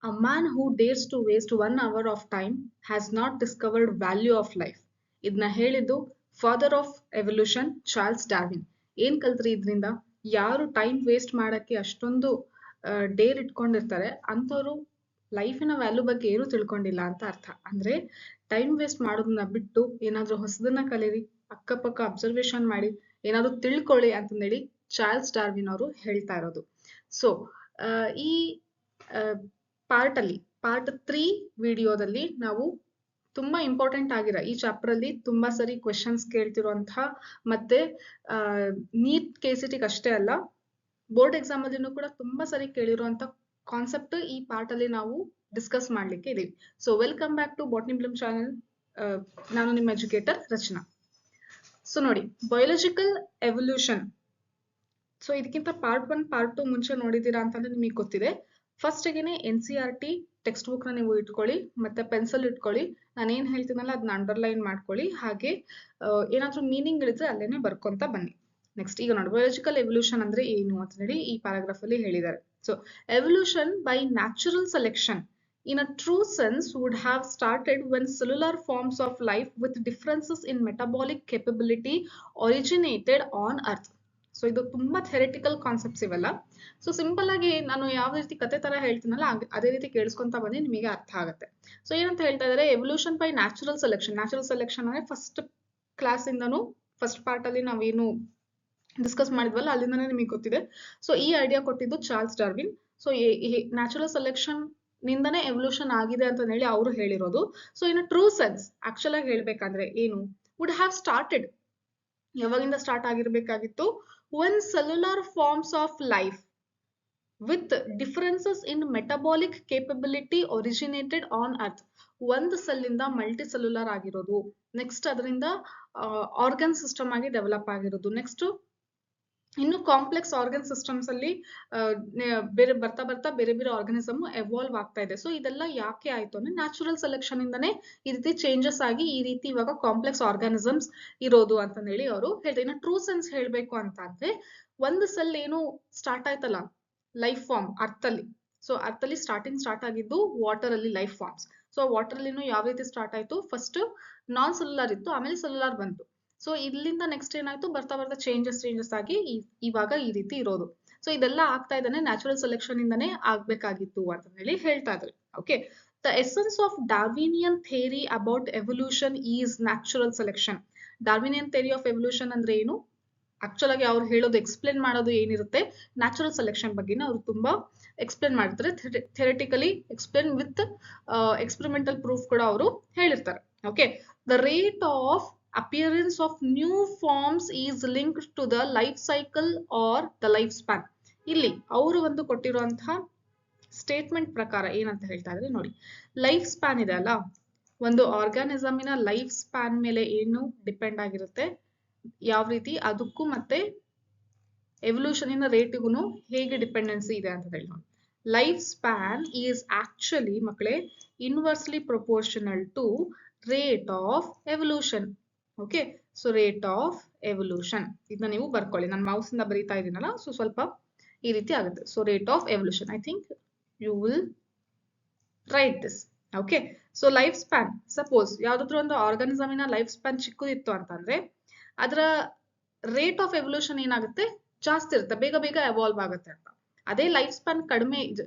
A man who dares to waste 1 hour of time has not discovered value of life. ಇದನ್ನ ಹೇಳಿದ್ದು father of evolution Charles Darwin. ಏನ್ ಕಲ್ತ್ರಿ ಇದರಿಂದ? ಯಾರು time waste ಮಾಡಕ್ಕೆ ಅಷ್ಟೊಂದು Deere ಇಟ್ಕೊಂಡಿರ್ತಾರೆ ಅಂಥವ್ರು ಲೈಫಿನ ವ್ಯಾಲ್ಯೂ ಬಗ್ಗೆ ಏನು ತಿಳ್ಕೊಂಡಿಲ್ಲ ಅಂತ ಅರ್ಥ. ಅಂದ್ರೆ ಟೈಮ್ ವೇಸ್ಟ್ ಮಾಡೋದನ್ನ ಬಿಟ್ಟು ಏನಾದ್ರೂ ಹೊಸದನ್ನ ಕಲೀರಿ, ಅಕ್ಕಪಕ್ಕ ಅಬ್ಸರ್ವೇಷನ್ ಮಾಡಿ, ಏನಾದ್ರೂ ತಿಳ್ಕೊಳ್ಳಿ ಅಂತಂದೇಳಿ ಚಾರ್ಲ್ಸ್ ಡಾರ್ವಿನ್ ಅವರು ಹೇಳ್ತಾ ಇರೋದು. ಸೊ ಈ ಪಾರ್ಟ್ 3 ವಿಡಿಯೋದಲ್ಲಿ ನಾವು ತುಂಬಾ ಇಂಪಾರ್ಟೆಂಟ್ ಆಗಿರೋ ಈ ಚಾಪ್ಟರ್ ಅಲ್ಲಿ ತುಂಬಾ ಸರಿ ಕ್ವೆಶನ್ಸ್ ಕೇಳ್ತಿರುವಂತಹ ಮತ್ತೆ ನೀಟ್ KCT ಅಷ್ಟೇ ಅಲ್ಲ, ಬೋರ್ಡ್ ಎಕ್ಸಾಮ್ ಅಲ್ಲಿನೂ ಕೂಡ ತುಂಬಾ ಸರಿ ಕೇಳಿರುವಂತ ಕಾನ್ಸೆಪ್ಟ್ ಈ ಪಾರ್ಟ್ ಅಲ್ಲಿ ನಾವು ಡಿಸ್ಕಸ್ ಮಾಡ್ಲಿಕ್ಕೆ ಇದೀವಿ. So welcome back to botany bloom channel. ನಾನು ನಿಮ್ಮ ಎಜುಕೇಟರ್ ರಚನಾ. ಸೊ ನೋಡಿ, ಬಯೋಲಾಜಿಕಲ್ ಎವಲ್ಯೂಷನ್. ಸೊ ಇದಕ್ಕಿಂತ ಪಾರ್ಟ್ 1 ಪಾರ್ಟ್ 2 ಮುಂಚೆ ನೋಡಿದೀರಾ ಅಂತಂದ್ರೆ ನಿಮಗೆ ಗೊತ್ತಿದೆ. ಫಸ್ಟ್ ಗೆನೆ NCERT ಟೆಕ್ಸ್ಟ್ ಬುಕ್ ನ ನೀವು ಇಟ್ಕೊಳ್ಳಿ, ಮತ್ತೆ ಪೆನ್ಸಿಲ್ ಇಟ್ಕೊಳ್ಳಿ. ನಾನು ಏನ್ ಹೇಳ್ತೀನಲ್ಲ ಅದನ್ನ ಅಂಡರ್ಲೈನ್ ಮಾಡ್ಕೊಳ್ಳಿ. ಹಾಗೆ ಏನಾದ್ರೂ ಮೀನಿಂಗ್ ಇಳಿದ್ರೆ ಅಲ್ಲೇನೆ ಬರ್ಕೊಂತ ಬನ್ನಿ. ನೆಕ್ಸ್ಟ್ ಈಗ ನೋಡಿ, ಬಯೋಲಾಜಿಕಲ್ ಎವಲ್ಯೂಷನ್ ಅಂದ್ರೆ ಏನು ಅಂತ ಹೇಳಿ ಈ ಪ್ಯಾರಾಗ್ರಾಫ್ ಅಲ್ಲಿ ಹೇಳಿದ್ದಾರೆ. So evolution by natural selection in a true sense would have started when cellular forms of life with differences in metabolic capability originated on earth. So ಇದು ತುಂಬಾ ಥೆರೆಟಿಕಲ್ ಕಾನ್ಸೆಪ್ಟ್ಸ್ ಇವೆಲ್ಲ. ಸೊ ಸಿಂಪಲ್ ಆಗಿ ನಾನು ಯಾವ ರೀತಿ ಕತೆ ತರ ಹೇಳ್ತೀನಲ್ಲ ಅದೇ ರೀತಿ ಕೇಳಿಸ್ಕೊಂತ ಬನ್ನಿ, ನಿಮಗೆ ಅರ್ಥ ಆಗುತ್ತೆ. ಸೊ ಏನಂತ ಹೇಳ್ತಾ ಇದಾರೆ, evolution by natural selection. Natural selection ಅಂದ್ರೆ ಫಸ್ಟ್ ಕ್ಲಾಸ್ ಇಂದನು ಫಸ್ಟ್ ಪಾರ್ಟ್ ಅಲ್ಲಿ ನಾವೇನು ಡಿಸ್ಕಸ್ ಮಾಡಿದ್ವಲ್ಲ ಅಲ್ಲಿಂದಾನೇ ನಿಮಗೆ ಗೊತ್ತಿದೆ. ಸೊ ಈ ಐಡಿಯಾ ಕೊಟ್ಟಿದ್ದು Charles Darwin. So natural selection ನಿಂದನೇ ಎವಲ್ಯೂಷನ್ ಆಗಿದೆ ಅಂತ ಹೇಳಿ ಅವರು ಹೇಳಿರೋದು. So in true sense actual ಆಗಿ ಹೇಳ್ಬೇಕಂದ್ರೆ ಏನು, ವುಡ್ ಹ್ಯಾವ್ ಸ್ಟಾರ್ಟೆಡ್, ಯಾವಾಗಿಂದ ಸ್ಟಾರ್ಟ್ ಆಗಿರ್ಬೇಕಾಗಿತ್ತು, when cellular forms of life with differences in metabolic capability originated on earth. ಒಂದು ಸೆಲ್ ಇಂದ ಮಲ್ಟಿ ಸೆಲ್ಯುಲರ್ ಆಗಿರೋದು, ನೆಕ್ಸ್ಟ್ ಅದರಿಂದ ಆರ್ಗನ್ ಸಿಸ್ಟಮ್ ಆಗಿ ಡೆವಲಪ್ ಆಗಿರೋದು, ನೆಕ್ಸ್ಟ್ ಇನ್ನು ಕಾಂಪ್ಲೆಕ್ಸ್ ಆರ್ಗನ್ ಸಿಸ್ಟಮ್ಸ್ ಅಲ್ಲಿ ಬೇರೆ ಬರ್ತಾ ಬೇರೆ ಬೇರೆ ಆರ್ಗನಿಸಮ್ ಎವಾಲ್ವ್ ಆಗ್ತಾ ಇದೆ. ಸೊ ಇದೆಲ್ಲ ಯಾಕೆ ಆಯ್ತು ಅಂದ್ರೆ ನ್ಯಾಚುರಲ್ ಸೆಲೆಕ್ಷನ್ ಇಂದಾನೆ ಈ ರೀತಿ ಚೇಂಜಸ್ ಆಗಿ ಈ ರೀತಿ ಇವಾಗ ಕಾಂಪ್ಲೆಕ್ಸ್ ಆರ್ಗಾನಿಸಮ್ಸ್ ಇರೋದು ಅಂತ ಹೇಳಿ ಅವರು ಹೇಳ್ತಾರೆ. ಇನ್ನು ಟ್ರೂ ಸೆನ್ಸ್ ಹೇಳ್ಬೇಕು ಅಂತ ಅಂದ್ರೆ ಒಂದು ಸೆಲ್ ಏನು ಸ್ಟಾರ್ಟ್ ಆಯ್ತಲ್ಲ ಲೈಫ್ ಫಾರ್ಮ್ ಅರ್ಥಲ್ಲಿ. ಸೊ ಅರ್ಥಲ್ಲಿ ಸ್ಟಾರ್ಟ್ ಆಗಿದ್ದು ವಾಟರ್ ಅಲ್ಲಿ ಲೈಫ್ ಫಾರ್ಮ್ಸ್. ಸೊ ವಾಟರ್ ಅಲ್ಲಿನೂ ಯಾವ ರೀತಿ ಸ್ಟಾರ್ಟ್ ಆಯ್ತು, ಫಸ್ಟ್ ನಾನ್ ಸೆಲ್ಯುಲರ್ ಇತ್ತು, ಆಮೇಲೆ ಸೆಲ್ಯುಲರ್ ಬಂತು. ಸೊ ಇಲ್ಲಿಂದ ನೆಕ್ಸ್ಟ್ ಏನಾಯ್ತು, ಬರ್ತಾ ಚೇಂಜಸ್ ಆಗಿ ಇವಾಗ ಈ ರೀತಿ ಇರೋದು. ಸೊ ಇದೆಲ್ಲ ಆಗ್ತಾ ಇದ್ದಾನೆ ನ್ಯಾಚುರಲ್ ಸೆಲೆಕ್ಷನ್ ಇಂದಾನೆ ಆಗ್ಬೇಕಾಗಿತ್ತು ಅಂತ ಹೇಳಿ ಹೇಳ್ತಾ ಇದ್ದಾರೆ. Okay, the essence of Darwinian theory about evolution is natural selection. Darwinian theory of evolution ಅಂದ್ರೆ ಏನು, ಆಕ್ಚುಲ್ ಆಗಿ ಅವ್ರು ಹೇಳೋದು ಎಕ್ಸ್ಪ್ಲೇನ್ ಮಾಡೋದು ಏನಿರುತ್ತೆ ನ್ಯಾಚುರಲ್ ಸೆಲೆಕ್ಷನ್ ಬಗ್ಗೆ ಅವ್ರು ತುಂಬಾ ಎಕ್ಸ್ಪ್ಲೇನ್ ಮಾಡ್ತಾರೆ. Theoretically explain with experimental proof ಕೂಡ ಅವರು ಹೇಳಿರ್ತಾರೆ. Okay, the rate of appearance of new forms is linked to the life cycle or the life span. ಇಲ್ಲಿ ಅವರು ಒಂದು ಕೊಟ್ಟಿರುವಂತಹ ಸ್ಟೇಟ್ಮೆಂಟ್ ಪ್ರಕಾರ ಏನಂತ ಹೇಳ್ತಾ ಇದ್ರೆ ನೋಡಿ, ಲೈಫ್ ಸ್ಪ್ಯಾನ್ ಇದೆ ಅಲ್ಲ, ಒಂದು ಆರ್ಗಾನಿಸಮಿನ ಲೈಫ್ ಸ್ಪ್ಯಾನ್ ಮೇಲೆ ಏನು ಡಿಪೆಂಡ್ ಆಗಿರುತ್ತೆ, ಯಾವ ರೀತಿ ಅದಕ್ಕೂ ಮತ್ತೆ ಎವಲ್ಯೂಷನಿನ ರೇಟಿಗೂ ಹೇಗೆ ಡಿಪೆಂಡೆನ್ಸಿ ಇದೆ ಅಂತ ಹೇಳಿ ನೋಡಿ. ಲೈಫ್ ಸ್ಪ್ಯಾನ್ ಈಸ್ ಆಕ್ಚುಲಿ ಮಕ್ಕಳೇ inversely proportional to rate of evolution. Okay, so rate of evolution ಇದನ್ನ ನೀವು ಬರ್ಕೊಳ್ಳಿ. ನಾನು ಮೌಸ್ ಇಂದ ಬರೀತಾ ಇದ್ದೀನಲ್ಲ, ಸೊ ಸ್ವಲ್ಪ ಈ ರೀತಿ ಆಗುತ್ತೆ. So rate of evolution, I think you will write this. Okay, so life span, suppose ಯಾವ್ದಾದ್ರು ಒಂದು ಆರ್ಗಾನಿಸಮಿನ ಲೈಫ್ ಸ್ಪ್ಯಾನ್ ಚಿಕ್ಕದಿತ್ತು ಅಂತಂದ್ರೆ ಅದರ ರೇಟ್ ಆಫ್ ಎವಲ್ಯೂಷನ್ ಏನಾಗುತ್ತೆ, ಜಾಸ್ತಿ ಇರುತ್ತೆ, ಬೇಗ ಎವಾಲ್ವ್ ಆಗುತ್ತೆ ಅಂತ. ಅದೇ ಲೈಫ್ ಸ್ಪ್ಯಾನ್ ಕಡಿಮೆ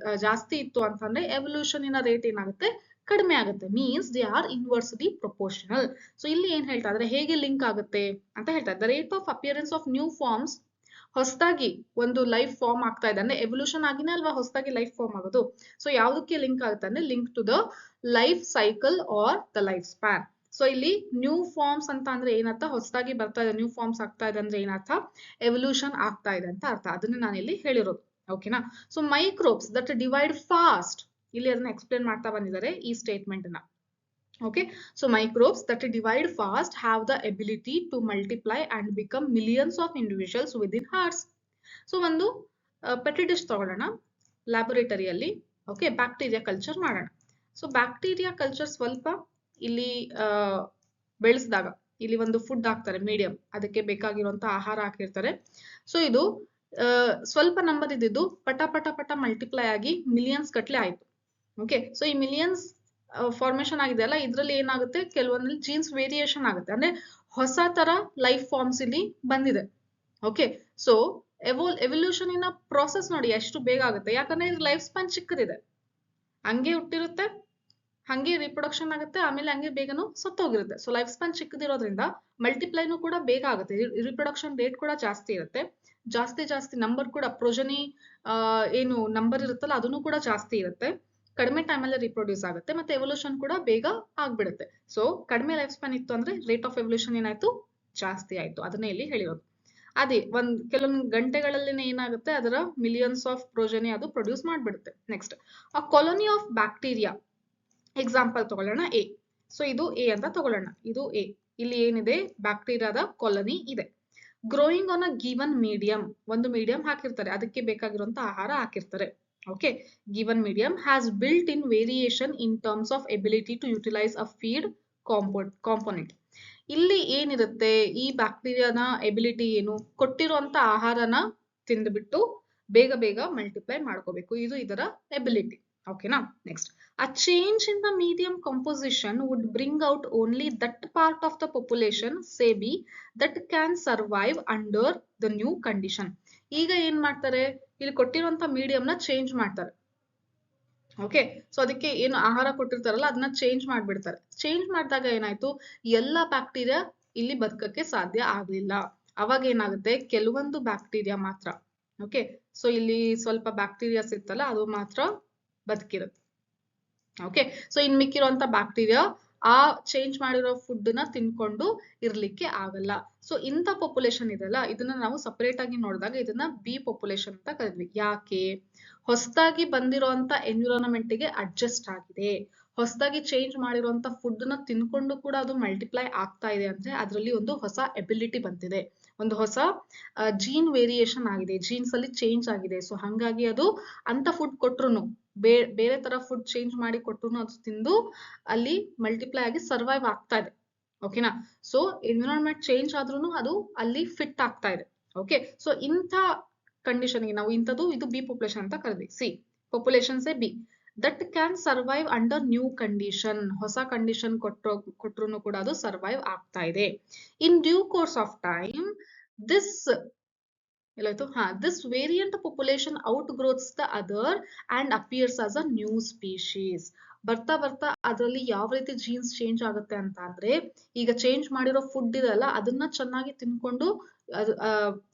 ಜಾಸ್ತಿ ಇತ್ತು ಅಂತಂದ್ರೆ ಎವಲ್ಯೂಷನಿನ ರೇಟ್ ಏನಾಗುತ್ತೆ, ಕಡಿಮೆ ಆಗುತ್ತೆ. Means they are inversely proportional. So ಇಲ್ಲಿ ಏನ್ ಹೇಳ್ತಾ ಇದ್ರೆ ಹೇಗೆ ಲಿಂಕ್ ಆಗುತ್ತೆ ಅಂತ ಹೇಳ್ತಾ ಇದ್ದಾರೆ. Rate of appearance of new forms, ಹೊಸದಾಗಿ ಒಂದು ಲೈಫ್ ಫಾರ್ಮ್ ಆಗ್ತಾ ಇದೆ ಅಂದ್ರೆ ಎವಲ್ಯೂಷನ್ ಆಗಿನೇ ಅಲ್ವಾ ಹೊಸದಾಗಿ ಲೈಫ್ ಫಾರ್ಮ್ ಆಗೋದು. ಸೊ ಯಾವ್ದಕ್ಕೆ ಲಿಂಕ್ ಆಗುತ್ತೆ ಅಂದ್ರೆ link to the life cycle or the life span. So ಇಲ್ಲಿ ನ್ಯೂ ಫಾರ್ಮ್ಸ್ ಅಂತ ಅಂದ್ರೆ ಏನರ್ಥ, ಹೊಸದಾಗಿ ಬರ್ತಾ ಇದೆ, ನ್ಯೂ ಫಾರ್ಮ್ಸ್ ಆಗ್ತಾ ಇದೆ ಅಂದ್ರೆ ಏನರ್ಥ, ಎವಲ್ಯೂಷನ್ ಆಗ್ತಾ ಇದೆ ಅಂತ ಅರ್ಥ. ಅದನ್ನ ನಾನು ಇಲ್ಲಿ ಹೇಳಿರೋದು. ಓಕೆನಾ. So microbes that divide fast, ಇಲ್ಲಿ ಅದನ್ನ ಎಕ್ಸ್ಪ್ಲೇನ್ ಮಾಡ್ತಾ ಬಂದಿದ್ದಾರೆ ಈ ಸ್ಟೇಟ್ಮೆಂಟ್ ನ. Okay, so microbes that divide fast have the ability to multiply and become millions of individuals within hours. So ಒಂದು ಪೆಟ್ರಿ ಡಿಶ್ ತಗೊಳ್ಳೋಣ ಲ್ಯಾಬೊರೇಟರಿಯಲ್ಲಿ. ಓಕೆ, ಬ್ಯಾಕ್ಟೀರಿಯಾ ಕಲ್ಚರ್ ಮಾಡೋಣ. ಸೊ ಬ್ಯಾಕ್ಟೀರಿಯಾ ಕಲ್ಚರ್ ಸ್ವಲ್ಪ ಇಲ್ಲಿ ಬೆಳೆಸಿದಾಗ ಇಲ್ಲಿ ಒಂದು ಫುಡ್ ಹಾಕ್ತಾರೆ, ಮೀಡಿಯಂ, ಅದಕ್ಕೆ ಬೇಕಾಗಿರುವಂತ ಆಹಾರ ಹಾಕಿರ್ತಾರೆ. ಸೊ ಇದು ಸ್ವಲ್ಪ ನಂಬರ್ ಇದ್ದಿದ್ದು ಪಟ ಮಲ್ಟಿಪ್ಲೈ ಆಗಿ ಮಿಲಿಯನ್ಸ್ ಗಟ್ಲೆ ಆಯ್ತು. ಓಕೆ, ಸೊ ಈ ಮಿಲಿಯನ್ಸ್ ಫಾರ್ಮೇಶನ್ ಆಗಿದೆ ಅಲ್ಲ, ಇದ್ರಲ್ಲಿ ಏನಾಗುತ್ತೆ, ಕೆಲವೊಂದ್ರಲ್ಲಿ ಜೀನ್ಸ್ ವೇರಿಯೇಷನ್ ಆಗುತ್ತೆ, ಅಂದ್ರೆ ಹೊಸ ತರ ಲೈಫ್ ಫಾರ್ಮ್ಸ್ ಇಲ್ಲಿ ಬಂದಿದೆ. ಓಕೆ, ಸೊ ಎವಲ್ಯೂಷನ್ ಇನ ಪ್ರಾಸೆಸ್ ನೋಡಿ ಎಷ್ಟು ಬೇಗ ಆಗುತ್ತೆ, ಯಾಕಂದ್ರೆ ಇದು ಲೈಫ್ ಸ್ಪ್ಯಾನ್ ಚಿಕ್ಕದಿದೆ, ಹಂಗೆ ಹುಟ್ಟಿರುತ್ತೆ, ಹಂಗೆ ರಿಪ್ರೊಡಕ್ಷನ್ ಆಗುತ್ತೆ, ಆಮೇಲೆ ಹಂಗೆ ಬೇಗನು ಸತ್ತೋಗಿರುತ್ತೆ. ಸೊ ಲೈಫ್ ಸ್ಪ್ಯಾನ್ ಚಿಕ್ಕದಿರೋದ್ರಿಂದ ಮಲ್ಟಿಪ್ಲೈನು ಕೂಡ ಬೇಗ ಆಗುತ್ತೆ, ರಿಪ್ರೊಡಕ್ಷನ್ ರೇಟ್ ಕೂಡ ಜಾಸ್ತಿ ಇರುತ್ತೆ, ಜಾಸ್ತಿ ನಂಬರ್ ಕೂಡ ಪ್ರೊಜನಿ ಏನು ನಂಬರ್ ಇರುತ್ತಲ್ಲ ಅದನ್ನು ಕೂಡ ಜಾಸ್ತಿ ಇರುತ್ತೆ, ಕಡಿಮೆ ಟೈಮಲ್ಲಿ ರಿಪ್ರೊಡ್ಯೂಸ್ ಆಗುತ್ತೆ, ಮತ್ತೆ ಎವಲ್ಯೂಷನ್ ಕೂಡ ಬೇಗ ಆಗ್ಬಿಡುತ್ತೆ. ಸೊ ಕಡಿಮೆ ಲೈಫ್ ಸ್ಪ್ಯಾನ್ ಇತ್ತು ಅಂದ್ರೆ ರೇಟ್ ಆಫ್ ಎವಲ್ಯೂಷನ್ ಏನಾಯ್ತು, ಜಾಸ್ತಿ ಆಯ್ತು, ಅದನ್ನೇ ಇಲ್ಲಿ ಹೇಳಿರೋದು. ಅದೇ ಕೆಲವೊಂದು ಗಂಟೆಗಳಲ್ಲಿ ಏನಾಗುತ್ತೆ, ಅದರ ಮಿಲಿಯನ್ಸ್ ಆಫ್ ಪ್ರೊಜನಿ ಅದು ಪ್ರೊಡ್ಯೂಸ್ ಮಾಡ್ಬಿಡುತ್ತೆ. Next, a colony of bacteria example ತಗೊಳ್ಳೋಣ ಎ. ಸೊ ಇದು ಎ ಅಂತ ತಗೊಳ್ಳೋಣ, ಇದು ಎ. ಇಲ್ಲಿ ಏನಿದೆ, ಬ್ಯಾಕ್ಟೀರಿಯಾದ ಕಾಲೋನಿ ಇದೆ. Growing on a given medium, ಒಂದು ಮೀಡಿಯಂ ಹಾಕಿರ್ತಾರೆ, ಅದಕ್ಕೆ ಬೇಕಾಗಿರುವಂತ ಆಹಾರ ಹಾಕಿರ್ತಾರೆ. Okay, given medium has built in variation in terms of ability to utilise a feed component. ಇಲ್ಲಿ ಏನಿರುತ್ತೆ, ಈ ಬ್ಯಾಕ್ಟೀರಿಯಾನ ಎಬಿಲಿಟಿ ಏನು, ಕೊಟ್ಟಿರುವಂತ ಆಹಾರನ ತಿಂದ್ಬಿಟ್ಟು ಬೇಗ ಬೇಗ ಮಲ್ಟಿಪ್ಲೈ ಮಾಡ್ಕೋಬೇಕು, ಇದು ಇದರ ಎಬಿಲಿಟಿ. ಓಕೆನಾ. Next, a change in the medium composition would bring out only that part of the population, say B, that can survive under the new condition. ಈಗ ಏನ್ ಮಾಡ್ತಾರೆ, ಇಲ್ಲಿ ಕೊಟ್ಟಿರುವಂತ ಮೀಡಿಯಂ ನ ಚೇಂಜ್ ಮಾಡ್ತಾರೆ. ಓಕೆ, ಸೊ ಅದಕ್ಕೆ ಏನು ಆಹಾರ ಕೊಟ್ಟಿರ್ತಾರಲ್ಲ ಅದನ್ನ ಚೇಂಜ್ ಮಾಡ್ಬಿಡ್ತಾರೆ. ಚೇಂಜ್ ಮಾಡಿದಾಗ ಏನಾಯ್ತು, ಎಲ್ಲಾ ಬ್ಯಾಕ್ಟೀರಿಯಾ ಇಲ್ಲಿ ಬದುಕಕ್ಕೆ ಸಾಧ್ಯ ಆಗ್ಲಿಲ್ಲ. ಅವಾಗ ಏನಾಗುತ್ತೆ, ಕೆಲವೊಂದು ಬ್ಯಾಕ್ಟೀರಿಯಾ ಮಾತ್ರ, ಓಕೆ, ಸೊ ಇಲ್ಲಿ ಸ್ವಲ್ಪ ಬ್ಯಾಕ್ಟೀರಿಯಾಸ್ ಇರ್ತಲ್ಲ ಅದು ಮಾತ್ರ ಬದುಕಿರುತ್ತೆ. ಓಕೆ, ಸೊ ಇನ್ ಮಿಕ್ಕಿರುವಂತ ಬ್ಯಾಕ್ಟೀರಿಯಾ ಆ ಚೇಂಜ್ ಮಾಡಿರೋ ಫುಡ್ ನ ತಿನ್ಕೊಂಡು ಇರ್ಲಿಕ್ಕೆ ಆಗಲ್ಲ. ಸೊ ಇಂಥ ಪಾಪ್ಯುಲೇಷನ್ ಇದೆಲ್ಲ, ಇದನ್ನ ನಾವು ಸಪರೇಟ್ ಆಗಿ ನೋಡಿದಾಗ ಇದನ್ನ ಬಿ ಪಾಪ್ಯುಲೇಷನ್ ಅಂತ ಕರಿದ್ವಿ. ಯಾಕೆ, ಹೊಸದಾಗಿ ಬಂದಿರೋಂತ ಎನ್ವಿರಾನ್ಮೆಂಟ್ ಗೆ ಅಡ್ಜಸ್ಟ್ ಆಗಿದೆ, ಹೊಸದಾಗಿ ಚೇಂಜ್ ಮಾಡಿರುವಂತ ಫುಡ್ ನ ತಿನ್ಕೊಂಡು ಕೂಡ ಅದು ಮಲ್ಟಿಪ್ಲೈ ಆಗ್ತಾ ಇದೆ ಅಂದ್ರೆ ಅದರಲ್ಲಿ ಒಂದು ಹೊಸ ಎಬಿಲಿಟಿ ಬಂದಿದೆ, ಒಂದು ಹೊಸ ಜೀನ್ ವೇರಿಯೇಷನ್ ಆಗಿದೆ, ಜೀನ್ಸ್ ಅಲ್ಲಿ ಚೇಂಜ್ ಆಗಿದೆ. ಸೊ ಹಂಗಾಗಿ ಅದು ಅಂತ ಫುಡ್ ಕೊಟ್ರು, ಬೇರೆ ತರ ಫುಡ್ ಚೇಂಜ್ ಮಾಡಿ ಕೊಟ್ರು ಅದು ತಿಂದು ಅಲ್ಲಿ ಮಲ್ಟಿಪ್ಲೈ ಆಗಿ ಸರ್ವೈವ್ ಆಗ್ತಾ ಇದೆ. ಓಕೆನಾ. ಸೊ ಎನ್ವಿರಾನ್ಮೆಂಟ್ ಚೇಂಜ್ ಆದ್ರೂ ಅದು ಅಲ್ಲಿ ಫಿಟ್ ಆಗ್ತಾ ಇದೆ. ಓಕೆ, ಸೊ ಇಂಥ ಕಂಡೀಷನ್ ಗೆ ನಾವು ಇಂಥದ್ದು ಇದು ಬಿ ಪಾಪ್ಯುಲೇಷನ್ ಅಂತ ಕರೆದ್ವಿ. C population say B that can survive under new condition, ಹೊಸ ಕಂಡೀಷನ್ ಕೊಟ್ರು ಕೂಡ ಅದು ಸರ್ವೈವ್ ಆಗ್ತಾ ಇದೆ. In due course of time this this variant population outgrows the other and appears as a new species. ಬರ್ತಾ ಬರ್ತಾ ಅದರಲ್ಲಿ ಯಾವ ರೀತಿ ಜೀನ್ಸ್ ಚೇಂಜ್ ಆಗುತ್ತೆ ಅಂತ ಅಂದ್ರೆ, ಈಗ ಚೇಂಜ್ ಮಾಡಿರೋ ಫುಡ್ ಇದೆಲ್ಲ ಅದನ್ನ ಚೆನ್ನಾಗಿ ತಿನ್ಕೊಂಡು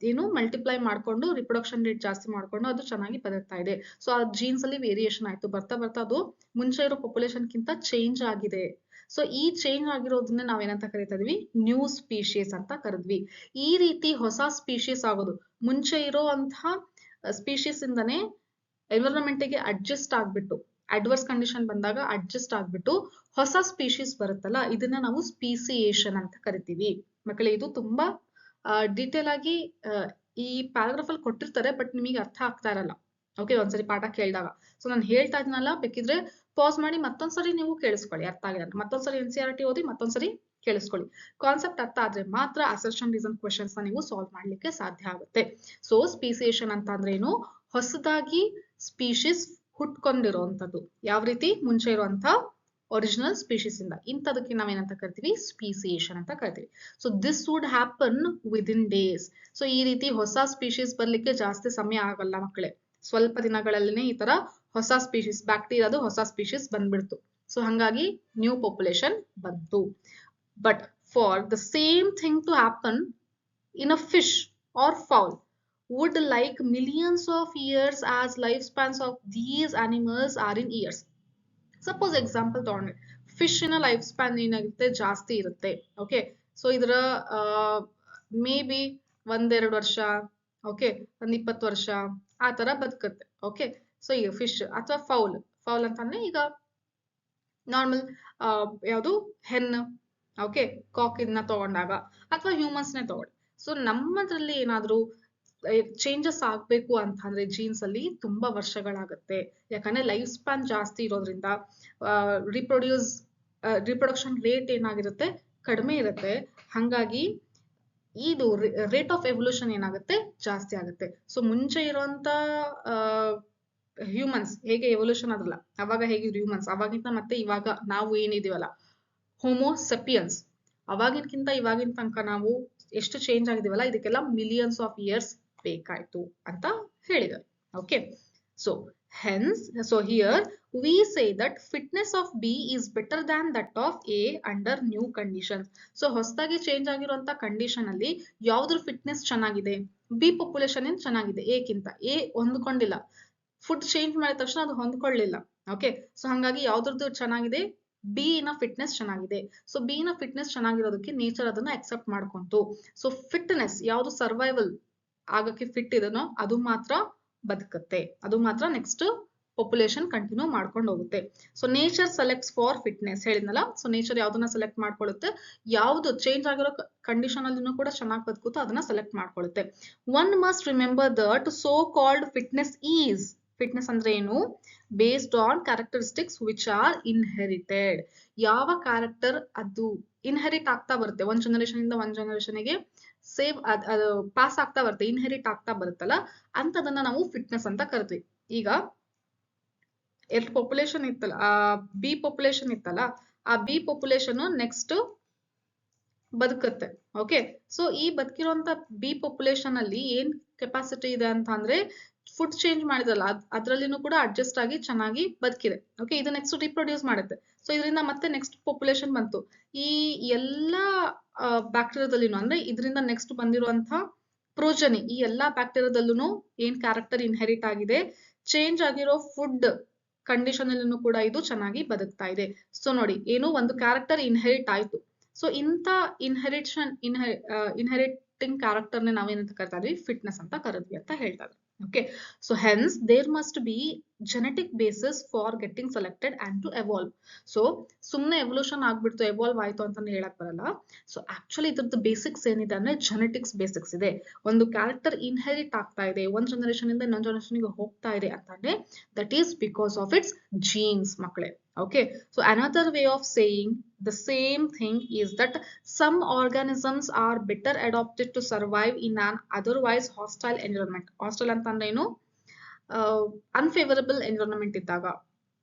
ಏನು ಮಲ್ಟಿಪ್ಲೈ ಮಾಡ್ಕೊಂಡು ರಿಪ್ರೊಡಕ್ಷನ್ ರೇಟ್ ಜಾಸ್ತಿ ಮಾಡ್ಕೊಂಡು ಅದು ಚೆನ್ನಾಗಿ ಬದುಕ್ತಾ ಇದೆ. ಸೊ ಆ ಜೀನ್ಸ್ ಅಲ್ಲಿ ವೇರಿಯೇಷನ್ ಆಯ್ತು, ಬರ್ತಾ ಬರ್ತಾ ಅದು ಮುಂಚೆ ಇರೋ ಪಾಪ್ಯುಲೇಷನ್ ಗಿಂತ ಚೇಂಜ್ ಆಗಿದೆ. ಸೊ ಈ ಚೇಂಜ್ ಆಗಿರೋದನ್ನ ನಾವೇನಂತ ಕರಿತಾ ಇದೀವಿ, ನ್ಯೂ ಸ್ಪೀಶೀಸ್ ಅಂತ ಕರೆದ್ವಿ. ಈ ರೀತಿ ಹೊಸ ಸ್ಪೀಶೀಸ್ ಆಗೋದು, ಮುಂಚೆ ಇರೋಂತಹ ಸ್ಪೀಶೀಸ್ ಇಂದನೇ ಎನ್ವಿರಾನ್ಮೆಂಟ್ ಗೆ ಅಡ್ಜಸ್ಟ್ ಆಗ್ಬಿಟ್ಟು, ಅಡ್ವರ್ಸ್ ಕಂಡೀಷನ್ ಬಂದಾಗ ಅಡ್ಜಸ್ಟ್ ಆಗ್ಬಿಟ್ಟು ಹೊಸ ಸ್ಪೀಶೀಸ್ ಬರುತ್ತಲ್ಲ, ಇದನ್ನ ನಾವು ಸ್ಪೀಸಿಯೇಷನ್ ಅಂತ ಕರಿತೀವಿ. ಮಕ್ಕಳೇ ಇದು ತುಂಬಾ ಡೀಟೇಲ್ ಆಗಿ ಈ ಪ್ಯಾರಾಗ್ರಾಫ್ ಅಲ್ಲಿ ಕೊಟ್ಟಿರ್ತಾರೆ, ಬಟ್ ನಿಮಗೆ ಅರ್ಥ ಆಗ್ತಾ ಇರಲ್ಲ. ಓಕೆ, ಒಂದ್ಸರಿ ಪಾಠ ಕೇಳಿದಾಗ. ಸೊ ನಾನು ಹೇಳ್ತಾ ಇದ್ನಲ್ಲ, ಬೇಕಿದ್ರೆ ಪಾಸ್ ಮಾಡಿ ಮತ್ತೊಂದ್ಸರಿ ನೀವು ಕೇಳಿಸ್ಕೊಳ್ಳಿ, ಅರ್ಥ ಆಗಿಲ್ಲ ಮತ್ತೊಂದ್ಸರಿ NCERT ಓದಿ ಮತ್ತೊಂದ್ಸರಿ ಕೇಳಿಸ್ಕೊಳ್ಳಿ. ಕಾನ್ಸೆಪ್ಟ್ ಅರ್ಥ ಆದ್ರೆ ಮಾತ್ರ ಅಸರ್ಷನ್ ರೀಸನ್ ಕ್ವೆಶನ್ಸ್ ನ ನೀವು ಸಾಲ್ವ್ ಮಾಡ್ಲಿಕ್ಕೆ ಸಾಧ್ಯ ಆಗುತ್ತೆ. ಸೊ ಸ್ಪೀಸಿಯೇಷನ್ ಅಂತ ಅಂದ್ರೆ ಏನು, ಹೊಸದಾಗಿ ಸ್ಪೀಶೀಸ್ ಹುಟ್ಕೊಂಡಿರೋಂಥದ್ದು, ಯಾವ ರೀತಿ ಮುಂಚೆ ಇರುವಂತ ಒರಿಜಿನಲ್ ಸ್ಪೀಶೀಸ್ ಇಂದ, ಇಂಥದಕ್ಕೆ ನಾವೇನಂತ ಕರಿತೀವಿ, ಸ್ಪೀಸಿಯೇಷನ್ ಅಂತ ಕರಿತೀವಿ. So this would happen within days. So ಈ ರೀತಿ ಹೊಸ ಸ್ಪೀಶೀಸ್ ಬರ್ಲಿಕ್ಕೆ ಜಾಸ್ತಿ ಸಮಯ ಆಗಲ್ಲ ಮಕ್ಕಳೇ, ಸ್ವಲ್ಪ ದಿನಗಳಲ್ಲಿನೇ ಈ ತರ ಹೊಸ ಸ್ಪೀಶೀಸ್, ಬ್ಯಾಕ್ಟೀರಿಯಾದು ಹೊಸ ಸ್ಪೀಶೀಸ್ ಬಂದ್ಬಿಡ್ತು. ಸೊ ಹಂಗಾಗಿ ನ್ಯೂ ಪಾಪ್ಯುಲೇಷನ್ ಬಂತು. But for the same thing to happen in a fish or fowl would like millions of years as lifespans of these animals are in years. Suppose example ತಗೊಂಡ್ರೆ fish ನ life span ಏನಾಗುತ್ತೆ, ಜಾಸ್ತಿ ಇರುತ್ತೆ. Okay, so ಇದರ may be 1-2 ವರ್ಷ, okay, 20 ವರ್ಷ ಆ ತರ ಬದುಕುತ್ತೆ. ಓಕೆ, ಸೊ ಈಗ ಫಿಶ್ ಅಥವಾ ಫೌಲ್ ಅಂತಂದ್ರೆ ಈಗ ನಾರ್ಮಲ್ ಯಾವುದು ಹೆಣ್ಣು, ಓಕೆ, ಕಾಕ್ ಇದನ್ನ ತಗೊಂಡಾಗ ಅಥವಾ ಹ್ಯೂಮನ್ಸ್ ನೇ ತಗೊಳ್ಳಿ. ಸೊ ನಮ್ಮದ್ರಲ್ಲಿ ಏನಾದ್ರೂ ಚೇಂಜಸ್ ಆಗ್ಬೇಕು ಅಂತಂದ್ರೆ ಜೀನ್ಸ್ ಅಲ್ಲಿ ತುಂಬಾ ವರ್ಷಗಳಾಗುತ್ತೆ, ಯಾಕಂದ್ರೆ ಲೈಫ್ ಸ್ಪ್ಯಾನ್ ಜಾಸ್ತಿ ಇರೋದ್ರಿಂದ ರಿಪ್ರೊಡಕ್ಷನ್ ರೇಟ್ ಏನಾಗಿರುತ್ತೆ, ಕಡಿಮೆ ಇರುತ್ತೆ. ಹಂಗಾಗಿ ಇದು ರೇಟ್ ಆಫ್ ಎವಲ್ಯೂಷನ್ ಏನಾಗುತ್ತೆ, ಜಾಸ್ತಿ ಆಗುತ್ತೆ. ಸೊ ಮುಂಚೆ ಇರುವಂತ ಹ್ಯೂಮನ್ಸ್ ಹೇಗೆ ಎವಲ್ಯೂಷನ್ ಆದ್ರಲ್ಲ, ಅವಾಗ ಹೇಗಿದ್ರು ಹ್ಯೂಮನ್ಸ್, ಅವಾಗಿಂತ ಮತ್ತೆ ಇವಾಗ ನಾವು ಏನಿದೀವಲ್ಲ ಹೋಮೋಸೆಪಿಯನ್ಸ್, ಅವಾಗಿನ್ಕಿಂತ ಇವಾಗಿನ ತನಕ ನಾವು ಎಷ್ಟು ಚೇಂಜ್ ಆಗಿದೀವಲ್ಲ, ಇದಕ್ಕೆಲ್ಲ ಮಿಲಿಯನ್ಸ್ ಆಫ್ ಇಯರ್ಸ್ ಬೇಕಾಯ್ತು ಅಂತ ಹೇಳಿದ್ದಾರೆ. Okay, so hence so here we say that fitness of B is better than that of A under new conditions. So ಹೊಸದಾಗಿ ಚೇಂಜ್ ಆಗಿರುವಂತ ಕಂಡೀಷನ್ ಅಲ್ಲಿ ಯಾವ್ದ್ರ ಫಿಟ್ನೆಸ್ ಚೆನ್ನಾಗಿದೆ, ಬಿ ಪಾಪ್ಯುಲೇಷನ್ ಏನ್ ಚೆನ್ನಾಗಿದೆ ಎ ಗಿಂತ. ಎ ಹೊಂದ್ಕೊಂಡಿಲ್ಲ, ಫುಡ್ ಚೇಂಜ್ ಮಾಡಿದ ತಕ್ಷಣ ಅದು ಹೊಂದ್ಕೊಳ್ಳಿಲ್ಲ. ಓಕೆ, ಸೊ ಹಂಗಾಗಿ ಯಾವ್ದ್ರದ್ದು ಚೆನ್ನಾಗಿದೆ, ಬಿ ನ ಫಿಟ್ನೆಸ್ ಚೆನ್ನಾಗಿದೆ. ಸೊ ಬಿ ನ ಫಿಟ್ನೆಸ್ ಚೆನ್ನಾಗಿರೋದಕ್ಕೆ ನೇಚರ್ ಅದನ್ನ ಅಕ್ಸೆಪ್ಟ್ ಮಾಡ್ಕೊಂತು. ಸೊ ಫಿಟ್ನೆಸ್ ಯಾವ್ದು ಸರ್ವೈವಲ್ ಆಗಕ್ಕೆ ಫಿಟ್ ಇದನೋ ಅದು ಮಾತ್ರ ಬದುಕುತ್ತೆ, ಅದು ಮಾತ್ರ ನೆಕ್ಸ್ಟ್ ಪಾಪ್ಯುಲೇಷನ್ ಕಂಟಿನ್ಯೂ ಮಾಡ್ಕೊಂಡು ಹೋಗುತ್ತೆ. So nature selects for fitness ಹೇಳಿದ್ನಲ್ಲ, ಸೊ ನೇಚರ್ ಯಾವ್ದನ್ನ ಸೆಲೆಕ್ಟ್ ಮಾಡ್ಕೊಳ್ಳುತ್ತೆ, ಯಾವ್ದು ಚೇಂಜ್ ಆಗಿರೋ ಕಂಡೀಷನ್ ಅಲ್ಲಿನೂ ಕೂಡ ಚೆನ್ನಾಗಿ ಬದುಕುತ್ತೋ ಅದನ್ನ ಸೆಲೆಕ್ಟ್ ಮಾಡ್ಕೊಳ್ಳುತ್ತೆ. One must remember that so called fitness is, fitness ಅಂದ್ರೆ ಏನು, based on characteristics which are inherited. ಯಾವ ಕ್ಯಾರೆಕ್ಟರ್ ಅದು ಇನ್ಹೆರಿಟ್ ಆಗ್ತಾ ಬರುತ್ತೆ, ಒಂದ್ ಜನರೇಷನ್ ಇಂದ ಒಂದ್ ಜನರೇಷನ್ ಗೆ ಸೇವ್ ಅದು ಪಾಸ್ ಆಗ್ತಾ ಬರುತ್ತೆ, ಇನ್ಹೆರಿಟ್ ಆಗ್ತಾ ಬರುತ್ತಲ್ಲ, ಅಂತದನ್ನ ನಾವು ಫಿಟ್ನೆಸ್ ಅಂತ ಕರಿತೀವಿ. ಈಗ ಎಷ್ಟು ಪಾಪ್ಯುಲೇಷನ್ ಇತ್ತಲ್ಲ, ಬಿ ಪಾಪ್ಯುಲೇಷನ್ ಇತ್ತಲ್ಲ, ಆ ಬಿ ಪಾಪ್ಯುಲೇಷನ್ ನೆಕ್ಸ್ಟ್ ಬದುಕುತ್ತೆ. ಓಕೆ, ಸೊ ಈ ಬದುಕಿರುವಂತ ಬಿ ಪಾಪ್ಯುಲೇಷನ್ ಅಲ್ಲಿ ಏನ್ ಕೆಪಾಸಿಟಿ ಇದೆ ಅಂತ ಅಂದ್ರೆ, ಫುಡ್ ಚೇಂಜ್ ಮಾಡಿದ್ರಲ್ಲ ಅದ್ರಲ್ಲಿನೂ ಕೂಡ ಅಡ್ಜಸ್ಟ್ ಆಗಿ ಚೆನ್ನಾಗಿ ಬದುಕಿದೆ. ಓಕೆ, ಇದು ನೆಕ್ಸ್ಟ್ ರಿಪ್ರೊಡ್ಯೂಸ್ ಮಾಡುತ್ತೆ. ಸೊ ಇದರಿಂದ ಮತ್ತೆ ನೆಕ್ಸ್ಟ್ ಪಾಪ್ಯುಲೇಷನ್ ಬಂತು. ಈ ಎಲ್ಲಾ ಬ್ಯಾಕ್ಟೀರಿಯಾದಲ್ಲಿನೂ ಅಂದ್ರೆ ಇದರಿಂದ ನೆಕ್ಸ್ಟ್ ಬಂದಿರುವಂತ ಪ್ರೋಜನಿ, ಈ ಎಲ್ಲಾ ಬ್ಯಾಕ್ಟೀರಿಯಾದಲ್ಲೂ ಏನ್ ಕ್ಯಾರೆಕ್ಟರ್ ಇನ್ಹೆರಿಟ್ ಆಗಿದೆ, ಚೇಂಜ್ ಆಗಿರೋ ಫುಡ್ ಕಂಡೀಷನ್ ಅಲ್ಲೂ ಕೂಡ ಇದು ಚೆನ್ನಾಗಿ ಬದುಕ್ತಾ ಇದೆ. ಸೊ ನೋಡಿ, ಏನು ಒಂದು ಕ್ಯಾರೆಕ್ಟರ್ ಇನ್ಹೆರಿಟ್ ಆಯ್ತು. ಸೊ ಇಂಥ ಇನ್ಹೆರಿಟಿಂಗ್ ಕ್ಯಾರೆಕ್ಟರ್ನ ನಾವೇನಂತ ಕರಿತಾ ಇದ್ವಿ, ಫಿಟ್ನೆಸ್ ಅಂತ ಕರೆದ್ವಿ ಅಂತ ಹೇಳ್ತಾ ಇದ್ವಿ. Okay, so hence there must be genetic basis for getting selected and to evolve. So ಸುಮ್ನೆ ಎವಲ್ಯೂಷನ್ ಆಗ್ಬಿಡ್ತು, ಎವಾಲ್ವ್ ಆಯ್ತು ಅಂತ ಹೇಳಕ್ ಬರಲ್ಲ. ಸೊ ಆಕ್ಚುಲಿ ಇದ್ರದ್ದು ಬೇಸಿಕ್ಸ್ ಏನಿದೆ ಅಂದ್ರೆ ಜೆನೆಟಿಕ್ಸ್ ಬೇಸಿಕ್ಸ್ ಇದೆ. ಒಂದು ಕ್ಯಾರೆಕ್ಟರ್ ಇನ್ಹೆರಿಟ್ ಆಗ್ತಾ ಇದೆ, ಒಂದ್ ಜನರೇಷನ್ ಇಂದ ಇನ್ನೊಂದ್ ಜನರೇಷನ್ ಗೆ ಹೋಗ್ತಾ ಇದೆ ಅಂತಂದ್ರೆ that is because of it's jeans ಮಕ್ಕಳೇ. Okay, so another way of saying the same thing is that some organisms are better adapted to survive in an otherwise hostile environment. Hostile ಅಂತಂದ್ರೆ ಏನು, unfavourable environment ಇದ್ದಾಗ,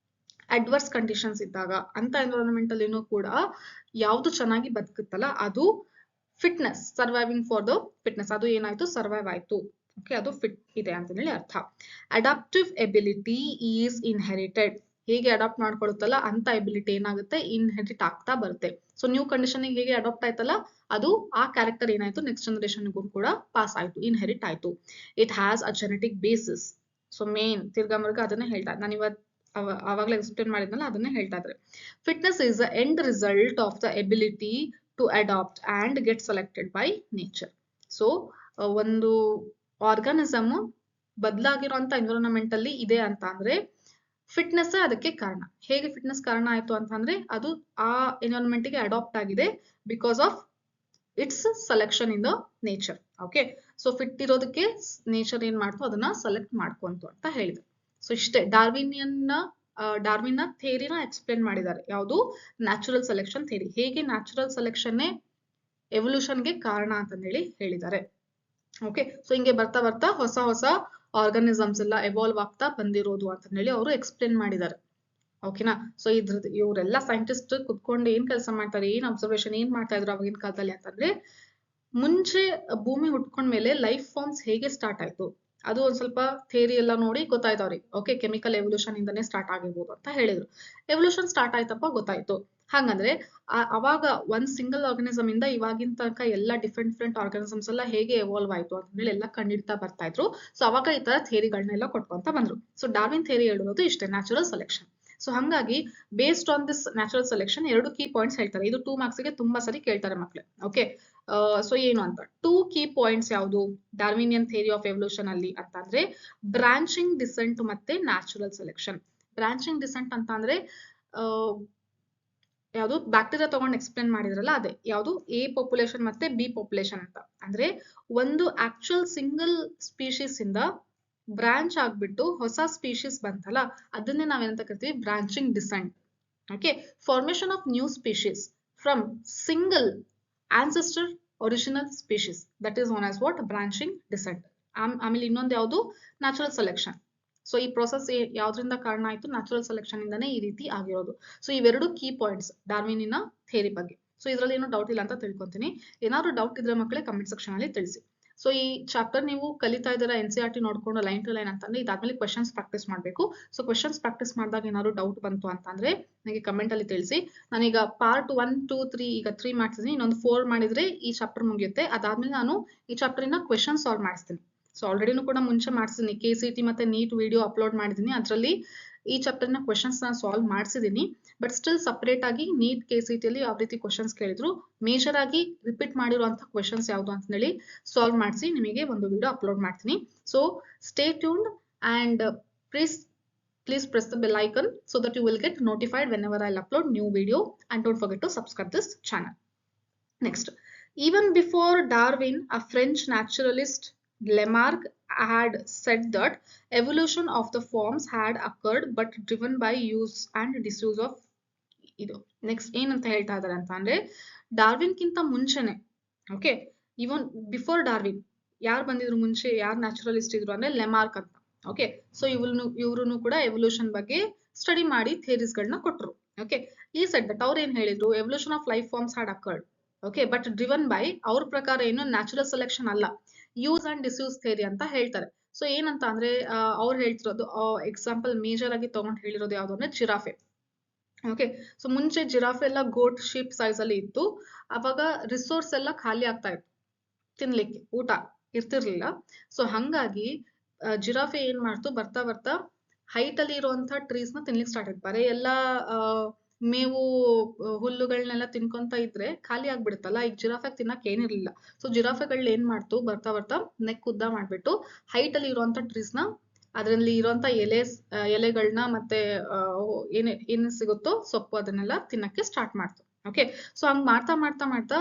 adverse conditions ಇದ್ದಾಗ, ಅಂತ environment ಅಲ್ಲಿನೂ ಕೂಡ ಯಾವ್ದು ಚೆನ್ನಾಗಿ ಬದುಕುತ್ತಲ್ಲ ಅದು fitness, surviving for the fitness, ಅದು ಏನಾಯ್ತು, ಸರ್ವೈವ್ ಆಯ್ತು. ಓಕೆ, ಅದು ಫಿಟ್ ಇದೆ ಅಂತ ಹೇಳಿ ಅರ್ಥ. Adaptive ability is inherited. ಹೇಗೆ ಅಡಾಪ್ಟ್ ಮಾಡ್ಕೊಳ್ಳುತ್ತಲ್ಲ ಅಂತ ಎಬಿಲಿಟಿ ಏನಾಗುತ್ತೆ, ಇನ್ಹೆರಿಟ್ ಆಗ್ತಾ ಬರುತ್ತೆ. ಸೊ ನ್ಯೂ ಕಂಡೀಷನ್ ಹೇಗೆ ಅಡಾಪ್ಟ್ ಆಯ್ತಲ್ಲ, ಅದು ಆ ಕ್ಯಾರೆಕ್ಟರ್ ಏನಾಯ್ತು ನೆಕ್ಸ್ಟ್ ಜನರೇಷನ್ಗೂ ಕೂಡ ಪಾಸ್ ಆಯ್ತು, ಇನ್ಹೆರಿಟ್ ಆಯ್ತು. It has a genetic basis. So main ತಿರ್ಗಾಮರ್ಗ ಅದನ್ನೇ ಹೇಳ್ತಾ, ನಾನು ಇವತ್ತು ಅವಾಗಲೇ ಎಕ್ಸ್ಪ್ಲೇನ್ ಮಾಡಿದ್ನಲ್ಲ ಅದನ್ನೇ ಹೇಳ್ತಾ ಇದ್ರೆ, fitness is the end result of the ability to adapt and get selected by nature. So ಒಂದು ಆರ್ಗಾನಿಸಮ್ ಬದಲಾಗಿರುವಂತ ಎನ್ವಿರಾನ್ಮೆಂಟ್ ಅಲ್ಲಿ ಇದೆ ಅಂತ ಅಂದ್ರೆ ಫಿಟ್ನೆಸ್ ಅದಕ್ಕೆ ಕಾರಣ. ಹೇಗೆ ಫಿಟ್ನೆಸ್ ಕಾರಣ ಆಯ್ತು ಅಂತಂದ್ರೆ ಅದು ಆ ಎನ್ವಿರಾನ್ಮೆಂಟ್ ಗೆ ಅಡಾಪ್ಟ್ ಆಗಿದೆ because of it's selection in the nature. Okay, so fit ಇರೋದಕ್ಕೆ ನೇಚರ್ ಏನ್ ಮಾಡ್ತು, ಅದನ್ನ ಸೆಲೆಕ್ಟ್ ಮಾಡ್ಕೊಂತು ಅಂತ ಹೇಳಿದ್ರು. ಸೊ ಇಷ್ಟೇ, ಡಾರ್ವಿನ್ ನ ಥಿಯರಿನ ಎಕ್ಸ್ಪ್ಲೇನ್ ಮಾಡಿದ್ದಾರೆ. ಯಾವುದು, ನ್ಯಾಚುರಲ್ ಸೆಲೆಕ್ಷನ್ ಥಿಯರಿ. ಹೇಗೆ ನ್ಯಾಚುರಲ್ ಸೆಲೆಕ್ಷನ್ ಎವಲ್ಯೂಷನ್ಗೆ ಕಾರಣ ಅಂತಂದೇಳಿ ಹೇಳಿದ್ದಾರೆ. ಓಕೆ, ಸೊ ಹಿಂಗೆ ಬರ್ತಾ ಬರ್ತಾ ಹೊಸ ಹೊಸ ಆರ್ಗಾನಿಸಮ್ಸ್ ಎಲ್ಲ ಎವಾಲ್ವ್ ಆಗ್ತಾ ಬಂದಿರೋದು ಅಂತ ಹೇಳಿ ಅವರು ಎಕ್ಸ್ಪ್ಲೇನ್ ಮಾಡಿದ್ದಾರೆ. ಓಕೆನಾ, ಸೊ ಇದ್ರದ್ದು ಇವರೆಲ್ಲ ಸೈಂಟಿಸ್ಟ್ ಕುತ್ಕೊಂಡು ಏನ್ ಕೆಲಸ ಮಾಡ್ತಾರೆ, ಏನ್ ಅಬ್ಸರ್ವೇಷನ್ ಏನ್ ಮಾಡ್ತಾ ಇದ್ರು ಅವಾಗಿನ ಕಾಲದಲ್ಲಿ ಅಂತಂದ್ರೆ, ಮುಂಚೆ ಭೂಮಿ ಹುಟ್ಕೊಂಡ್ಮೇಲೆ ಲೈಫ್ ಫಾರ್ಮ್ಸ್ ಹೇಗೆ ಸ್ಟಾರ್ಟ್ ಆಯ್ತು ಅದು ಒಂದ್ ಸ್ವಲ್ಪ ಥಿಯರಿ ಎಲ್ಲ ನೋಡಿ ಗೊತ್ತಾಯ್ತು ಅವ್ರಿಗೆ. ಓಕೆ, ಕೆಮಿಕಲ್ ಎವಲ್ಯೂಷನ್ ಇಂದಾನೆ ಸ್ಟಾರ್ಟ್ ಆಗಿರ್ಬೋದು ಅಂತ ಹೇಳಿದ್ರು. ಎವಲ್ಯೂಷನ್ ಸ್ಟಾರ್ಟ್ ಆಯ್ತಪ್ಪ, ಗೊತ್ತಾಯ್ತು. ಹಾಗಂದ್ರೆ ಅವಾಗ ಒಂದ್ ಸಿಂಗಲ್ ಆರ್ಗನಿಸಮ್ ಇಂದ ಇವಾಗಿನ ತನಕ ಎಲ್ಲ ಡಿಫ್ರೆಂಟ್ ಆರ್ಗನಿಸಮ್ಸ್ ಎಲ್ಲ ಹೇಗೆ ಎವಾಲ್ವ್ ಆಯ್ತು ಅಂತ ಹೇಳಿ ಎಲ್ಲ ಕಂಡಿಡ್ತಾ ಬರ್ತಾ ಇದ್ರು. ಸೊ ಅವಾಗ ಈ ತರ ಥಿಯರಿಗಳನ್ನೆಲ್ಲ ಕೊಟ್ಕೊಂತ ಬಂದ್ರು. ಸೊ ಡಾರ್ವಿನ್ ಥಿಯರಿ ಹೇಳೋದು ಇಷ್ಟೇ, ನ್ಯಾಚುರಲ್ ಸೆಲೆಕ್ಷನ್. ಸೊ ಹಂಗಾಗಿ based on this natural selection 2 key points ಹೇಳ್ತಾರೆ. ಇದು 2 ಮಾರ್ಕ್ಸ್ ಗೆ ತುಂಬಾ ಸರಿ ಕೇಳ್ತಾರೆ ಮಕ್ಳು. ಓಕೆ, ಸೊ ಏನು ಅಂತ 2 ಕೀ ಪಾಯಿಂಟ್ಸ್ ಯಾವುದು ಡಾರ್ವಿನಿಯನ್ ಥಿಯರಿ ಆಫ್ ಎವಲ್ಯೂಷನ್ ಅಲ್ಲಿ ಅಂತ ಅಂದ್ರೆ, ಬ್ರಾಂಚಿಂಗ್ ಡಿಸೆಂಟ್ ಮತ್ತೆ ನ್ಯಾಚುರಲ್ ಸೆಲೆಕ್ಷನ್. ಬ್ರಾಂಚಿಂಗ್ ಡಿಸೆಂಟ್ ಅಂತ ಅಂದ್ರೆ ಯಾವುದು, ಬ್ಯಾಕ್ಟೀರಿಯಾ ತಗೊಂಡು ಎಕ್ಸ್ಪ್ಲೇನ್ ಮಾಡಿದ್ರಲ್ಲ ಅದೇ, ಯಾವುದು ಎ ಪಾಪ್ಯುಲೇಷನ್ ಮತ್ತೆ ಬಿ ಪಾಪ್ಯುಲೇಷನ್ ಅಂತ. ಅಂದ್ರೆ ಒಂದು ಆಕ್ಚುಯಲ್ ಸಿಂಗಲ್ ಸ್ಪೀಶೀಸ್ ಇಂದ ಬ್ರಾಂಚ್ ಆಗ್ಬಿಟ್ಟು ಹೊಸ ಸ್ಪೀಶೀಸ್ ಬಂತಲ್ಲ, ಅದನ್ನೇ ನಾವೇನಂತ ಕರಿತೀವಿ, branching descent. Okay, formation of new species from single ancestor original species, that is known as what, branching descent. ಆಮೇಲೆ ಇನ್ನೊಂದು ಯಾವುದು, ನ್ಯಾಚುರಲ್ ಸೆಲೆಕ್ಷನ್. ಸೊ ಈ ಪ್ರೊಸೆಸ್ ಯಾವ್ದ್ರಿಂದ ಕಾರಣ ಆಯ್ತು? ನ್ಯಾಚುರಲ್ ಸೆಲೆಕ್ಷನ್ ಇಂದಾನೆ ಈ ರೀತಿ ಆಗಿರೋದು. ಸೊ ಇವೆರಡು ಕೀ ಪಾಯಿಂಟ್ಸ್ ಡಾರ್ವಿನಿನ ಥಿಯರಿ ಬಗ್ಗೆ. ಸೊ ಇದ್ರಲ್ಲಿ ಏನು ಡೌಟ್ ಇಲ್ಲ ಅಂತ ತಿಳ್ಕೊಂತೀನಿ. ಏನಾದ್ರು ಡೌಟ್ ಇದ್ರೆ ಮಕ್ಕಳೇ ಕಮೆಂಟ್ ಸೆಕ್ಷನ್ ಅಲ್ಲಿ ತಿಳಿಸಿ. ಸೊ ಈ ಚಾಪ್ಟರ್ ನೀವು ಕಲಿತಾ ಇದ್ದೀರಾ NCERT ನೋಡ್ಕೊಂಡು ಲೈನ್ ಟು ಲೈನ್ ಅಂತಂದ್ರೆ ಇದಾದ್ಮೇಲೆ ಕ್ವೆಶನ್ಸ್ ಪ್ರಾಕ್ಟೀಸ್ ಮಾಡಬೇಕು. ಸೊ ಕ್ವೆಶನ್ಸ್ ಪ್ರಾಕ್ಟೀಸ್ ಮಾಡಿದಾಗ ಏನಾದ್ರು ಡೌಟ್ ಬಂತು ಅಂತಂದ್ರೆ ನನಗೆ ಕಮೆಂಟ್ ಅಲ್ಲಿ ತಿಳಿಸಿ. ನಾನೀಗ ಪಾರ್ಟ್ 1, 2, 3 ಈಗ 3 ಮಾಡ್ತಿದ್ದೀನಿ. ಇನ್ನೊಂದು 4 ಮಾಡಿದ್ರೆ ಈ ಚಾಪ್ಟರ್ ಮುಗಿಯುತ್ತೆ. ಅದಾದ್ಮೇಲೆ ನಾನು ಈ ಚಾಪ್ಟರ್ ಇಂದ ಕ್ವೆಶನ್ ಸಾಲ್ವ್ ಮಾಡಿಸ್ತೀನಿ. ಸೊ ಆಲ್ರೆಡಿನೂ ಕೂಡ ಮುಂಚೆ ಮಾಡಿಸಿದ್ದೀನಿ. KCET ಮತ್ತೆ ನೀಟ್ ವಿಡಿಯೋ ಅಪ್ಲೋಡ್ ಮಾಡಿದ್ದೀನಿ. ಅದರಲ್ಲಿ ಈ ಚಾಪ್ಟರ್ ನ ಕ್ವೆಶನ್ಸ್ ನಾನು ಸಾಲ್ವ್ ಮಾಡಿಸಿದ್ದೀನಿ. ಬಟ್ ಸ್ಟಿಲ್ ಸಪರೇಟ್ ಆಗಿ ನೀಟ್ KCET ಅಲ್ಲಿ ಯಾವ ರೀತಿ ಕ್ವೆಶನ್ಸ್ ಕೇಳಿದ್ರು, ಮೇಜರ್ ಆಗಿ ರಿಪೀಟ್ ಮಾಡಿರುವಂತ ಕ್ವೆಶನ್ಸ್ ಯಾವ್ದು ಅಂತ ಹೇಳಿ ಸಾಲ್ವ್ ಮಾಡಿಸಿ ನಿಮಗೆ ಒಂದು ವಿಡಿಯೋ ಅಪ್ಲೋಡ್ ಮಾಡ್ತೀನಿ. So stay tuned and please press the bell icon so that you will get notified whenever I'll upload new video, and don't forget to subscribe this channel. Next, even before Darwin, a French naturalist Lamarck had said that evolution of the forms had occurred but driven by use and disuse of ಇದು. Next ಏನಂತ ಹೇಳ್ತಾ ಇದಾರೆ ಅಂತ ಅಂದ್ರೆ, Darwin ಕಿಂತ ಮುಂಚೆನೆ, okay, ಇವನ್ before Darwin ಯಾರು ಬಂದಿದ್ರು ಮುಂಚೆ, ಯಾರು ನ್ಯಾಚುರಲಿಸ್ಟ್ ಇದ್ರು ಅಂದ್ರೆ ಲೆಮಾರ್ಕ್ ಅಂತ. ಓಕೆ, ಸೊ ಇವ್ರು ಕೂಡ ಎವಲ್ಯೂಷನ್ ಬಗ್ಗೆ ಸ್ಟಡಿ ಮಾಡಿ ಥಿಯರೀಸ್ ಗಳನ್ನ ಕೊಟ್ರು. ಓಕೆ, ಈ ಸೆಡ್ ದಟ್ ಅವ್ರು ಏನ್ ಹೇಳಿದ್ರು, evolution of life forms had occurred, okay, but driven by, ಅವ್ರ ಪ್ರಕಾರ ಏನು ನ್ಯಾಚುರಲ್ ಸೆಲೆಕ್ಷನ್ ಅಲ್ಲ, ಯೂಸ್ ಅಂಡ್ ಡಿಸ್ಯೂಸ್ ಥಿಯರಿ ಅಂತ ಹೇಳ್ತಾರೆ. ಸೊ ಏನಂತ ಅಂದ್ರೆ ಅವ್ರು ಹೇಳ್ತಿರೋದು, ಎಕ್ಸಾಂಪಲ್ ಮೇಜರ್ ಆಗಿ ತಗೊಂಡು ಹೇಳಿರೋದು ಯಾವ್ದು ಅಂದ್ರೆ ಜಿರಾಫೆ. ಓಕೆ, ಸೊ ಮುಂಚೆ ಜಿರಾಫೆ ಎಲ್ಲ ಗೋಟ್ ಶೀಪ್ ಸೈಜ್ ಅಲ್ಲಿ ಇತ್ತು. ಅವಾಗ ರಿಸೋರ್ಸ್ ಎಲ್ಲ ಖಾಲಿ ಆಗ್ತಾ ಇತ್ತು, ತಿನ್ಲಿಕ್ಕೆ ಊಟ ಇರ್ತಿರ್ಲಿಲ್ಲ. ಸೊ ಹಂಗಾಗಿ ಜಿರಾಫೆ ಏನ್ ಮಾಡ್ತು, ಬರ್ತಾ ಬರ್ತಾ ಹೈಟ್ ಅಲ್ಲಿ ಇರುವಂತ ಟ್ರೀಸ್ ನ ತಿನ್ಲಿಕ್ಕೆ ಸ್ಟಾರ್ಟ್ ಆಯ್ತು. ಬರೀ ಎಲ್ಲಾ ಮೇವು ಹುಲ್ಲುಗಳನ್ನೆಲ್ಲ ತಿನ್ಕೊಂತ ಇದ್ರೆ ಖಾಲಿ ಆಗ್ಬಿಡುತ್ತಲ್ಲ. ಈಗ ಜಿರಾಫೆ ತಿನ್ನಕ್ ಏನಿರ್ಲಿಲ್ಲ. ಸೊ ಜಿರಾಫೆಗಳು ಏನ್ ಮಾಡ್ತು, ಬರ್ತಾ ಬರ್ತಾ ನೆಕ್ ಉದ್ದ ಮಾಡ್ಬಿಟ್ಟು ಹೈಟ್ ಅಲ್ಲಿ ಇರುವಂತ ಟ್ರೀಸ್ ನ, ಅದರಲ್ಲಿ ಇರುವಂತ ಎಲೆಗಳನ್ನ ಮತ್ತೆ ಏನ್ ಸಿಗುತ್ತೋ ಸೊಪ್ಪು, ಅದನ್ನೆಲ್ಲ ತಿನ್ನಕ್ಕೆ ಸ್ಟಾರ್ಟ್ ಮಾಡ್ತು. ಓಕೆ, ಸೊ ಹಂಗ್ ಮಾಡ್ತಾ ಮಾಡ್ತಾ ಮಾಡ್ತಾ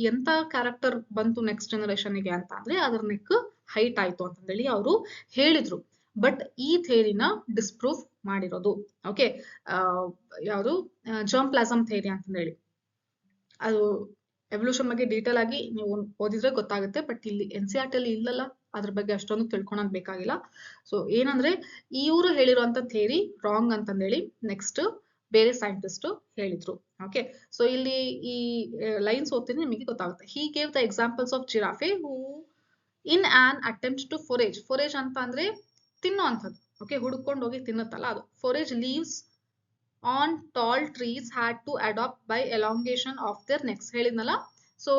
ಎಂತ ಕ್ಯಾರೆಕ್ಟರ್ ಬಂತು ನೆಕ್ಸ್ಟ್ ಜನರೇಷನ್ ಗೆ ಅಂತ ಅಂದ್ರೆ ಅದ್ರ ನೆಕ್ ಹೈಟ್ ಆಯ್ತು ಅಂತಂದೇಳಿ ಅವರು ಹೇಳಿದ್ರು. ಬಟ್ ಈ ಥಿಯರಿನ ಡಿಸ್ಪ್ರೂವ್ ಮಾಡಿರೋದು, ಓಕೆ, ಯಾವುದು ಜರ್ಮ್ ಪ್ಲಾಸಮ್ ಥಿಯರಿ ಅಂತಂದೇಳಿ. ಅದು ಎವಲ್ಯೂಷನ್ ಬಗ್ಗೆ ಡೀಟೇಲ್ ಆಗಿ ನೀವು ಓದಿದ್ರೆ ಗೊತ್ತಾಗುತ್ತೆ. ಬಟ್ ಇಲ್ಲಿ NCERT ಅಲ್ಲಿ ಇಲ್ಲಲ್ಲ, ಅದ್ರ ಬಗ್ಗೆ ಅಷ್ಟೊಂದು ತಿಳ್ಕೊಳಕ್ ಬೇಕಾಗಿಲ್ಲ. ಸೊ ಏನಂದ್ರೆ ಇವರು ಹೇಳಿರುವಂತ ಥಿಯರಿ ರಾಂಗ್ ಅಂತಂದೇಳಿ ನೆಕ್ಸ್ಟ್ ಬೇರೆ ಸೈಂಟಿಸ್ಟ್ ಹೇಳಿದ್ರು. ಓಕೆ, ಸೊ ಇಲ್ಲಿ ಈ ಲೈನ್ಸ್ ಓದ್ತೀನಿ, ನಿಮಗೆ ಗೊತ್ತಾಗುತ್ತೆ. He gave the examples of giraffe who in an attempt to forage. Forage ಅಂತ ಅಂದ್ರೆ ತಿನ್ನೋ ಅಂತದ್ದು. ಓಕೆ, ಹುಡ್ಕೊಂಡು ಹೋಗಿ ತಿನ್ನುತ್ತಲ್ಲ ಅದು. Forage leaves on tall trees had to adapt by elongation of their necks. ಹೇಳಿದ್ನಲ್ಲ, ಸೊ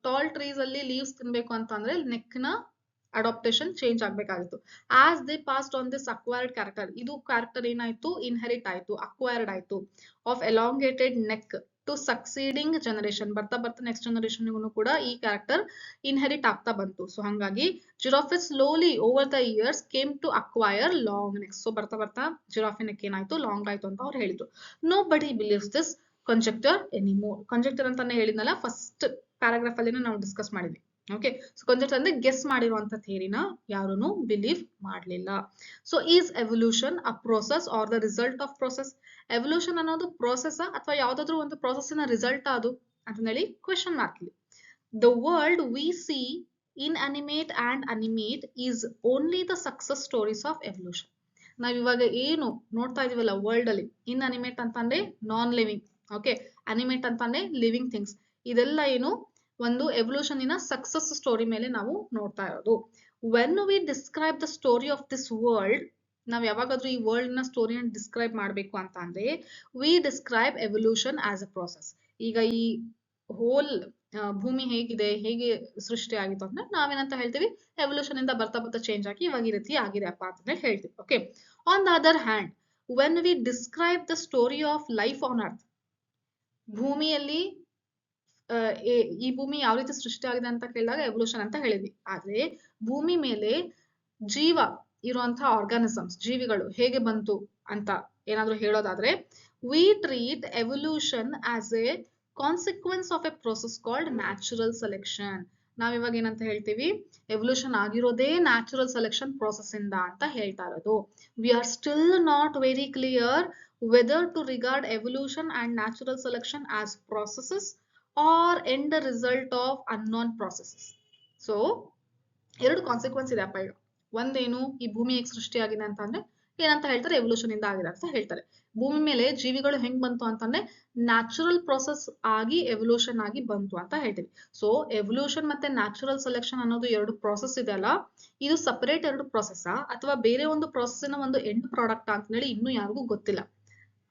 ಟಾಲ್ ಟ್ರೀಸ್ ಅಲ್ಲಿ ಲೀವ್ಸ್ ತಿನ್ಬೇಕು ಅಂತ ಅಂದ್ರೆ ನೆಕ್ ನ ಅಡಾಪ್ಟೇಷನ್ ಚೇಂಜ್ ಆಗ್ಬೇಕಾಗಿತ್ತು. As they passed on this acquired character, ಇದು ಕ್ಯಾರೆಕ್ಟರ್ ಏನಾಯ್ತು, ಇನ್ಹೆರಿಟ್ ಆಯ್ತು, ಅಕ್ವೈರ್ಡ್ ಆಯ್ತು, of elongated neck to succeeding generation. ಬರ್ತಾ ಬರ್ತಾ ನೆಕ್ಸ್ಟ್ ಜನರೇಷನ್ ಕೂಡ ಈ ಕ್ಯಾರೆಕ್ಟರ್ ಇನ್ಹೆರಿಟ್ ಆಗ್ತಾ ಬಂತು. ಸೊ ಹಂಗಾಗಿ giraffe slowly over the years came to acquire long necks. So ಬರ್ತಾ ಬರ್ತಾ ಜಿರಾಫೆ ನೆಕ್ ಏನಾಯ್ತು, ಲಾಂಗ್ ಆಯ್ತು ಅಂತ ಅವ್ರು ಹೇಳಿದ್ರು. ನೋ ಬಡಿ ಬಿಲೀವ್ಸ್ ದಿಸ್ ಕಂಜೆಕ್ಟರ್ ಎನಿಮೋರ್. ಕಂಜೆಕ್ಟರ್ ಅಂತಾನೆ ಹೇಳಿದ್ನಲ್ಲ ಫಸ್ಟ್ ಪ್ಯಾರಾಗ್ರಾಫ್ ಅಲ್ಲಿ ನಾವು ಡಿಸ್ಕಸ್ ಮಾಡಿದ್ವಿ. ಓಕೆ, ಸೊ ಕಂಜೆಕ್ಟರ್ ಅಂದ್ರೆ ಗೆಸ್ ಮಾಡಿರುವಂತ ಥಿಯರಿನ ಯಾರೂ ಬಿಲೀವ್ ಮಾಡ್ಲಿಲ್ಲ. So is evolution a process or the result of process? Evolution ಅನ್ನೋದು ಪ್ರೋಸೆಸ್ ಅಥವಾ ಯಾವ್ದಾದ್ರು ಒಂದು ಪ್ರೋಸೆಸ್ಸಿನ ರಿಸಲ್ಟ್ ಅದು ಅಂತ ಹೇಳಿ ಕ್ವೆಶನ್ ಮಾರ್ಕ್ ಇಲ್ಲಿ. The world we see inanimate and animate is only the success stories of evolution. ನಾವ್ ಇವಾಗ ಏನು ನೋಡ್ತಾ ಇದೀವಲ್ಲ ವರ್ಲ್ಡ್ ಅಲ್ಲಿ, ಇನ್ಅನಿಮೇಟ್ ಅಂತಂದ್ರೆ ನಾನ್ ಲಿವಿಂಗ್, ಓಕೆ, ಅನಿಮೇಟ್ ಅಂತಂದ್ರೆ ಲಿವಿಂಗ್ ಥಿಂಗ್ಸ್. ಇದೆಲ್ಲ ಏನು ಒಂದು ಎವಲ್ಯೂಷನ್ ಇನ ಸಕ್ಸಸ್ ಸ್ಟೋರಿ ಮೇಲೆ ನಾವು ನೋಡ್ತಾ ಇರೋದು. When we describe the story of this world, ನಾವ್ ಯಾವಾಗಾದ್ರೂ ಈ ವರ್ಲ್ಡ್ ನ ಸ್ಟೋರಿನ ಡಿಸ್ಕ್ರೈಬ್ ಮಾಡ್ಬೇಕು ಅಂತ ಅಂದ್ರೆ we describe evolution as a process. ಈಗ ಈ ಹೋಲ್ ಭೂಮಿ ಹೇಗಿದೆ, ಹೇಗೆ ಸೃಷ್ಟಿ ಆಗಿತ್ತು ಅಂದ್ರೆ ನಾವೇನಂತ ಹೇಳ್ತೀವಿ, ಎವಲ್ಯೂಷನ್ ಇಂದ ಬರ್ತಾ ಬರ್ತಾ ಚೇಂಜ್ ಆಗಿ ಇವಾಗ ಈ ರೀತಿ ಆಗಿದೆ ಅಪ್ಪ ಅಂತ ಹೇಳ್ತೀವಿ. Okay, on the other hand when we describe the story of life on earth, ಭೂಮಿಯಲ್ಲಿ ಈ ಭೂಮಿ ಯಾವ ರೀತಿ ಸೃಷ್ಟಿ ಆಗಿದೆ ಅಂತ ಕೇಳಿದಾಗ ಎವಲ್ಯೂಷನ್ ಅಂತ ಹೇಳಿದ್ವಿ. ಆದ್ರೆ ಭೂಮಿ ಮೇಲೆ ಜೀವ ಇರುವಂತಹ ಆರ್ಗಾನಿಸಮ್ಸ್, ಜೀವಿಗಳು ಹೇಗೆ ಬಂತು ಅಂತ ಏನಾದ್ರೂ ಹೇಳೋದಾದ್ರೆ we treat evolution as a consequence of a process called natural selection. ನಾವ್ ಇವಾಗ ಏನಂತ ಹೇಳ್ತೀವಿ, ಎವಲ್ಯೂಷನ್ ಆಗಿರೋದೇ ನ್ಯಾಚುರಲ್ ಸೆಲೆಕ್ಷನ್ ಪ್ರೋಸೆಸ್ ಇಂದ ಅಂತ ಹೇಳ್ತಾ ಇರೋದು. We are still not very clear whether to regard evolution and natural selection as processes or end result of unknown processes. So ಎರಡು ಕಾನ್ಸಿಕ್ವೆನ್ಸ್ ಇದೆ ಅಪ್ಪ ಈಗ. ಒಂದೇನು, ಈ ಭೂಮಿ ಹೇಗೆ ಸೃಷ್ಟಿಯಾಗಿದೆ ಅಂತ ಅಂದ್ರೆ ಏನಂತ ಹೇಳ್ತಾರೆ, ಎವಲ್ಯೂಷನ್ ಇಂದ ಆಗಿದೆ ಅಂತ ಹೇಳ್ತಾರೆ. ಭೂಮಿ ಮೇಲೆ ಜೀವಿಗಳು ಹೆಂಗ್ ಬಂತು ಅಂತಂದ್ರೆ ನ್ಯಾಚುರಲ್ ಪ್ರೊಸೆಸ್ ಆಗಿ ಎವಲ್ಯೂಷನ್ ಆಗಿ ಬಂತು ಅಂತ ಹೇಳ್ತೀವಿ. ಸೊ ಎವಲ್ಯೂಷನ್ ಮತ್ತೆ ನ್ಯಾಚುರಲ್ ಸೆಲೆಕ್ಷನ್ ಅನ್ನೋದು ಎರಡು ಪ್ರಾಸೆಸ್ ಇದೆ ಅಲ್ಲ, ಇದು ಸಪರೇಟ್ ಎರಡು ಪ್ರಾಸೆಸ್ ಅಥವಾ ಬೇರೆ ಒಂದು ಪ್ರಾಸೆಸ್ನ ಒಂದು ಎಂಡ್ ಪ್ರಾಡಕ್ಟ್ ಅಂತ ಹೇಳಿ ಇನ್ನೂ ಯಾರಿಗೂ ಗೊತ್ತಿಲ್ಲ.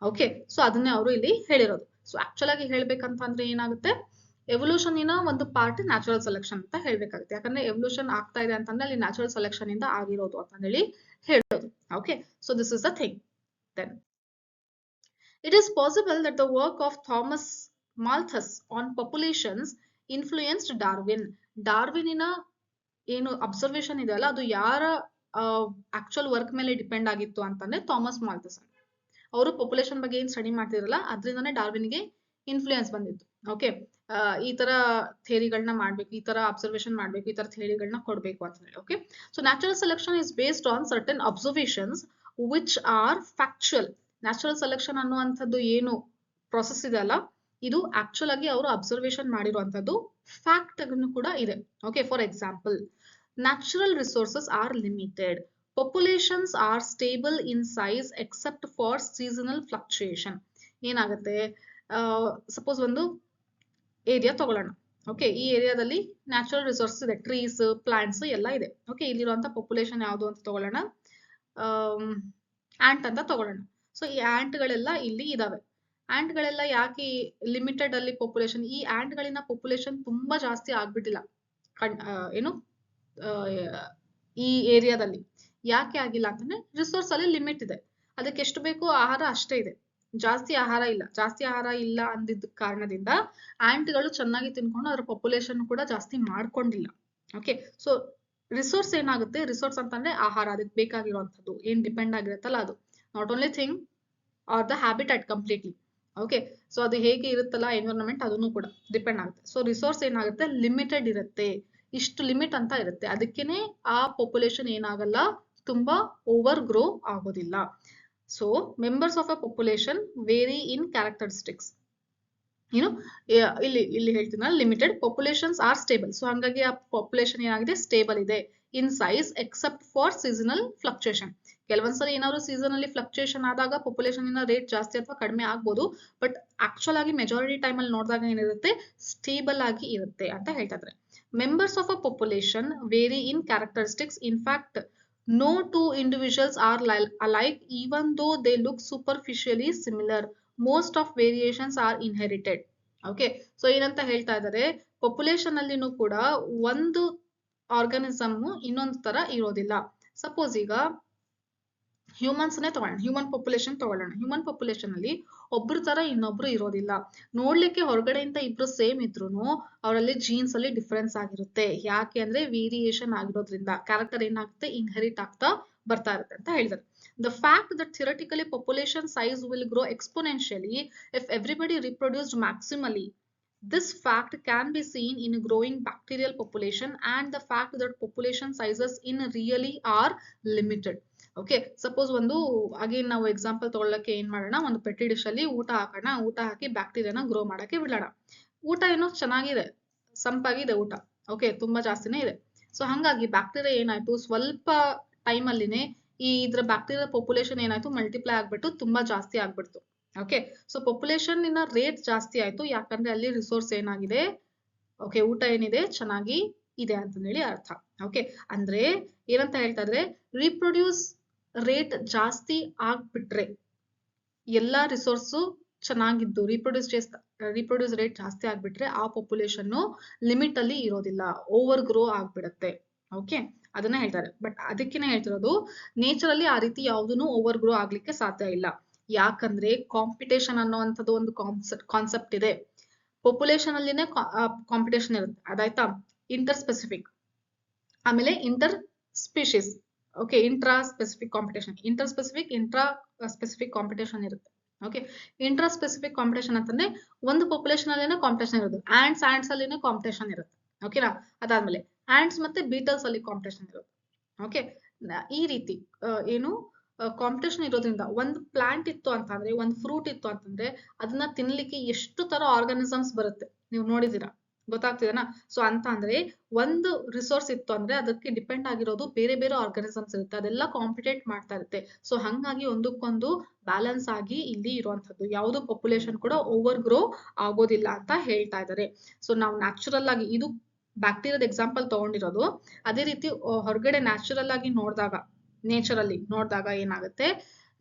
ಓಕೆ, ಸೊ ಅದನ್ನೇ ಅವರು ಇಲ್ಲಿ ಹೇಳಿರೋದು. ಸೊ ಆಕ್ಚುಲ್ ಆಗಿ ಹೇಳ್ಬೇಕಂತ ಅಂದ್ರೆ ಏನಾಗುತ್ತೆ, ಎವಲ್ಯೂಷನ್ ಇನ ಒಂದು ಪಾರ್ಟ್ ನ್ಯಾಚುರಲ್ ಸೆಲೆಕ್ಷನ್ ಅಂತ ಹೇಳ್ಬೇಕಾಗುತ್ತೆ. ಯಾಕಂದ್ರೆ ಎವಲ್ಯೂಷನ್ ಆಗ್ತಾ ಇದೆ ಅಂತಂದ್ರೆ ಅಲ್ಲಿ ನ್ಯಾಚುರಲ್ ಸೆಲೆಕ್ಷನ್ ಇಂದ ಆಗಿರೋದು ಅಂತ ಹೇಳಿ ಹೇಳೋದು. Okay, so this is the thing. Then it is possible that the work of Thomas Malthus on populations influenced Darwin. ಡಾರ್ವಿನಿನ ಏನು ಅಬ್ಸರ್ವೇಷನ್ ಇದೆ ಅಲ್ಲ, ಅದು ಯಾರ ಆಕ್ಚುಯಲ್ ವರ್ಕ್ ಮೇಲೆ ಡಿಪೆಂಡ್ ಆಗಿತ್ತು ಅಂತಂದ್ರೆ ಥಾಮಸ್ ಮಾಲ್ಥಸ್. ಅವರು ಪಾಪ್ಯುಲೇಷನ್ ಬಗ್ಗೆ ಏನ್ ಸ್ಟಡಿ ಮಾಡ್ತಿರಲ್ಲ ಅದರಿಂದಾನೇ ಡಾರ್ವಿನ್ಗೆ ಇನ್ಫ್ಲೂಯೆನ್ಸ್ ಬಂದಿತ್ತು. ಓಕೆ, ಈ ತರ ಥಿಯರಿಗಳನ್ನ ಮಾಡ್ಬೇಕು, ಈ ತರ ಅಬ್ಸರ್ವೇಷನ್ ಮಾಡ್ಬೇಕು, ಈ ತರ ಥಿಯರಿಗಳನ್ನ ಕೊಡ್ಬೇಕು ಅಂತ ಹೇಳಿ. Okay, so natural selection is based on certain observations which are factual. Natural selection ಅನ್ನುವಂಥದ್ದು ಏನು ಪ್ರೊಸೆಸ್ ಇದೆ ಅಲ್ಲ, ಇದು ಆಕ್ಚುಲ್ ಆಗಿ ಅವರು ಅಬ್ಸರ್ವೇಷನ್ ಮಾಡಿರುವಂತದ್ದು ಫ್ಯಾಕ್ಟ್ ಕೂಡ ಇದೆ. Okay, for example, natural resources are limited, populations are stable in size except for seasonal fluctuation. ಏನಾಗುತ್ತೆ, ಸಪೋಸ್ ಒಂದು ಏರಿಯಾ ತಗೊಳ್ಳೋಣ. ಓಕೆ, ಈ ಏರಿಯಾದಲ್ಲಿ ನ್ಯಾಚುರಲ್ ರಿಸೋರ್ಸಸ್ ಇದೆ, ಟ್ರೀಸ್, ಪ್ಲಾಂಟ್ಸ್ ಎಲ್ಲ ಇದೆ. ಓಕೆ, ಇಲ್ಲಿರುವಂತ ಪಾಪ್ಯುಲೇಷನ್ ಯಾವುದು ಅಂತ ತಗೊಳ್ಳೋಣ, ಆಂಟ್ ಅಂತ ತಗೊಳ್ಳೋಣ. ಸೊ ಈ ಆಂಟ್ ಗಳೆಲ್ಲ ಇಲ್ಲಿ ಇದಾವೆ. ಆಂಟ್ ಗಳೆಲ್ಲ ಯಾಕೆ ಲಿಮಿಟೆಡ್ ಅಲ್ಲಿ ಪಾಪ್ಯುಲೇಷನ್, ಈ ಆಂಟ್ ಗಳಿನ ಪಾಪ್ಯುಲೇಷನ್ ತುಂಬಾ ಜಾಸ್ತಿ ಆಗ್ಬಿಟ್ಟಿಲ್ಲ ಏನು ಈ ಏರಿಯಾದಲ್ಲಿ. ಯಾಕೆ ಆಗಿಲ್ಲ ಅಂತಂದ್ರೆ ರಿಸೋರ್ಸ್ ಅಲ್ಲಿ ಲಿಮಿಟ್ ಇದೆ, ಅದಕ್ಕೆ ಎಷ್ಟು ಬೇಕು ಆಹಾರ ಅಷ್ಟೇ ಇದೆ, ಜಾಸ್ತಿ ಆಹಾರ ಇಲ್ಲ. ಜಾಸ್ತಿ ಆಹಾರ ಇಲ್ಲ ಅಂದಿದ್ದ ಕಾರಣದಿಂದ ಆಂಟ್ಗಳು ಚೆನ್ನಾಗಿ ತಿನ್ಕೊಂಡು ಅದರ ಪಾಪ್ಯುಲೇಷನ್ ಕೂಡ ಜಾಸ್ತಿ ಮಾಡ್ಕೊಂಡಿಲ್ಲ. ಓಕೆ, ಸೊ ರಿಸೋರ್ಸ್ ಏನಾಗುತ್ತೆ, ರಿಸೋರ್ಸ್ ಅಂತಂದ್ರೆ ಆಹಾರ, ಅದಕ್ಕೆ ಬೇಕಾಗಿರುವಂತದ್ದು ಏನ್ ಡಿಪೆಂಡ್ ಆಗಿರುತ್ತಲ್ಲ ಅದು, not only thing are the habitat completely. Okay, so ಅದು ಹೇಗೆ ಇರುತ್ತಲ್ಲ ಎನ್ವಿರಾನ್ಮೆಂಟ್, ಅದನ್ನು ಕೂಡ ಡಿಪೆಂಡ್ ಆಗುತ್ತೆ. ಸೊ ರಿಸೋರ್ಸ್ ಏನಾಗುತ್ತೆ, ಲಿಮಿಟೆಡ್ ಇರುತ್ತೆ, ಇಷ್ಟು ಲಿಮಿಟ್ ಅಂತ ಇರುತ್ತೆ. ಅದಕ್ಕೇನೆ ಆ ಪಾಪ್ಯುಲೇಷನ್ ಏನಾಗಲ್ಲ, ತುಂಬಾ ಓವರ್ ಗ್ರೋ ಆಗೋದಿಲ್ಲ. So members of a population vary in characteristics. ಏನು ಇಲ್ಲಿ ಹೇಳ್ತೀನಲ್ಲ, limited populations are stable. So ಹಂಗಾಗಿ ಆ ಪಾಪ್ಯುಲೇಷನ್ ಏನಾಗಿದೆ, ಸ್ಟೇಬಲ್ ಇದೆ in size except for seasonal fluctuation. ಕೆಲವೊಂದ್ಸಲ ಏನಾದ್ರು ಸೀಸನಲ್ಲಿ ಫ್ಲಕ್ಚುಯೇಷನ್ ಆದಾಗ ಪಾಪ್ಯುಲೇಷನ್ ರೇಟ್ ಜಾಸ್ತಿ ಅಥವಾ ಕಡಿಮೆ ಆಗ್ಬೋದು, ಬಟ್ ಆಕ್ಚುಲ್ ಆಗಿ ಮೆಜಾರಿಟಿ ಟೈಮ್ ಅಲ್ಲಿ ನೋಡಿದಾಗ ಏನಿರುತ್ತೆ, ಸ್ಟೇಬಲ್ ಆಗಿ ಇರುತ್ತೆ ಅಂತ ಹೇಳ್ತಾ ಇದ್ದಾರೆ. Members of a population vary in characteristics. In fact no two individuals are alike even though they look superficially similar. Most of variations are inherited. Okay, so ಏನಂತ ಹೇಳ್ತಾ ಇದ್ದಾರೆ, ಪಾಪ್ಯುಲೇಷನ್ ಅಲ್ಲಿನೂ ಕೂಡ ಒಂದು ಆರ್ಗಾನಿಸಮ್ ಇನ್ನೊಂದು ತರ ಇರೋದಿಲ್ಲ. ಸಪೋಸ್ ಈಗ ಹ್ಯೂಮನ್ಸ್ ನೇ ತಗೊಳ್ಳೋಣ, ಹ್ಯೂಮನ್ ಪಾಪ್ಯುಲೇಷನ್ ತಗೊಳ್ಳೋಣ. ಹ್ಯೂಮನ್ ಪಾಪ್ಯುಲೇಷನ್ ಅಲ್ಲಿ ಒಬ್ರು ತರ ಇನ್ನೊಬ್ರು ಇರೋದಿಲ್ಲ. ನೋಡ್ಲಿಕ್ಕೆ ಹೊರಗಡೆಯಿಂದ ಇಬ್ರು ಸೇಮ್ ಇದ್ರೂನು ಅವರಲ್ಲಿ ಜೀನ್ಸ್ ಅಲ್ಲಿ ಡಿಫರೆನ್ಸ್ ಆಗಿರುತ್ತೆ. ಯಾಕೆ ಅಂದ್ರೆ ವೇರಿಯೇಷನ್ ಆಗಿರೋದ್ರಿಂದ ಕ್ಯಾರೆಕ್ಟರ್ ಏನಾಗುತ್ತೆ, ಇನ್ಹೆರಿಟ್ ಆಗ್ತಾ ಬರ್ತಾ ಇರುತ್ತೆ ಅಂತ ಹೇಳಿದ್ರು. The fact that theoretically population size will grow exponentially if everybody reproduced maximally. This fact can be seen in growing bacterial population and the fact that population sizes in really are limited. Okay, suppose ಒಂದು again ನಾವು example ತಗೊಳ್ಳಕ್ಕೆ ಏನ್ ಮಾಡೋಣ, ಒಂದು ಪೆಟ್ಟಿ dish ಅಲ್ಲಿ ಊಟ ಹಾಕೋಣ, ಊಟ ಹಾಕಿ ಬ್ಯಾಕ್ಟೀರಿಯಾನ grow ಮಾಡಕ್ಕೆ ಬಿಡೋಣ. ಊಟ ಏನೋ ಚೆನ್ನಾಗಿದೆ, ಸಂಪಾಗಿದೆ ಊಟ, ಓಕೆ, ತುಂಬಾ ಜಾಸ್ತಿನೇ ಇದೆ. ಸೊ ಹಂಗಾಗಿ ಬ್ಯಾಕ್ಟೀರಿಯಾ ಏನಾಯ್ತು, ಸ್ವಲ್ಪ ಟೈಮ್ ಅಲ್ಲಿನೇ ಇದ್ರ ಬ್ಯಾಕ್ಟೀರಿಯಾ ಪಾಪ್ಯುಲೇಷನ್ ಏನಾಯ್ತು, ಮಲ್ಟಿಪ್ಲೈ ಆಗ್ಬಿಟ್ಟು ತುಂಬಾ ಜಾಸ್ತಿ ಆಗ್ಬಿಡ್ತು. ಓಕೆ, ಸೊ ಪಾಪ್ಯುಲೇಷನ್ ಇನ ರೇಟ್ ಜಾಸ್ತಿ ಆಯ್ತು, ಯಾಕಂದ್ರೆ ಅಲ್ಲಿ ರಿಸೋರ್ಸ್ ಏನಾಗಿದೆ, ಓಕೆ, ಊಟ ಏನಿದೆ ಚೆನ್ನಾಗಿ ಇದೆ ಅಂತ ಹೇಳಿ ಅರ್ಥ. ಓಕೆ, ಅಂದ್ರೆ ಏನಂತ ಹೇಳ್ತಾ ಇದ್ರೆ, ರೀಪ್ರೊಡ್ಯೂಸ್ ರೇಟ್ ಜಾಸ್ತಿ ಆಗ್ಬಿಟ್ರೆ, ಎಲ್ಲಾ ರಿಸೋರ್ಸು ಚೆನ್ನಾಗಿದ್ದು ರೀಪ್ರೊಡ್ಯೂಸ್ ರೇಟ್ ಜಾಸ್ತಿ ಆಗ್ಬಿಟ್ರೆ ಆ ಪಾಪ್ಯುಲೇಷನ್ ಲಿಮಿಟ್ ಅಲ್ಲಿ ಇರೋದಿಲ್ಲ, ಓವರ್ ಗ್ರೋ ಆಗ್ಬಿಡತ್ತೆ. ಓಕೆ, ಅದನ್ನ ಹೇಳ್ತಾರೆ. ಬಟ್ ಅದಕ್ಕೇನೆ ಹೇಳ್ತಿರೋದು, ನೇಚರ್ ಅಲ್ಲಿ ಆ ರೀತಿ ಯಾವ್ದನ್ನು ಓವರ್ ಗ್ರೋ ಆಗ್ಲಿಕ್ಕೆ ಸಾಧ್ಯ ಇಲ್ಲ. ಯಾಕಂದ್ರೆ ಕಾಂಪಿಟೇಷನ್ ಅನ್ನೋವಂಥದ್ದು ಒಂದು ಕಾನ್ಸೆಪ್ಟ್ ಇದೆ. ಪಾಪ್ಯುಲೇಷನ್ ಅಲ್ಲಿನೇ ಕಾಂಪಿಟೇಷನ್ ಇರುತ್ತೆ, ಅದಾಯ್ತಾ. ಇಂಟರ್ ಸ್ಪೆಸಿಫಿಕ್, ಆಮೇಲೆ inter species. Okay, intra specific competition, inter specific, intra specific competition ಇರುತ್ತೆ. ಓಕೆ, ಇಂಟ್ರಾ ಸ್ಪೆಸಿಫಿಕ್ ಕಾಂಪಿಟೇಷನ್ ಅಂತಂದ್ರೆ ಒಂದು ಪಾಪ್ಯುಲೇಷನ್ ಅಲ್ಲಿನೇ ಕಾಂಪಿಟೇಷನ್ ಇರೋದು. ಆಂಟ್ಸ್ ಅಲ್ಲಿನೇ ಕಾಂಪಿಟೇಷನ್ ಇರುತ್ತೆ. ಓಕೆನಾ, ಅದಾದ್ಮೇಲೆ ಆಂಟ್ಸ್ ಮತ್ತೆ ಬೀಟಲ್ಸ್ ಅಲ್ಲಿ ಕಾಂಪಿಟೇಷನ್ ಇರುತ್ತೆ. ಓಕೆ, ಈ ರೀತಿ ಏನು ಕಾಂಪಿಟೇಷನ್ ಇರೋದ್ರಿಂದ, ಒಂದು ಪ್ಲಾಂಟ್ ಇತ್ತು ಅಂತಂದ್ರೆ, ಒಂದು ಫ್ರೂಟ್ ಇತ್ತು ಅಂತಂದ್ರೆ ಅದನ್ನ ತಿನ್ಲಿಕ್ಕೆ ಎಷ್ಟು ತರ ಆರ್ಗಾನಿಸಮ್ಸ್ ಬರುತ್ತೆ ನೀವು ನೋಡಿದೀರಾ. ಗೊತ್ತಾಗ್ತಿದೆನಾ? ಸೊ ಅಂತ ಅಂದ್ರೆ ಒಂದು ರಿಸೋರ್ಸ್ ಇತ್ತು ಅಂದ್ರೆ ಅದಕ್ಕೆ ಡಿಪೆಂಡ್ ಆಗಿರೋದು ಬೇರೆ ಬೇರೆ ಆರ್ಗನಿಸಮ್ಸ್ ಇರುತ್ತೆ, ಅದೆಲ್ಲ ಕಾಂಪಿಟೇಟ್ ಮಾಡ್ತಾ ಇರುತ್ತೆ. ಸೊ ಹಂಗಾಗಿ ಒಂದಕ್ಕೊಂದು ಬ್ಯಾಲೆನ್ಸ್ ಆಗಿ ಇಲ್ಲಿ ಇರುವಂತದ್ದು, ಯಾವುದು ಪಾಪ್ಯುಲೇಷನ್ ಕೂಡ ಓವರ್ ಗ್ರೋ ಆಗೋದಿಲ್ಲ ಅಂತ ಹೇಳ್ತಾ ಇದ್ದಾರೆ. ಸೊ ನಾವು ನ್ಯಾಚುರಲ್ ಆಗಿ, ಇದು ಬ್ಯಾಕ್ಟೀರಿಯಾದ ಎಕ್ಸಾಂಪಲ್ ತಗೊಂಡಿರೋದು. ಅದೇ ರೀತಿ ಹೊರಗಡೆ ನ್ಯಾಚುರಲ್ ಆಗಿ ನೋಡಿದಾಗ, ನೇಚರಲ್ಲಿ ನೋಡಿದಾಗ ಏನಾಗುತ್ತೆ,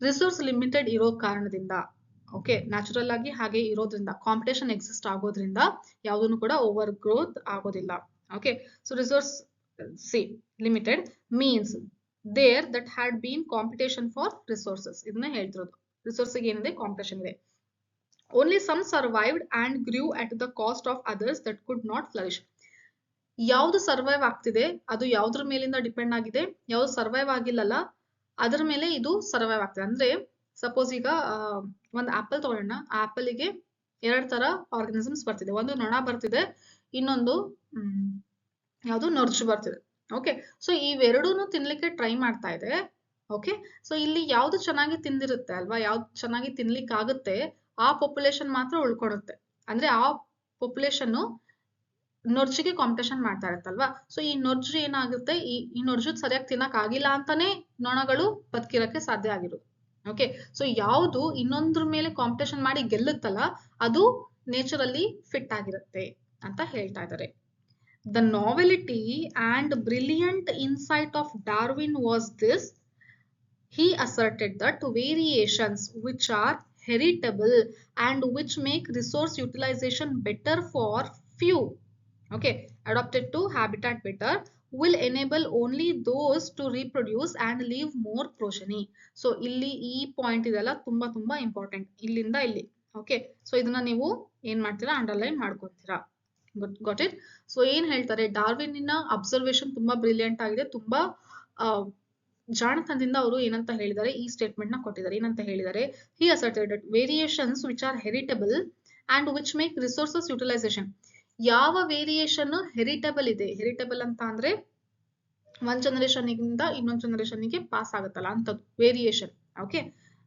ರಿಸೋರ್ಸ್ ಲಿಮಿಟೆಡ್ ಇರೋ ಕಾರಣದಿಂದ, ಓಕೆ, ನ್ಯಾಚುರಲ್ ಆಗಿ ಹಾಗೆ ಇರೋದ್ರಿಂದ, ಕಾಂಪಿಟೇಷನ್ ಎಕ್ಸಿಸ್ಟ್ ಆಗೋದ್ರಿಂದ ಯಾವುದನ್ನು ಕೂಡ ಓವರ್ ಗ್ರೋತ್ ಆಗೋದಿಲ್ಲ. Okay, so resources limited means there that had been competition for resources. ಇದನ್ನ ಹೇಳ್ತಿರೋದು, ರಿಸೋರ್ಸ್ಗೆ ಏನಿದೆ, ಕಾಂಪಿಟೇಷನ್ ಇದೆ. Only some survived and grew at the cost of others that could not flourish. ಯಾವ್ದು ಸರ್ವೈವ್ ಆಗ್ತಿದೆ ಅದು ಯಾವ್ದ್ರ ಮೇಲಿಂದ ಡಿಪೆಂಡ್ ಆಗಿದೆ, ಯಾವ್ದು ಸರ್ವೈವ್ ಆಗಿಲ್ಲಲ್ಲ ಅದ್ರ ಮೇಲೆ ಇದು ಸರ್ವೈವ್ ಆಗ್ತದೆ. ಅಂದ್ರೆ ಸಪೋಸ್ ಈಗ ಒಂದು ಆಪಲ್ ತಗೊಳ್ಳೋಣ, ಆ ಆಪಲ್ಗೆ 2 ತರ ಆರ್ಗನಿಸಮ್ಸ್ ಬರ್ತಿದೆ. ಒಂದು ನೊಣ ಬರ್ತಿದೆ, ಇನ್ನೊಂದು ಯಾವುದು ನೊರ್ಜು ಬರ್ತಿದೆ. ಓಕೆ, ಸೊ ಇವೆರಡೂನು ತಿನ್ಲಿಕ್ಕೆ ಟ್ರೈ ಮಾಡ್ತಾ ಇದೆ. ಓಕೆ, ಸೊ ಇಲ್ಲಿ ಯಾವ್ದು ಚೆನ್ನಾಗಿ ತಿಂದಿರುತ್ತೆ ಅಲ್ವಾ, ಯಾವ್ದು ಚೆನ್ನಾಗಿ ತಿನ್ಲಿಕ್ಕೆ ಆಗುತ್ತೆ ಆ ಪಾಪ್ಯುಲೇಷನ್ ಮಾತ್ರ ಉಳ್ಕೊಳುತ್ತೆ. ಅಂದ್ರೆ ಆ ಪಾಪ್ಯುಲೇಷನ್ ನೊರ್ಜಿಗೆ ಕಾಂಪಿಟೇಷನ್ ಮಾಡ್ತಾ ಇರುತ್ತಲ್ವಾ. ಸೊ ಈ ನೊರ್ಜು ಏನಾಗುತ್ತೆ, ಈ ನೊರ್ಜು ಸರಿಯಾಗಿ ತಿನ್ನಕ್ ಆಗಿಲ್ಲ ಅಂತಾನೆ ನೊಣಗಳು ಬದುಕಿರಕ್ಕೆ ಸಾಧ್ಯ ಆಗಿರೋದು. ಓಕೆ, ಸೊ ಯಾವುದು ಇನ್ನೊಂದ್ರ ಮೇಲೆ ಕಾಂಪಿಟೇಷನ್ ಮಾಡಿ ಗೆಲ್ಲುತ್ತಲ್ಲ ಅದು ನೇಚರಲ್ಲಿ ಫಿಟ್ ಆಗಿರುತ್ತೆ ಅಂತ ಹೇಳ್ತಾ ಇದ್ದಾರೆ. The novelty and brilliant insight of Darwin was this. He asserted that variations which are heritable and which make resource utilization better for few, okay, adapted to habitat better, will enable only those to reproduce and leave more progeny. So ಇಲ್ಲಿ ಈ point ಇದೆಲ್ಲ ತುಂಬಾ ತುಂಬಾ important, ಇಲ್ಲಿಂದ ಇಲ್ಲಿ. Okay, so ಇದನ್ನ ನೀವು ಏನ್ ಮಾಡ್ತೀರಾ, ಅಂಡರ್ಲೈನ್ ಮಾಡ್ಕೊತೀರಾ. Got it? ಸೊ ಏನ್ ಹೇಳ್ತಾರೆ, ಡಾರ್ವಿನ್ನ ಅಬ್ಸರ್ವೇಷನ್ ತುಂಬಾ ಬ್ರಿಲಿಯಂಟ್ ಆಗಿದೆ, ತುಂಬಾ ಜಾಣತನದಿಂದ ಅವರು ಏನಂತ ಹೇಳಿದ್ದಾರೆ, ಈ ಸ್ಟೇಟ್ಮೆಂಟ್ ನ ಕೊಟ್ಟಿದ್ದಾರೆ. ಏನಂತ ಹೇಳಿದ್ದಾರೆ, he asserted that variations which are heritable and which make resources utilization. ಯಾವ ವೇರಿಯೇಷನ್ ಹೆರಿಟಬಲ್ ಇದೆ, ಹೆರಿಟಬಲ್ ಅಂತ ಅಂದ್ರೆ ಒಂದ್ ಜನರೇಷನ್ ಇಂದ ಇನ್ನೊಂದ್ ಜನರೇಷನ್ ಗೆ ಪಾಸ್ ಆಗುತ್ತಲ್ಲ ಅಂತದ್ದು ವೇರಿಯೇಷನ್. ಓಕೆ,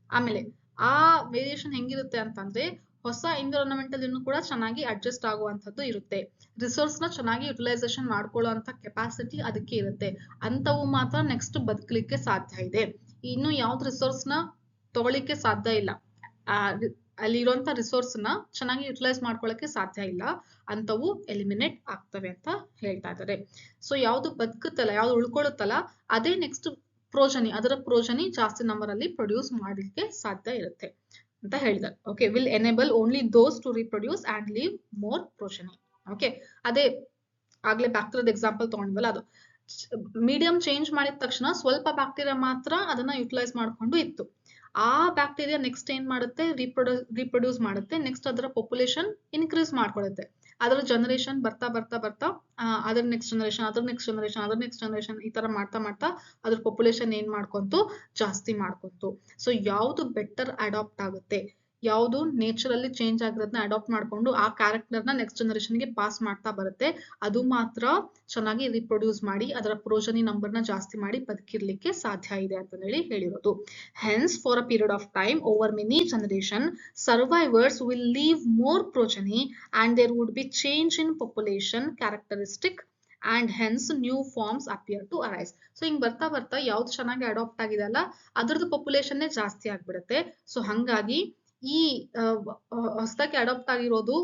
ಆಮೇಲೆ ಆ ವೇರಿಯೇಷನ್ ಹೆಂಗಿರುತ್ತೆ ಅಂತಂದ್ರೆ ಹೊಸ ಎನ್ವಿರಾನ್ಮೆಂಟಲ್ ಇನ್ನೂ ಕೂಡ ಚೆನ್ನಾಗಿ ಅಡ್ಜಸ್ಟ್ ಆಗುವಂತದ್ದು ಇರುತ್ತೆ, ರಿಸೋರ್ಸ್ ನ ಚೆನ್ನಾಗಿ ಯುಟಿಲೈಸೇಷನ್ ಮಾಡ್ಕೊಳ್ಳುವಂತ ಕೆಪಾಸಿಟಿ ಅದಕ್ಕೆ ಇರುತ್ತೆ. ಅಂತವು ಮಾತ್ರ ನೆಕ್ಸ್ಟ್ ಬದುಕಲಿಕ್ಕೆ ಸಾಧ್ಯ ಇದೆ. ಇನ್ನು ಯಾವ್ದು ರಿಸೋರ್ಸ್ ನ ತಗೊಳ್ಳಿಕ್ಕೆ ಸಾಧ್ಯ ಇಲ್ಲ, ಅಲ್ಲಿರುವಂತ ರಿಸೋರ್ಸ್ ನ ಚೆನ್ನಾಗಿ ಯುಟಿಲೈಸ್ ಮಾಡ್ಕೊಳ್ಳಕ್ಕೆ ಸಾಧ್ಯ ಇಲ್ಲ, ಅಂತವು ಎಲಿಮಿನೇಟ್ ಆಗ್ತವೆ ಅಂತ ಹೇಳ್ತಾ ಇದ್ದಾರೆ. ಸೊ ಯಾವ್ದು ಬದುಕುತ್ತಲ್ಲ, ಯಾವ್ದು ಉಳ್ಕೊಳ್ಳುತ್ತಲ್ಲ ಅದೇ ನೆಕ್ಸ್ಟ್ ಪ್ರೋಜನಿ, ಅದರ ಪ್ರೋಜನಿ ಜಾಸ್ತಿ ನಂಬರ್ ಅಲ್ಲಿ ಪ್ರೊಡ್ಯೂಸ್ ಮಾಡ್ಲಿಕ್ಕೆ ಸಾಧ್ಯ ಇರುತ್ತೆ ಅಂತ ಹೇಳಿದ್ದಾರೆ. Okay, will enable only those two reproduce and leave more progeny. Okay, ಅದೇ ಆಗ್ಲೇ ಬ್ಯಾಕ್ಟೀರಿಯಾದ ಎಕ್ಸಾಂಪಲ್ ತಗೊಂಡ್ವಲ್ಲ, ಅದು ಮೀಡಿಯಂ ಚೇಂಜ್ ಮಾಡಿದ ತಕ್ಷಣ ಸ್ವಲ್ಪ ಬ್ಯಾಕ್ಟೀರಿಯಾ ಮಾತ್ರ ಅದನ್ನ ಯುಟಿಲೈಸ್ ಮಾಡ್ಕೊಂಡು ಇತ್ತು. ಆ ಬ್ಯಾಕ್ಟೀರಿಯಾ ನೆಕ್ಸ್ಟ್ ಏನ್ ಮಾಡುತ್ತೆ, ರಿಪ್ರೊಡ್ಯೂಸ್ ಮಾಡುತ್ತೆ, ನೆಕ್ಸ್ಟ್ ಅದರ ಪಾಪ್ಯುಲೇಷನ್ ಇನ್ಕ್ರೀಸ್ ಮಾಡ್ಕೊಳ್ಳುತ್ತೆ. ಅದರ ಜನರೇಷನ್ ಬರ್ತಾ ಬರ್ತಾ ಬರ್ತಾ ಅದರ ನೆಕ್ಸ್ಟ್ ಜನರೇಷನ್, ಅದರ ನೆಕ್ಸ್ಟ್ ಜನರೇಷನ್, ಅದರ ನೆಕ್ಸ್ಟ್ ಜನರೇಷನ್, ಈ ತರ ಮಾಡ್ತಾ ಮಾಡ್ತಾ ಅದ್ರ ಪಾಪ್ಯುಲೇಷನ್ ಏನ್ ಮಾಡ್ಕೊಂತು, ಜಾಸ್ತಿ ಮಾಡ್ಕೊಂತು. ಸೊ ಯಾವ್ದು ಬೆಟರ್ ಅಡಾಪ್ಟ್ ಆಗುತ್ತೆ, ಯಾವುದು ನೇಚರಲ್ಲಿ ಚೇಂಜ್ ಆಗಿರೋದನ್ನ ಅಡಾಪ್ಟ್ ಮಾಡ್ಕೊಂಡು ಆ ಕ್ಯಾರೆಕ್ಟರ್ ನ ನೆಕ್ಸ್ಟ್ ಜನರೇಷನ್ಗೆ ಪಾಸ್ ಮಾಡ್ತಾ ಬರುತ್ತೆ, ಅದು ಮಾತ್ರ ಚೆನ್ನಾಗಿ ರಿಪ್ರೊಡ್ಯೂಸ್ ಮಾಡಿ ಅದರ ಪ್ರೋಜನಿ ನಂಬರ್ ನ ಜಾಸ್ತಿ ಮಾಡಿ ಬದುಕಿರ್ಲಿಕ್ಕೆ ಸಾಧ್ಯ ಇದೆ ಅಂತ ಹೇಳಿರೋದು. Hence for a period of time over many generation survivors will leave more progeny and there would be change in population characteristic and hence new forms appear to arise. So ಹಿಂಗ್ ಬರ್ತಾ ಬರ್ತಾ ಯಾವ್ದು ಚೆನ್ನಾಗಿ ಅಡಾಪ್ಟ್ ಆಗಿದೆ ಅಲ್ಲ ಅದ್ರದ್ದು population ಜಾಸ್ತಿ ಆಗ್ಬಿಡುತ್ತೆ. ಸೊ ಹಂಗಾಗಿ ಈ ಹೊಸದಾಗಿ ಅಡಾಪ್ಟ್ ಆಗಿರೋದು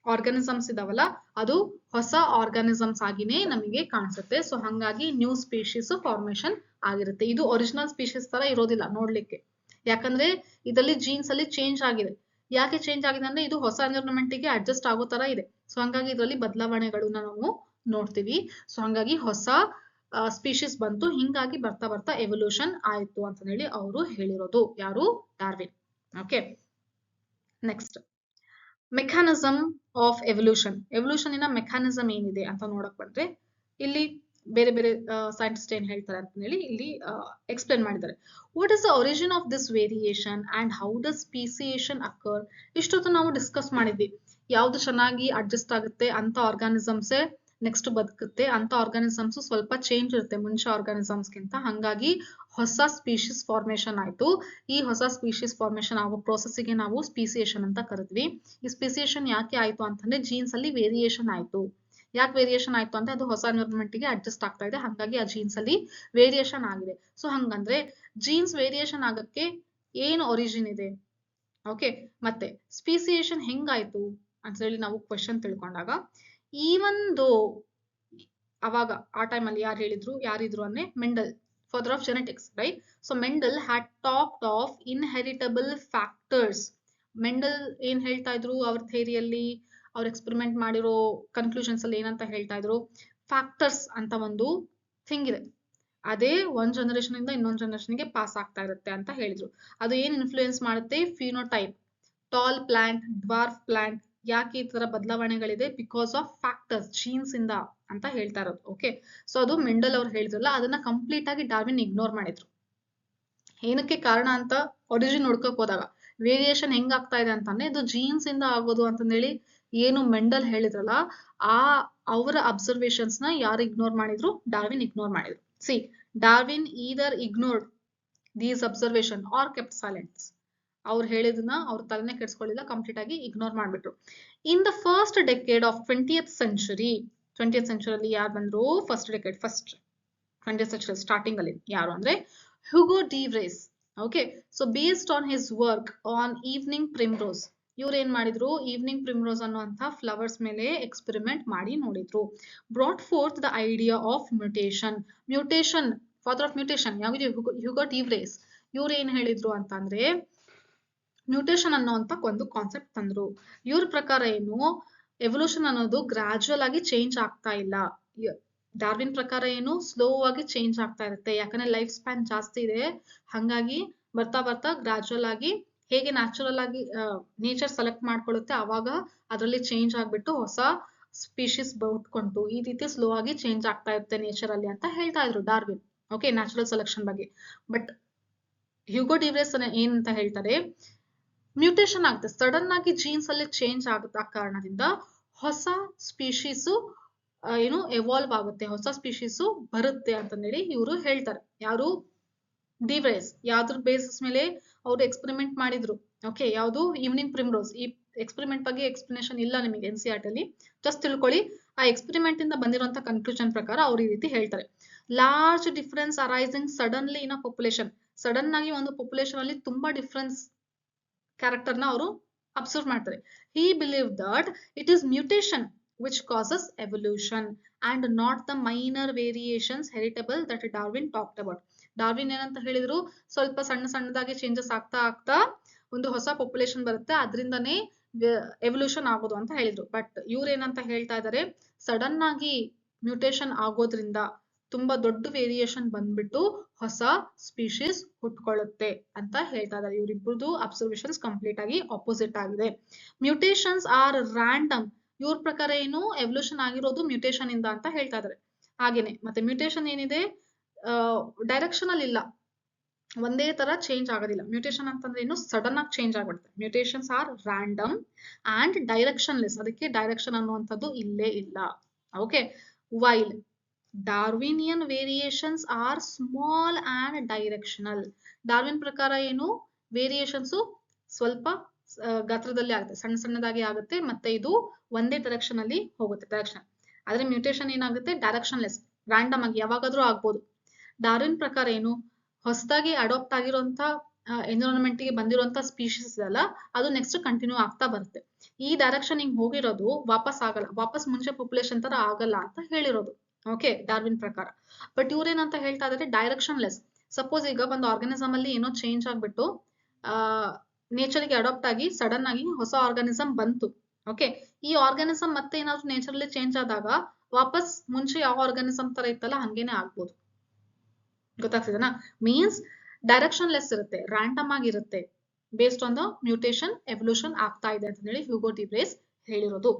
ಆರ್ಗಾನಿಸಮ್ಸ್ ಇದಾವಲ್ಲ ಅದು ಹೊಸ ಆರ್ಗಾನಿಸಮ್ಸ್ ಆಗಿನೇ ನಮಗೆ ಕಾಣಿಸುತ್ತೆ. ಸೊ ಹಂಗಾಗಿ ನ್ಯೂ ಸ್ಪೀಶೀಸ್ ಫಾರ್ಮೇಶನ್ ಆಗಿರುತ್ತೆ. ಇದು ಒರಿಜಿನಲ್ ಸ್ಪೀಶೀಸ್ ತರ ಇರೋದಿಲ್ಲ ನೋಡ್ಲಿಕ್ಕೆ, ಯಾಕಂದ್ರೆ ಇದರಲ್ಲಿ ಜೀನ್ಸ್ ಅಲ್ಲಿ ಚೇಂಜ್ ಆಗಿದೆ. ಯಾಕೆ ಚೇಂಜ್ ಆಗಿದೆ ಅಂದ್ರೆ ಇದು ಹೊಸ ಎನ್ವಿರಾನ್ಮೆಂಟ್ ಗೆ ಅಡ್ಜಸ್ಟ್ ಆಗೋ ತರ ಇದೆ. ಸೊ ಹಂಗಾಗಿ ಇದರಲ್ಲಿ ಬದಲಾವಣೆಗಳನ್ನ ನಾವು ನೋಡ್ತೀವಿ. ಸೊ ಹಂಗಾಗಿ ಹೊಸ ಸ್ಪೀಶೀಸ್ ಬಂತು, ಹಿಂಗಾಗಿ ಬರ್ತಾ ಬರ್ತಾ ಎವಲ್ಯೂಷನ್ ಆಯ್ತು ಅಂತ ಹೇಳಿ ಅವರು ಹೇಳಿರೋದು, ಯಾರು, Darwin. Okay, next mechanism of evolution. Evolution mechanism ಏನಿದೆ ಅಂತ ನೋಡಕ್ ಬಂದ್ರೆ ಇಲ್ಲಿ ಬೇರೆ ಬೇರೆ ಸೈಂಟಿಸ್ಟ್ ಏನ್ ಹೇಳ್ತಾರೆ ಅಂತ ಹೇಳಿ ಇಲ್ಲಿ ಎಕ್ಸ್ಪ್ಲೇನ್ ಮಾಡಿದ್ದಾರೆ. What is the origin of this variation and how does speciation occur. ಇಷ್ಟೊತ್ತು ನಾವು ಡಿಸ್ಕಸ್ ಮಾಡಿದ್ವಿ, ಯಾವ್ದು ಚೆನ್ನಾಗಿ ಅಡ್ಜಸ್ಟ್ ಆಗುತ್ತೆ ಅಂತ ಆರ್ಗಾನಿಸಮ್ಸೇ ನೆಕ್ಸ್ಟ್ ಬದುಕುತ್ತೆ ಅಂತ ಆರ್ಗಾನಿಸಮ್ಸ್ ಸ್ವಲ್ಪ ಚೇಂಜ್ ಇರುತ್ತೆ ಮುಂಚೆ ಆರ್ಗಾನಿಸಮ್ಸ್ಗಿಂತ. ಹಾಗಾಗಿ ಹೊಸ ಸ್ಪೀಶೀಸ್ ಫಾರ್ಮೇಶನ್ ಆಯ್ತು. ಈ ಹೊಸ ಸ್ಪೀಶೀಸ್ ಫಾರ್ಮೇಶನ್ ಆಗೋ ಪ್ರೋಸೆಸ್ಗೆ ನಾವು ಸ್ಪೀಸಿಯೇಷನ್ ಅಂತ ಕರೆದ್ವಿ. ಈ ಸ್ಪೀಸಿಯೇಷನ್ ಯಾಕೆ ಆಯ್ತು ಅಂತಂದ್ರೆ ಜೀನ್ಸ್ ಅಲ್ಲಿ ವೇರಿಯೇಷನ್ ಆಯ್ತು. ಯಾಕೆ ವೇರಿಯೇಷನ್ ಆಯ್ತು ಅಂದ್ರೆ ಅದು ಹೊಸ ಎನ್ವಿರಾನ್ಮೆಂಟ್ ಗೆ ಅಡ್ಜಸ್ಟ್ ಆಗ್ತಾ ಇದೆ, ಹಾಗಾಗಿ ಆ ಜೀನ್ಸ್ ಅಲ್ಲಿ ವೇರಿಯೇಷನ್ ಆಗಿದೆ. ಸೊ ಹಂಗಂದ್ರೆ ಜೀನ್ಸ್ ವೇರಿಯೇಷನ್ ಆಗಕ್ಕೆ ಏನು ಒರಿಜಿನ್ ಇದೆ, ಓಕೆ. ಮತ್ತೆ ಸ್ಪೀಸಿಯೇಷನ್ ಹೆಂಗಾಯ್ತು ಅಂತ ಹೇಳಿ ನಾವು ಕ್ವೆಶನ್ ತಿಳ್ಕೊಂಡಾಗ, ಈವನ್ ದೋ ಅವಾಗ ಆ ಟೈಮಲ್ಲಿ ಯಾರಿದ್ರು ಅಂದ್ರೆ Mendel, father of genetics, right? So Mendel had talked of inheritable factors. Mendel ಏನ್ ಹೇಳ್ತಾ ಇದ್ರು ಅವ್ರ ಥಿಯರಿಯಲ್ಲಿ, ಅವ್ರು ಎಕ್ಸ್ಪೆರಿಮೆಂಟ್ ಮಾಡಿರೋ ಕನ್ಕ್ಲೂಷನ್ಸ್ ಅಲ್ಲಿ ಏನಂತ ಹೇಳ್ತಾ ಇದ್ರು, ಫ್ಯಾಕ್ಟರ್ಸ್ ಅಂತ ಒಂದು ಥಿಂಗ್ ಇದೆ, ಅದೇ ಒಂದ್ ಜನರೇಷನ್ ಇಂದ ಇನ್ನೊಂದ್ ಜನರೇಷನ್ ಗೆ ಪಾಸ್ ಆಗ್ತಾ ಇರುತ್ತೆ ಅಂತ ಹೇಳಿದ್ರು. ಅದು ಏನ್ ಇನ್ಫ್ಲೂಯೆನ್ಸ್ ಮಾಡುತ್ತೆ, phenotype, tall plant, dwarf plant, ಯಾಕೆ ಈ ತರ ಬದಲಾವಣೆಗಳಿದೆ, ಬಿಕಾಸ್ ಆಫ್ ಫ್ಯಾಕ್ಟರ್ಸ್, ಜೀನ್ಸ್ ಇಂದ ಅಂತ ಹೇಳ್ತಾ ಇರೋದು. ಓಕೆ, ಸೊ ಅದು ಮೆಂಡಲ್ ಅವ್ರು ಹೇಳಿದ್ರಲ್ಲ, ಅದನ್ನ ಕಂಪ್ಲೀಟ್ ಆಗಿ ಡಾರ್ವಿನ್ ಇಗ್ನೋರ್ ಮಾಡಿದ್ರು. ಏನಕ್ಕೆ ಕಾರಣ ಅಂತ ಒರಿಜಿನ್ ನೋಡ್ಕೋಕ್ ಹೋದಾಗ ವೇರಿಯೇಷನ್ ಹೆಂಗ್ ಆಗ್ತಾ ಇದೆ ಅಂತಂದ್ರೆ ಇದು ಜೀನ್ಸ್ ಇಂದ ಆಗೋದು ಅಂತಂದೇಳಿ ಏನು ಮೆಂಡಲ್ ಹೇಳಿದ್ರಲ್ಲ, ಆ ಅವರ ಅಬ್ಸರ್ವೇಷನ್ಸ್ ನ ಯಾರು ಇಗ್ನೋರ್ ಮಾಡಿದ್ರು, ಡಾರ್ವಿನ್ ಇಗ್ನೋರ್ ಮಾಡಿದ್ರು. See, Darwin either ignored these observation or kept silence. ಅವ್ರು ಹೇಳಿದನ್ನ ಅವ್ರ ತಲೆನೇ ಕೆಡ್ಸ್ಕೊಳ್ಳಿಲ್ಲ, ಕಂಪ್ಲೀಟ್ ಆಗಿ ಇಗ್ನೋರ್ ಮಾಡ್ಬಿಟ್ರು. In the first decade of 20th century, 20th century ಯಾರು ಬಂದ್ರು, ಫಸ್ಟ್ 20th century ಸ್ಟಾರ್ಟಿಂಗ್ ಅಲ್ಲಿ ಯಾರು ಅಂದ್ರೆ Hugo de Vries. Okay, so based on his work on evening primrose, ಇವ್ರು ಏನ್ ಮಾಡಿದ್ರು, ಈವ್ನಿಂಗ್ ಪ್ರಿಮ್ರೋಸ್ ಅನ್ನುವಂತ ಫ್ಲವರ್ಸ್ ಮೇಲೆ ಎಕ್ಸ್ಪೆರಿಮೆಂಟ್ ಮಾಡಿ ನೋಡಿದ್ರು. Brought fourth the idea of mutation, father of mutation ಯಾವುದು, ಹ್ಯೂಗೋ ಡಿ ವ್ರೇಸ್. ಇವ್ರು ಏನ್ ಹೇಳಿದ್ರು ಅಂತಂದ್ರೆ ಮ್ಯೂಟೇಶನ್ ಅನ್ನೋಂತ ಒಂದು ಕಾನ್ಸೆಪ್ಟ್ ತಂದ್ರು. ಇವ್ರ ಪ್ರಕಾರ ಏನು, ಎವಲ್ಯೂಷನ್ ಅನ್ನೋದು ಗ್ರಾಜುವಲ್ ಆಗಿ ಚೇಂಜ್ ಆಗ್ತಾ ಇಲ್ಲ. ಡಾರ್ವಿನ್ ಪ್ರಕಾರ ಏನು, ಸ್ಲೋ ಆಗಿ ಚೇಂಜ್ ಆಗ್ತಾ ಇರುತ್ತೆ, ಯಾಕಂದ್ರೆ ಲೈಫ್ ಸ್ಪ್ಯಾನ್ ಜಾಸ್ತಿ ಇದೆ, ಹಂಗಾಗಿ ಬರ್ತಾ ಬರ್ತಾ ಗ್ರಾಜುವಲ್ ಆಗಿ ಹೇಗೆ ನ್ಯಾಚುರಲ್ ಆಗಿ ನೇಚರ್ ಸೆಲೆಕ್ಟ್ ಮಾಡ್ಕೊಳ್ಳುತ್ತೆ, ಅವಾಗ ಅದರಲ್ಲಿ ಚೇಂಜ್ ಆಗ್ಬಿಟ್ಟು ಹೊಸ ಸ್ಪೀಶೀಸ್ ಹುಟ್ಕೊಂಡು ಈ ರೀತಿ ಸ್ಲೋ ಆಗಿ ಚೇಂಜ್ ಆಗ್ತಾ ಇರುತ್ತೆ ನೇಚರ್ ಅಲ್ಲಿ ಅಂತ ಹೇಳ್ತಾ ಇದ್ರು ಡಾರ್ವಿನ್. ಓಕೆ, ನ್ಯಾಚುರಲ್ ಸೆಲೆಕ್ಷನ್ ಬಗ್ಗೆ. ಬಟ್ ಹ್ಯೂಗೋ ಡಿ ವ್ರೇಸ್ ಏನಂತ ಹೇಳ್ತಾರೆ, ಮ್ಯೂಟೇಶನ್ ಆಗುತ್ತೆ, ಸಡನ್ ಆಗಿ ಜೀನ್ಸ್ ಅಲ್ಲಿ ಚೇಂಜ್ ಆಗುತ್ತೆ, ಆ ಕಾರಣದಿಂದ ಹೊಸ ಸ್ಪೀಶೀಸು ಏನು ಎವಾಲ್ವ್ ಆಗುತ್ತೆ, ಹೊಸ ಸ್ಪೀಶೀಸು ಬರುತ್ತೆ ಅಂತಂದೇಳಿ ಇವರು ಹೇಳ್ತಾರೆ. ಯಾರು, ಡಿ ವ್ರೇಸ್. ಯಾವ್ದ್ರ ಬೇಸಿಸ್ ಮೇಲೆ ಅವರು ಎಕ್ಸ್ಪೆರಿಮೆಂಟ್ ಮಾಡಿದ್ರು, ಓಕೆ, ಯಾವುದು, ಈವ್ನಿಂಗ್ ಪ್ರಿಮ್ರೋಸ್. ಈ ಎಕ್ಸ್ಪೆರಿಮೆಂಟ್ ಬಗ್ಗೆ ಎಕ್ಸ್ಪ್ಲನೇಷನ್ ಇಲ್ಲ ನಿಮಗೆ NCERT ಅಲ್ಲಿ, ಜಸ್ಟ್ ತಿಳ್ಕೊಳ್ಳಿ. ಆ ಎಕ್ಸ್ಪೆರಿಮೆಂಟ್ ಇಂದ ಬಂದಿರುವಂತ ಕನ್ಕ್ಲೂಷನ್ ಪ್ರಕಾರ ಅವ್ರು ಈ ರೀತಿ ಹೇಳ್ತಾರೆ, large difference arising suddenly in a population. Sudden ಆಗಿ ಒಂದು ಪಾಪ್ಯುಲೇಷನ್ ಅಲ್ಲಿ ತುಂಬಾ ಡಿಫರೆನ್ಸ್ ಕ್ಯಾರೆಕ್ಟರ್ ನ ಅವರು ಅಬ್ಸರ್ವ್ ಮಾಡ್ತಾರೆ. He believed that it is mutation which causes evolution and not the minor variations heritable that Darwin talked about. Darwin ಏನಂತ ಹೇಳಿದ್ರು, ಸ್ವಲ್ಪ ಸಣ್ಣ ಸಣ್ಣದಾಗಿ ಚೇಂಜಸ್ ಆಗ್ತಾ ಆಗ್ತಾ ಒಂದು ಹೊಸ ಪಾಪ್ಯುಲೇಷನ್ ಬರುತ್ತೆ, ಅದರಿಂದನೇ ಎವಲ್ಯೂಷನ್ ಆಗೋದು ಅಂತ ಹೇಳಿದ್ರು. ಬಟ್ ಇವ್ರು ಏನಂತ ಹೇಳ್ತಾ ಇದ್ದಾರೆ, ಸಡನ್ ಆಗಿ ಮ್ಯೂಟೇಶನ್ ಆಗೋದ್ರಿಂದ ತುಂಬಾ ದೊಡ್ಡ ವೇರಿಯೇಷನ್ ಬಂದ್ಬಿಟ್ಟು ಹೊಸ ಸ್ಪೀಶೀಸ್ ಹುಟ್ಕೊಳ್ಳುತ್ತೆ ಅಂತ ಹೇಳ್ತಾ ಇದ್ದಾರೆ. ಇವರಿಬ್ಬರದು ಅಬ್ಸರ್ವೇಷನ್ಸ್ ಕಂಪ್ಲೀಟ್ ಆಗಿ ಆಪೋಸಿಟ್ ಆಗಿದೆ. Mutations are random. ಇವ್ರ ಪ್ರಕಾರ ಏನು, ಎವಲ್ಯೂಷನ್ ಆಗಿರೋದು ಮ್ಯೂಟೇಶನ್ ಇಂದ ಅಂತ ಹೇಳ್ತಾ ಇದ್ದಾರೆ. ಹಾಗೇನೆ ಮತ್ತೆ ಮ್ಯೂಟೇಶನ್ ಏನಿದೆ, ಡೈರೆಕ್ಷನ್ ಅಲ್ಲಿ ಇಲ್ಲ, ಒಂದೇ ತರ ಚೇಂಜ್ ಆಗೋದಿಲ್ಲ. ಮ್ಯೂಟೇಶನ್ ಅಂತಂದ್ರೆ ಏನು, ಸಡನ್ ಆಗಿ ಚೇಂಜ್ ಆಗ್ಬಿಡುತ್ತೆ. Mutations are random and directionless, ಅದಕ್ಕೆ ಡೈರೆಕ್ಷನ್ ಅನ್ನುವಂಥದ್ದು ಇಲ್ಲೇ ಇಲ್ಲ. Okay, while Darwinian variations are small and directional. Darwin ಪ್ರಕಾರ ಏನು, ವೇರಿಯೇಷನ್ಸ್ ಸ್ವಲ್ಪ ಗಾತ್ರದಲ್ಲಿ ಆಗುತ್ತೆ, ಸಣ್ಣ ಸಣ್ಣದಾಗಿ ಆಗುತ್ತೆ, ಮತ್ತೆ ಇದು ಒಂದೇ ಡೈರೆಕ್ಷನ್ ಅಲ್ಲಿ ಹೋಗುತ್ತೆ, ಡೈರೆಕ್ಷನ್. ಆದ್ರೆ ಮ್ಯೂಟೇಶನ್ ಏನಾಗುತ್ತೆ, ಡೈರೆಕ್ಷನ್ಲೆಸ್, ರ್ಯಾಂಡಮ್ ಆಗಿ ಯಾವಾಗಾದ್ರೂ ಆಗ್ಬೋದು. ಡಾರ್ವಿನ್ ಪ್ರಕಾರ ಏನು, ಹೊಸದಾಗಿ ಅಡಾಪ್ಟ್ ಆಗಿರುವಂತ ಎನ್ವಿರಾನ್ಮೆಂಟ್ ಗೆ ಬಂದಿರುವಂತ ಸ್ಪೀಶೀಸ್ ಇದೆಲ್ಲ, ಅದು ನೆಕ್ಸ್ಟ್ ಕಂಟಿನ್ಯೂ ಆಗ್ತಾ ಬರುತ್ತೆ. ಈ ಡೈರೆಕ್ಷನ್ ಹಿಂಗ್ ಹೋಗಿರೋದು ವಾಪಸ್ ಆಗಲ್ಲ, ವಾಪಸ್ ಮುಂಚೆ ಪಾಪ್ಯುಲೇಷನ್ ತರ ಆಗಲ್ಲ ಅಂತ ಹೇಳಿರೋದು. ಓಕೆ, ಡಾರ್ವಿನ್ ಪ್ರಕಾರ. ಬಟ್ ಇವ್ರೇನಂತ ಹೇಳ್ತಾ ಇದಾರೆ, ಡೈರೆಕ್ಷನ್ಲೆಸ್. ಸಪೋಸ್ ಈಗ ಒಂದು ಆರ್ಗಾನಿಸಮ್ ಅಲ್ಲಿ ಏನೋ ಚೇಂಜ್ ಆಗ್ಬಿಟ್ಟು ನೇಚರ್ಗೆ ಅಡಾಪ್ಟ್ ಆಗಿ ಸಡನ್ ಆಗಿ ಹೊಸ ಆರ್ಗಾನಿಸಮ್ ಬಂತು. ಓಕೆ, ಈ ಆರ್ಗಾನಿಸಮ್ ಮತ್ತೆ ಏನಾದ್ರು ನೇಚರಲ್ಲಿ ಚೇಂಜ್ ಆದಾಗ ವಾಪಸ್ ಮುಂಚೆ ಯಾವ ಆರ್ಗಾನಿಸಮ್ ತರ ಇತ್ತಲ್ಲ ಹಂಗೇನೆ ಆಗ್ಬೋದು. ಗೊತ್ತಾಗ್ತಿದೆನಾ? ಮೀನ್ಸ್ ಡೈರೆಕ್ಷನ್ಲೆಸ್ ಇರುತ್ತೆ, ರ್ಯಾಂಡಮ್ ಆಗಿರುತ್ತೆ, based on the mutation evolution ಆಗ್ತಾ ಇದೆ ಅಂತ ಹೇಳಿ ಹ್ಯೂಗೋ ಡಿ ವ್ರೇಸ್ ಹೇಳಿರೋದು.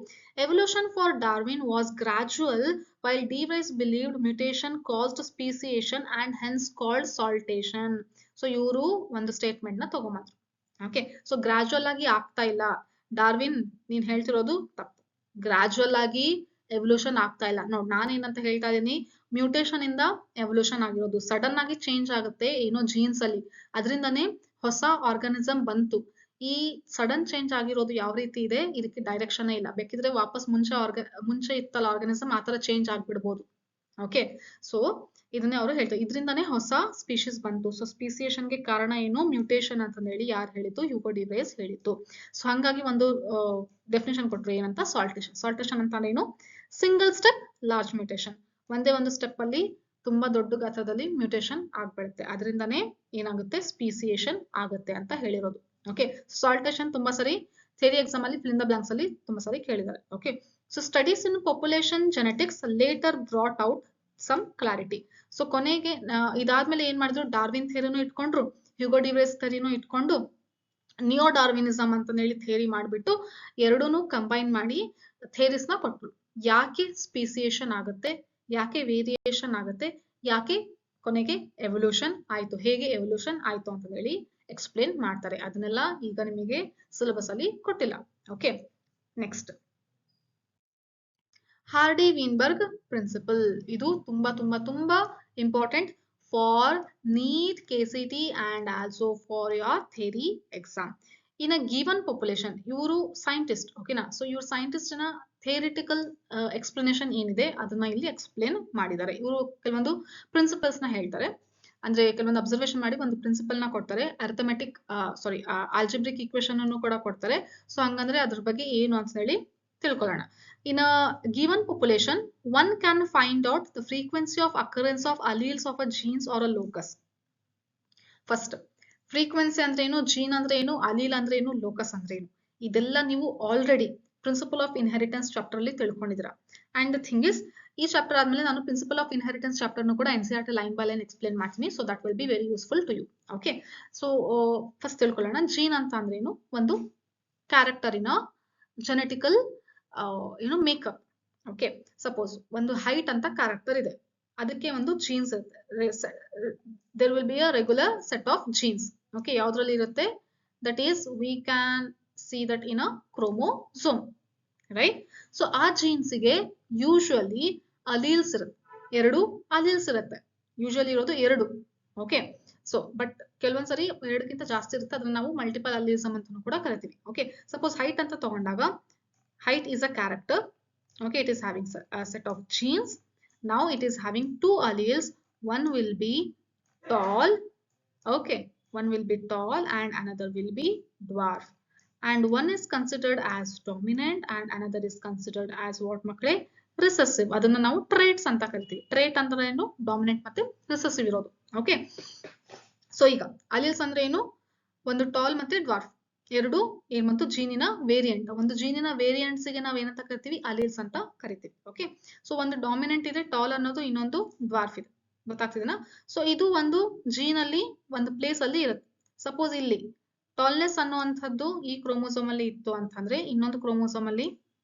Evolution for Darwin was gradual, while de Vries believed mutation caused speciation and hence called saltation. So ಇವರು ಒಂದು ಸ್ಟೇಟ್ಮೆಂಟ್ ನ ತಗೊಂಬಂದ್ರು. ಓಕೆ, ಸೊ ಗ್ರಾಜುವಲ್ ಆಗಿ ಆಗ್ತಾ ಇಲ್ಲ, ಡಾರ್ವಿನ್ ನೀನ್ ಹೇಳ್ತಿರೋದು ತಪ್ಪು. ಗ್ರಾಜುವಲ್ ಆಗಿ ಎವಲ್ಯೂಷನ್ ಆಗ್ತಾ ಇಲ್ಲ. ನೋಡಿ ನಾನೇನಂತ ಹೇಳ್ತಾ ಇದೀನಿ, ಮ್ಯೂಟೇಶನ್ ಇಂದ ಎವಲ್ಯೂಷನ್ ಆಗಿರೋದು. ಸಡನ್ ಆಗಿ ಚೇಂಜ್ ಆಗುತ್ತೆ ಏನೋ ಜೀನ್ಸ್ ಅಲ್ಲಿ, ಅದರಿಂದನೇ ಹೊಸ ಆರ್ಗಾನಿಸಮ್ ಬಂತು. ಈ ಸಡನ್ ಚೇಂಜ್ ಆಗಿರೋದು ಯಾವ ರೀತಿ ಇದೆ, ಇದಕ್ಕೆ ಡೈರೆಕ್ಷನ್ ಇಲ್ಲ. ಬೇಕಿದ್ರೆ ವಾಪಸ್ ಮುಂಚೆ ಇತ್ತಲ್ಲ ಆರ್ಗಾನಿಸಮ್, ಆತರ ಚೇಂಜ್ ಆಗ್ಬಿಡ್ಬೋದು. ಓಕೆ, ಸೊ ಇದನ್ನೇ ಅವರು ಹೇಳ್ತಾರೆ, ಇದರಿಂದಾನೇ ಹೊಸ ಸ್ಪೀಶೀಸ್ ಬಂತು. ಸೊ ಸ್ಪೀಸಿಯೇಷನ್ ಗೆ ಕಾರಣ ಏನು, ಮ್ಯೂಟೇಶನ್ ಅಂತ ಹೇಳಿ ಯಾರು ಹೇಳಿದ್ದು, ಹ್ಯೂಗೋ ಡಿ ವ್ರೈಸ್ ಹೇಳಿದ್ದು. ಸೊ ಹಂಗಾಗಿ ಒಂದು ಡೆಫಿನೇಷನ್ ಕೊಟ್ರು ಏನಂತ, ಸಾಲ್ಟೇಶನ್. ಸಾಲ್ಟೇಶನ್ ಅಂತ ಏನು, ಸಿಂಗಲ್ ಸ್ಟೆಪ್ ಲಾರ್ಜ್ ಮ್ಯೂಟೇಶನ್. ಒಂದೇ ಒಂದು ಸ್ಟೆಪ್ ಅಲ್ಲಿ ತುಂಬಾ ದೊಡ್ಡ ಗಾತ್ರದಲ್ಲಿ ಮ್ಯೂಟೇಶನ್ ಆಗ್ಬಿಡುತ್ತೆ, ಅದರಿಂದಾನೇ ಏನಾಗುತ್ತೆ, ಸ್ಪೀಸಿಯೇಷನ್ ಆಗುತ್ತೆ ಅಂತ ಹೇಳಿರೋದು. ಓಕೆ, ಸಾಲ್ಟೇಶನ್ ತುಂಬಾ ಸರಿ ಥಿಯರಿ ಎಕ್ಸಾಮ್ ಅಲ್ಲಿ ಫಿಲ್ ಇನ್ ದ ಬ್ಲಾಂಕ್ಸ್ ಅಲ್ಲಿ ತುಂಬಾ ಸರಿ ಕೇಳಿದ್ದಾರೆ. Okay, so studies in population genetics later brought out some clarity. So ಕೊನೆಗೆ ಇದಾದ್ಮೇಲೆ ಏನ್ ಮಾಡಿದ್ರು, ಡಾರ್ವಿನ್ ಥಿಯರಿನೂ ಇಟ್ಕೊಂಡ್ರು, ಹ್ಯೂಗೋ ಡಿ ವ್ರೈಸ್ ಥಿಯರಿನೂ ಇಟ್ಕೊಂಡು, ನಿಯೋ ಡಾರ್ವಿನಿಸಮ್ ಅಂತ ಹೇಳಿ ಥಿಯರಿ ಮಾಡ್ಬಿಟ್ಟು ಎರಡೂನು ಕಂಬೈನ್ ಮಾಡಿ ಥಿಯರೀಸ್ ನ ಕೊಟ್ರು. ಯಾಕೆ ಸ್ಪೀಸಿಯೇಷನ್ ಆಗುತ್ತೆ, ಯಾಕೆ ವೇರಿಯೇಷನ್ ಆಗುತ್ತೆ, ಯಾಕೆ ಕೊನೆಗೆ ಎವಲ್ಯೂಷನ್ ಆಯ್ತು, ಹೇಗೆ ಎವಲ್ಯೂಷನ್ ಆಯ್ತು ಅಂತ ಹೇಳಿ ಎಕ್ಸ್ಪ್ಲೇನ್ ಮಾಡ್ತಾರೆ. ಅದನ್ನೆಲ್ಲ ಈಗ ನಿಮಗೆ ಸಿಲೆಬಸ್ ಅಲ್ಲಿ ಕೊಟ್ಟಿಲ್ಲ. Okay, next Hardy Weinberg principle. ಇದು ತುಂಬಾ ತುಂಬಾ ತುಂಬಾ important for NEET KCT and also for your theory exam. In a given population, ಇವರು ಸೈಂಟಿಸ್ಟ್, ಓಕೆನಾ. ಸೊ ಇವ್ರು ಸೈಂಟಿಸ್ಟ್ ನ ಥಿಯರಿಟಿಕಲ್ ಎಕ್ಸ್ಪ್ಲನೇಷನ್ ಏನಿದೆ ಅದನ್ನ ಇಲ್ಲಿ ಎಕ್ಸ್ಪ್ಲೇನ್ ಮಾಡಿದ್ದಾರೆ. ಇವರು ಕೆಲವೊಂದು ಪ್ರಿನ್ಸಿಪಲ್ಸ್ ನ ಹೇಳ್ತಾರೆ, ಅಂದ್ರೆ ಕೆಲವೊಂದು ಅಬ್ಸರ್ವೇಷನ್ ಮಾಡಿ ಒಂದು ಪ್ರಿನ್ಸಿಪಲ್ ನ ಕೊಡ್ತಾರೆ. ಅರ್ಥಮೆಟಿಕ್ ಆಲ್ಜಿಬ್ರಿಕ್ ಈಕ್ವೇಶನ್ ಅನ್ನು ಕೂಡ ಕೊಡ್ತಾರೆ. ಸೊ ಹಂಗಂದ್ರೆ ಅದ್ರ ಬಗ್ಗೆ ಏನು ಅಂತ ಹೇಳಿ ತಿಳ್ಕೊಳ್ಳೋಣ. In a given population, one can find out the frequency of occurrence of alleles of a genes or a locus. First, frequency ಅಂದ್ರೆ ಏನು, ಜೀನ್ ಅಂದ್ರೆ ಏನು, ಅಲೀಲ್ ಅಂದ್ರೆ ಏನು, ಲೋಕಸ್ ಅಂದ್ರೆ ಏನು, ಇದೆಲ್ಲ ನೀವು already principle of inheritance chapter ಅಲ್ಲಿ ತಿಳ್ಕೊಂಡಿದ್ದೀರಾ. ಅಂಡ್ ದ ಥಿಂಗ್ ಇಸ್, ಈ ಚಾಪ್ಟರ್ ಆದ್ಮೇಲೆ ನಾನು ಪ್ರಿನ್ಸಿಪಲ್ ಆಫ್ ಇನ್ಹೆರಿಟೆನ್ಸ್ ಚಾಪ್ಟರ್ ಕೂಡ NCERT line by line explain ಮಾಡ್ತೀನಿ. So that will be very useful to you. Okay, so first ತಿಳ್ಕೊಳ್ಳೋಣ, ಜೀನ್ ಅಂತ ಅಂದ್ರೆ ಏನು, ಒಂದು ಕ್ಯಾರೆಕ್ಟರಿನ ಜೆನೆಟಿಕಲ್ ಮೇಕಪ್. ಓಕೆ, ಸಪೋಸ್ ಒಂದು ಹೈಟ್ ಅಂತ ಕ್ಯಾರೆಕ್ಟರ್ ಇದೆ, ಅದಕ್ಕೆ ಒಂದು ಜೀನ್ಸ್ ಇರುತ್ತೆ. There will be a regular set of genes. Okay, ಯಾವ್ದ್ರಲ್ಲಿ ಇರುತ್ತೆ, that is we can see that in a chromosome, right. So ಆ ಜೀನ್ಸ್ಗೆ ಯೂಶುವಲಿ ಅಲೀಲ್ಸ್ ಇರುತ್ತೆ, ಎರಡು ಅಲೀಲ್ಸ್ ಇರುತ್ತೆ. ಯೂಶುವಲಿ ಇರೋದು ಎರಡು. ಓಕೆ, ಸೊ ಬಟ್ ಕೆಲವೊಂದ್ಸರಿ ಎರಡಕ್ಕಿಂತ ಜಾಸ್ತಿ ಇರುತ್ತೆ, ಅದನ್ನ ನಾವು ಮಲ್ಟಿಪಲ್ ಅಲೀಲ್ಸಮ್ ಅಂತ ಕೂಡ ಕರಿತೀವಿ. ಓಕೆ, ಸಪೋಸ್ ಹೈಟ್ ಅಂತ ತಗೊಂಡಾಗ, height is a character. Okay, it is having a set of genes. Now it is having two alleles. One will be tall. Okay, one will be tall and another will be dwarf. And one is considered as dominant and another is considered as what makle, recessive. ಅದನ್ನ ನಾವು traits ಅಂತ ಕರಿತೀವಿ. trait ಅಂದ್ರೆ ಏನು, dominant ಮತ್ತೆ recessive ಇರೋದು. Okay, so ಈಗ alleles ಅಂದ್ರೆ ಏನು, ಒಂದು tall ಮತ್ತೆ dwarf, ಎರಡು ಏನ್ ಬಂತು, ಜೀನಿನ ವೇರಿಯಂಟ್. ಒಂದು ಜೀನಿನ ವೇರಿಯಂಟ್ಸ್ ಗೆ ನಾವ್ ಏನಂತ ಕರಿತೀವಿ, ಅಲೀಲ್ಸ್ ಅಂತ ಕರಿತೀವಿ. ಓಕೆ, ಸೊ ಒಂದು ಡಾಮಿನೆಂಟ್ ಇದೆ ಟಾಲ್ ಅನ್ನೋದು, ಇನ್ನೊಂದು ಡ್ವಾರ್ಫ್ ಇದೆ. ಗೊತ್ತಾಗ್ತಿದೆನಾ. ಸೊ ಇದು ಒಂದು ಜೀನ್ ಅಲ್ಲಿ ಒಂದು ಪ್ಲೇಸ್ ಅಲ್ಲಿ ಇರುತ್ತೆ. ಸಪೋಸ್ ಇಲ್ಲಿ ಟಾಲ್ನೆಸ್ ಅನ್ನುವಂಥದ್ದು ಈ ಕ್ರೋಮೋಸೋಮ್ ಅಲ್ಲಿ ಇತ್ತು ಅಂತಂದ್ರೆ, ಇನ್ನೊಂದು ಕ್ರೋಮೋಸೋಮ್ ಅಲ್ಲಿ,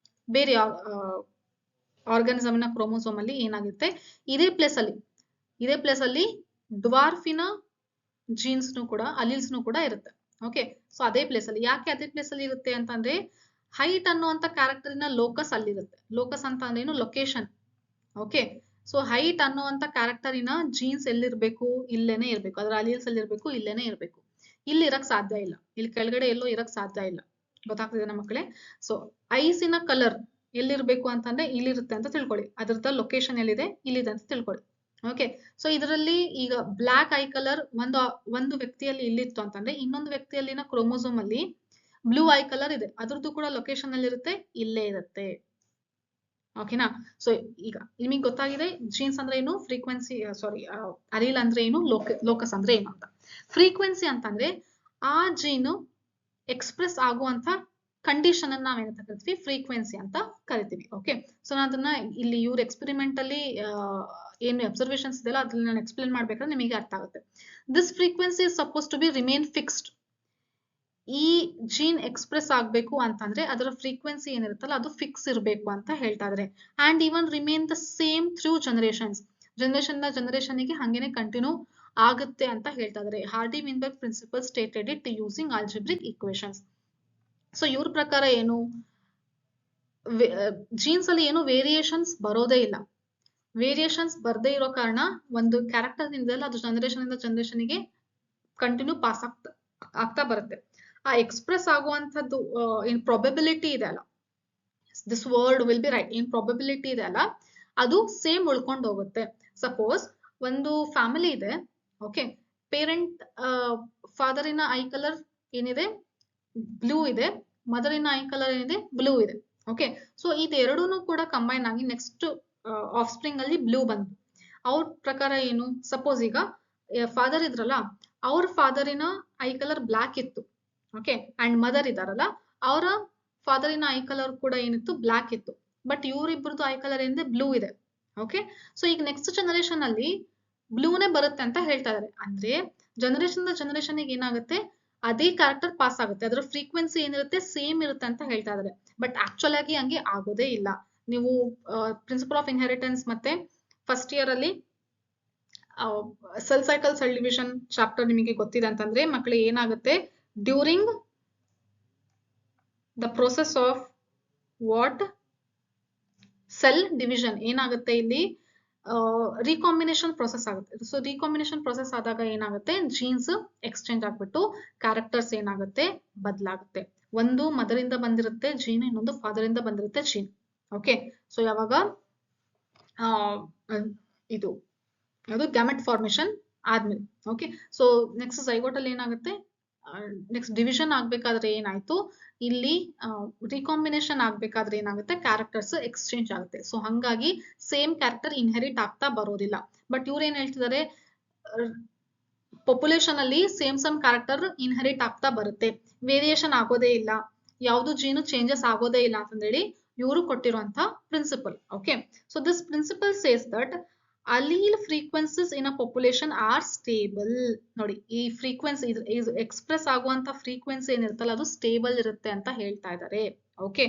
ಬೇರೆ ಆರ್ಗಾನಿಸಮ್ ನ ಕ್ರೋಮೋಸೋಮ್ ಅಲ್ಲಿ ಏನಾಗುತ್ತೆ, ಇದೇ ಪ್ಲೇಸ್ ಅಲ್ಲಿ ಡ್ವಾರ್ಫಿನ ಜೀನ್ಸ್ ಕೂಡ ಅಲೀಲ್ಸ್ ಕೂಡ ಇರುತ್ತೆ. ಓಕೆ, ಸೊ ಅದೇ ಪ್ಲೇಸ್ ಅಲ್ಲಿ, ಯಾಕೆ ಅದೇ ಪ್ಲೇಸ್ ಅಲ್ಲಿ ಇರುತ್ತೆ ಅಂತಂದ್ರೆ, ಹೈಟ್ ಅನ್ನುವಂತ ಕ್ಯಾರೆಕ್ಟರಿನ ಲೋಕಸ್ ಅಲ್ಲಿರುತ್ತೆ. ಲೋಕಸ್ ಅಂತ ಅಂದ್ರೆ ಏನು, ಲೊಕೇಶನ್. ಓಕೆ, ಸೊ ಹೈಟ್ ಅನ್ನುವಂತ ಕ್ಯಾರೆಕ್ಟರಿನ ಜೀನ್ಸ್ ಎಲ್ಲಿರ್ಬೇಕು, ಇಲ್ಲೇನೆ ಇರ್ಬೇಕು, ಅದರ ಅಲೀಲ್ಸ್ ಅಲ್ಲಿ ಇರ್ಬೇಕು, ಇಲ್ಲೇನೆ ಇರ್ಬೇಕು. ಇಲ್ಲಿ ಇರಕ್ ಸಾಧ್ಯ ಇಲ್ಲ, ಇಲ್ಲಿ ಕೆಳಗಡೆ ಎಲ್ಲೋ ಇರಕ್ ಸಾಧ್ಯ ಇಲ್ಲ. ಗೊತ್ತಾಗ್ತಿದೆ ನಮ್ಮ ಮಕ್ಕಳೇ. ಸೊ ಐಸಿನ ಕಲರ್ ಎಲ್ಲಿರ್ಬೇಕು ಅಂತಂದ್ರೆ ಇಲ್ಲಿರುತ್ತೆ ಅಂತ ತಿಳ್ಕೊಳ್ಳಿ, ಅದರದ ಲೊಕೇಶನ್ ಎಲ್ಲಿದೆ, ಇಲ್ಲಿದೆ ಅಂತ ತಿಳ್ಕೊಳ್ಳಿ. ಓಕೆ, ಸೊ ಇದರಲ್ಲಿ ಈಗ ಬ್ಲಾಕ್ ಐ ಕಲರ್ ಒಂದು ವ್ಯಕ್ತಿಯಲ್ಲಿ ಇಲ್ಲಿತ್ತು ಅಂತಂದ್ರೆ, ಇನ್ನೊಂದು ವ್ಯಕ್ತಿಯಲ್ಲಿನ ಕ್ರೋಮೋಸೋಮ್ ಅಲ್ಲಿ ಬ್ಲೂ ಐ ಕಲರ್ ಇದೆ, ಅದ್ರದ್ದು ಕೂಡ ಲೊಕೇಶನ್ ಅಲ್ಲಿ ಇರುತ್ತೆ, ಇಲ್ಲೇ ಇರುತ್ತೆ. ಓಕೆನಾ. ಸೊ ಈಗ ನಿಮಗೆ ಗೊತ್ತಾಗಿದೆ ಜೀನ್ಸ್ ಅಂದ್ರೆ ಏನು, ಫ್ರೀಕ್ವೆನ್ಸಿ ಅಲೀಲ್ ಅಂದ್ರೆ ಏನು, ಲೋಕಸ್ ಅಂದ್ರೆ ಏನು ಅಂತ. ಫ್ರೀಕ್ವೆನ್ಸಿ ಅಂತಂದ್ರೆ ಆ ಜೀನು ಎಕ್ಸ್ಪ್ರೆಸ್ ಆಗುವಂತ ಕಂಡೀಷನ್ ಅನ್ನ ನಾವೇನಂತ ಕರಿತೀವಿ, ಫ್ರೀಕ್ವೆನ್ಸಿ ಅಂತ ಕರಿತೀವಿ. ಓಕೆ, ಸೊ ನಾನು ಅದನ್ನ ಇಲ್ಲಿ ಇವ್ರ ಎಕ್ಸ್ಪೆರಿಮೆಂಟ್ ಅಲ್ಲಿ ಏನು ಅಬ್ಸರ್ವೇಷನ್ಸ್ ಇದೆಯಲ್ಲ ಅದ್ರಲ್ಲಿ ನಾನು ಎಕ್ಸ್ಪ್ಲೇನ್ ಮಾಡ್ಬೇಕಾದ್ರೆ ನಿಮಗೆ ಅರ್ಥ ಆಗುತ್ತೆ. This frequency is suppose to be remain fixed. ಈ ಜೀನ್ ಎಕ್ಸ್ಪ್ರೆಸ್ ಆಗ್ಬೇಕು ಅಂತಂದ್ರೆ ಅದರ ಫ್ರೀಕ್ವೆನ್ಸಿ ಏನಿರುತ್ತಲ್ಲ ಅದು ಫಿಕ್ಸ್ ಇರಬೇಕು ಅಂತ ಹೇಳ್ತಾ ಇದ್ದಾರೆ. And even remain the same through generation ನ ಜನರೇಷನ್ಗೆ ಹಂಗೇನೆ ಕಂಟಿನ್ಯೂ ಆಗುತ್ತೆ ಅಂತ ಹೇಳ್ತಾ ಇದ್ದಾರೆ. Hardy Weinberg principle stated it using algebraic equations. So ಇವ್ರ ಪ್ರಕಾರ ಏನು, ಜೀನ್ಸ್ ಅಲ್ಲಿ ಏನು ವೇರಿಯೇಷನ್ಸ್ ಬರೋದೇ ಇಲ್ಲ. ವೇರಿಯೇಷನ್ಸ್ ಬರ್ದೇ ಇರೋ ಕಾರಣ ಒಂದು ಕ್ಯಾರೆಕ್ಟರ್ ನಿಂದೆಲ್ಲ ಅದು ಜನರೇಷನ್ ಇಂದ ಜನರೇಷನ್ಗೆ ಕಂಟಿನ್ಯೂ ಪಾಸ್ ಆಗ್ತಾ ಬರುತ್ತೆ. ಆ ಎಕ್ಸ್ಪ್ರೆಸ್ ಆಗುವಂಥದ್ದು ಏನ್ ಪ್ರಾಬಬಿಲಿಟಿ ಇದೆ ಅಲ್ಲ, this word will be right, ಏನ್ ಪ್ರಾಬಬಿಲಿಟಿ ಇದೆ ಅಲ್ಲ ಅದು ಸೇಮ್ ಉಳ್ಕೊಂಡು ಹೋಗುತ್ತೆ. ಸಪೋಸ್ ಒಂದು ಫ್ಯಾಮಿಲಿ ಇದೆ, ಓಕೆ, ಪೇರೆಂಟ್ ಫಾದರಿನ ಐ ಕಲರ್ ಏನಿದೆ ಬ್ಲೂ ಇದೆ, ಮದರಿನ ಐ ಕಲರ್ ಏನಿದೆ ಬ್ಲೂ ಇದೆ. ಓಕೆ, ಸೊ ಇದೆರಡೂ ಕೂಡ ಕಂಬೈನ್ ಆಗಿ ನೆಕ್ಸ್ಟ್ ಆಫ್ ಸ್ಪ್ರಿಂಗ್ ಅಲ್ಲಿ ಬ್ಲೂ ಬಂತು. ಅವ್ರ ಪ್ರಕಾರ ಏನು, ಸಪೋಸ್ ಈಗ ಫಾದರ್ ಇದ್ರಲ್ಲ, ಅವ್ರ ಫಾದರಿನ ಐ ಕಲರ್ ಬ್ಲಾಕ್ ಇತ್ತು, ಓಕೆ, ಅಂಡ್ ಮದರ್ ಇದಾರಲ್ಲ ಅವರ ಫಾದರಿನ ಐ ಕಲರ್ ಕೂಡ ಏನಿತ್ತು ಬ್ಲಾಕ್ ಇತ್ತು. ಬಟ್ ಇವ್ರಿಬ್ರದ್ದು ಐ ಕಲರ್ ಏನಿದೆ ಬ್ಲೂ ಇದೆ. ಓಕೆ, ಸೊ ಈಗ ನೆಕ್ಸ್ಟ್ ಜನರೇಷನ್ ಅಲ್ಲಿ ಬ್ಲೂನೇ ಬರುತ್ತೆ ಅಂತ ಹೇಳ್ತಾ ಇದಾರೆ. ಅಂದ್ರೆ ಜನರೇಷನ್ ಜನರೇಷನ್ ಏನಾಗುತ್ತೆ, ಅದೇ ಕ್ಯಾರೆಕ್ಟರ್ ಪಾಸ್ ಆಗುತ್ತೆ, ಅದರ ಫ್ರೀಕ್ವೆನ್ಸಿ ಏನಿರುತ್ತೆ ಸೇಮ್ ಇರುತ್ತೆ ಅಂತ ಹೇಳ್ತಾ ಇದಾರೆ. ಬಟ್ ಆಕ್ಚುಲ್ ಆಗಿ ಹಂಗೆ ಆಗೋದೇ ಇಲ್ಲ. ನೀವು ಪ್ರಿನ್ಸಿಪಲ್ ಆಫ್ ಇನ್ಹೆರಿಟೆನ್ಸ್ ಮತ್ತೆ ಫಸ್ಟ್ ಇಯರ್ ಅಲ್ಲಿ cell cycle cell division chapter ನಿಮಗೆ ಗೊತ್ತಿದೆ ಅಂತಂದ್ರೆ ಮಕ್ಕಳು ಏನಾಗುತ್ತೆ, during the process of what cell division ಏನಾಗುತ್ತೆ ಇಲ್ಲಿ ರಿಕಾಂಬಿನೇಷನ್ ಪ್ರೊಸೆಸ್ ಆಗುತ್ತೆ. ಸೊ ರಿಕಾಂಬಿನೇಷನ್ ಪ್ರೊಸೆಸ್ ಆದಾಗ ಏನಾಗುತ್ತೆ, ಜೀನ್ಸ್ ಎಕ್ಸ್ಚೇಂಜ್ ಆಗ್ಬಿಟ್ಟು ಕ್ಯಾರೆಕ್ಟರ್ಸ್ ಏನಾಗುತ್ತೆ ಬದಲಾಗುತ್ತೆ. ಒಂದು ಮದರಿಂದ ಬಂದಿರುತ್ತೆ ಜೀನ್, ಇನ್ನೊಂದು ಫಾದರ್ ಇಂದ ಬಂದಿರುತ್ತೆ ಜೀನ್. ಓಕೆ, ಸೊ ಯಾವಾಗ ಇದು ಯಾವುದು ಗ್ಯಾಮೆಟ್ ಫಾರ್ಮೇಶನ್ ಆದ್ಮೇಲೆ. ಓಕೆ, ಸೊ ನೆಕ್ಸ್ಟ್ ಝೈಗೋಟ್ ಅಲ್ಲಿ ಏನಾಗುತ್ತೆ, ನೆಕ್ಸ್ಟ್ ಡಿವಿಷನ್ ಆಗ್ಬೇಕಾದ್ರೆ ಏನಾಯ್ತು, ಇಲ್ಲಿ ರಿಕಾಂಬಿನೇಷನ್ ಆಗ್ಬೇಕಾದ್ರೆ ಏನಾಗುತ್ತೆ, ಕ್ಯಾರೆಕ್ಟರ್ಸ್ ಎಕ್ಸ್ಚೇಂಜ್ ಆಗುತ್ತೆ. ಸೊ ಹಂಗಾಗಿ ಸೇಮ್ ಕ್ಯಾರೆಕ್ಟರ್ ಇನ್ಹೆರಿಟ್ ಆಗ್ತಾ ಬರೋದಿಲ್ಲ. ಬಟ್ ಇವ್ರು ಏನ್ ಹೇಳ್ತಿದ್ದಾರೆ, ಪಾಪ್ಯುಲೇಷನ್ ಅಲ್ಲಿ ಸೇಮ್ ಕ್ಯಾರೆಕ್ಟರ್ ಇನ್ಹೆರಿಟ್ ಆಗ್ತಾ ಬರುತ್ತೆ, ವೇರಿಯೇಷನ್ ಆಗೋದೇ ಇಲ್ಲ, ಯಾವ್ದು ಜೀನು ಚೇಂಜಸ್ ಆಗೋದೇ ಇಲ್ಲ ಅಂತಂದೇಳಿ ಇವರು ಕೊಟ್ಟಿರುವಂತ principle. Okay, so this principle says that allele frequencies in a population are stable. ನೋಡಿ, ಈ ಫ್ರೀಕ್ವೆನ್ಸಿ ಎಕ್ಸ್ಪ್ರೆಸ್ ಆಗುವಂತ ಫ್ರೀಕ್ವೆನ್ಸಿ ಏನಿರುತ್ತಲ್ಲ ಅದು ಸ್ಟೇಬಲ್ ಇರುತ್ತೆ ಅಂತ ಹೇಳ್ತಾ ಇದ್ದಾರೆ. Okay,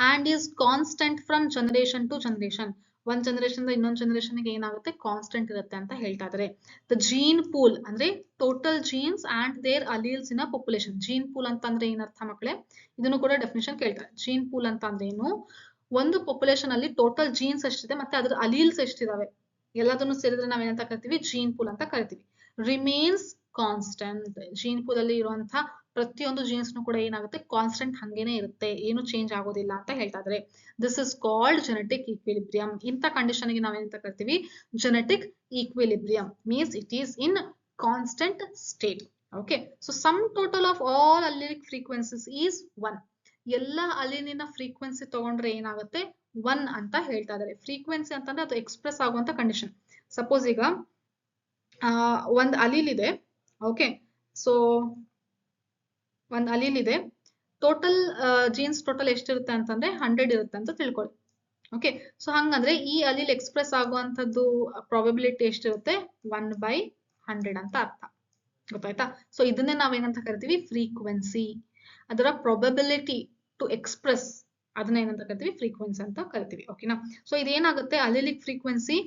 and is constant from generation to generation. ಒಂದ್ ಜನರೇಷನ್ ಇನ್ನೊಂದು ಜನರೇಷನ್ ಗೆ ಏನಾಗುತ್ತೆ, ಕಾನ್ಸ್ಟೆಂಟ್ ಇರುತ್ತೆ ಅಂತ ಹೇಳ್ತಾ ಇದ್ದಾರೆ. ದ ಜೀನ್ ಪೂಲ್ ಅಂದ್ರೆ total genes and their alleles in a population. Gene pool ಅಂತಂದ್ರೆ ಏನರ್ಥ ಮಕ್ಕಳೇ, ಇದನ್ನು ಕೂಡ ಡೆಫಿನೇಷನ್ ಕೇಳ್ತಾರೆ. ಜೀನ್ ಪೂಲ್ ಅಂತ ಅಂದ್ರೆ ಏನು, ಒಂದು ಪಾಪ್ಯುಲೇಷನ್ ಅಲ್ಲಿ ಟೋಟಲ್ ಜೀನ್ಸ್ ಎಷ್ಟಿದೆ ಮತ್ತೆ ಅದ್ರ ಅಲೀಲ್ಸ್ ಎಷ್ಟಿದಾವೆ ಎಲ್ಲದನ್ನು ಸೇರಿದ್ರೆ ನಾವೇನಂತ ಕರಿತೀವಿ, ಜೀನ್ ಪೂಲ್ ಅಂತ ಕರಿತೀವಿ. Remains constant. ಜೀನ್ ಪೂಲ್ ಅಲ್ಲಿ ಇರುವಂತಹ ಪ್ರತಿಯೊಂದು ಜೀನ್ಸ್ ಕೂಡ ಏನಾಗುತ್ತೆ, ಕಾನ್ಸ್ಟೆಂಟ್ ಹಂಗೇನೆ ಇರುತ್ತೆ, ಏನು ಚೇಂಜ್ ಆಗೋದಿಲ್ಲ ಅಂತ ಹೇಳ್ತಾ ಇದ್ದಾರೆ. This is called genetic equilibrium. ಇಂಥ ಕಂಡೀಷನ್ ಗೆ ನಾವೇನಂತ ಕರಿತೀವಿ, genetic equilibrium. Means it is in constant state. Okay, so sum total of all allelic frequencies is 1. ಎಲ್ಲ ಅಲಿಲಿನ ಫ್ರೀಕ್ವೆನ್ಸಿ ತಗೊಂಡ್ರೆ ಏನಾಗುತ್ತೆ, 1 ಅಂತ ಹೇಳ್ತಾ ಇದ್ದಾರೆ. ಫ್ರೀಕ್ವೆನ್ಸಿ ಅಂತಂದ್ರೆ ಅದು ಎಕ್ಸ್ಪ್ರೆಸ್ ಆಗುವಂತ ಕಂಡೀಷನ್. ಸಪೋಸ್ ಈಗ ಒಂದ್ ಅಲೀಲ್ ಇದೆ, ಓಕೆ, ಸೊ ಒಂದ್ ಅಲೀಲ್ ಇದೆ, ಟೋಟಲ್ ಜೀನ್ಸ್ ಟೋಟಲ್ ಎಷ್ಟಿರುತ್ತೆ ಅಂತಂದ್ರೆ 100 ಇರುತ್ತೆ ಅಂತ ತಿಳ್ಕೊಳ್ಳಿ. ಓಕೆ, ಸೊ ಹಂಗಂದ್ರೆ ಈ ಅಲೀಲ್ ಎಕ್ಸ್ಪ್ರೆಸ್ ಆಗುವಂತದ್ದು ಪ್ರಾಬಬಿಲಿಟಿ ಎಷ್ಟಿರುತ್ತೆ, 1/100 ಅಂತ ಅರ್ಥ. ಗೊತ್ತಾಯ್ತಾ? ಸೊ ಇದನ್ನೇ ನಾವೇನಂತ ಕರಿತೀವಿ, ಫ್ರೀಕ್ವೆನ್ಸಿ. ಅದರ ಪ್ರಾಬಬಿಲಿಟಿ ಟು ಎಕ್ಸ್ಪ್ರೆಸ್ ಅದನ್ನ ಏನಂತ ಕರಿತೀವಿ, ಫ್ರೀಕ್ವೆನ್ಸಿ ಅಂತ ಕರಿತೀವಿ. ಓಕೆನಾ? ಸೊ ಇದೇನಾಗುತ್ತೆ, ಅಲಿಲಿಕ್ ಫ್ರೀಕ್ವೆನ್ಸಿ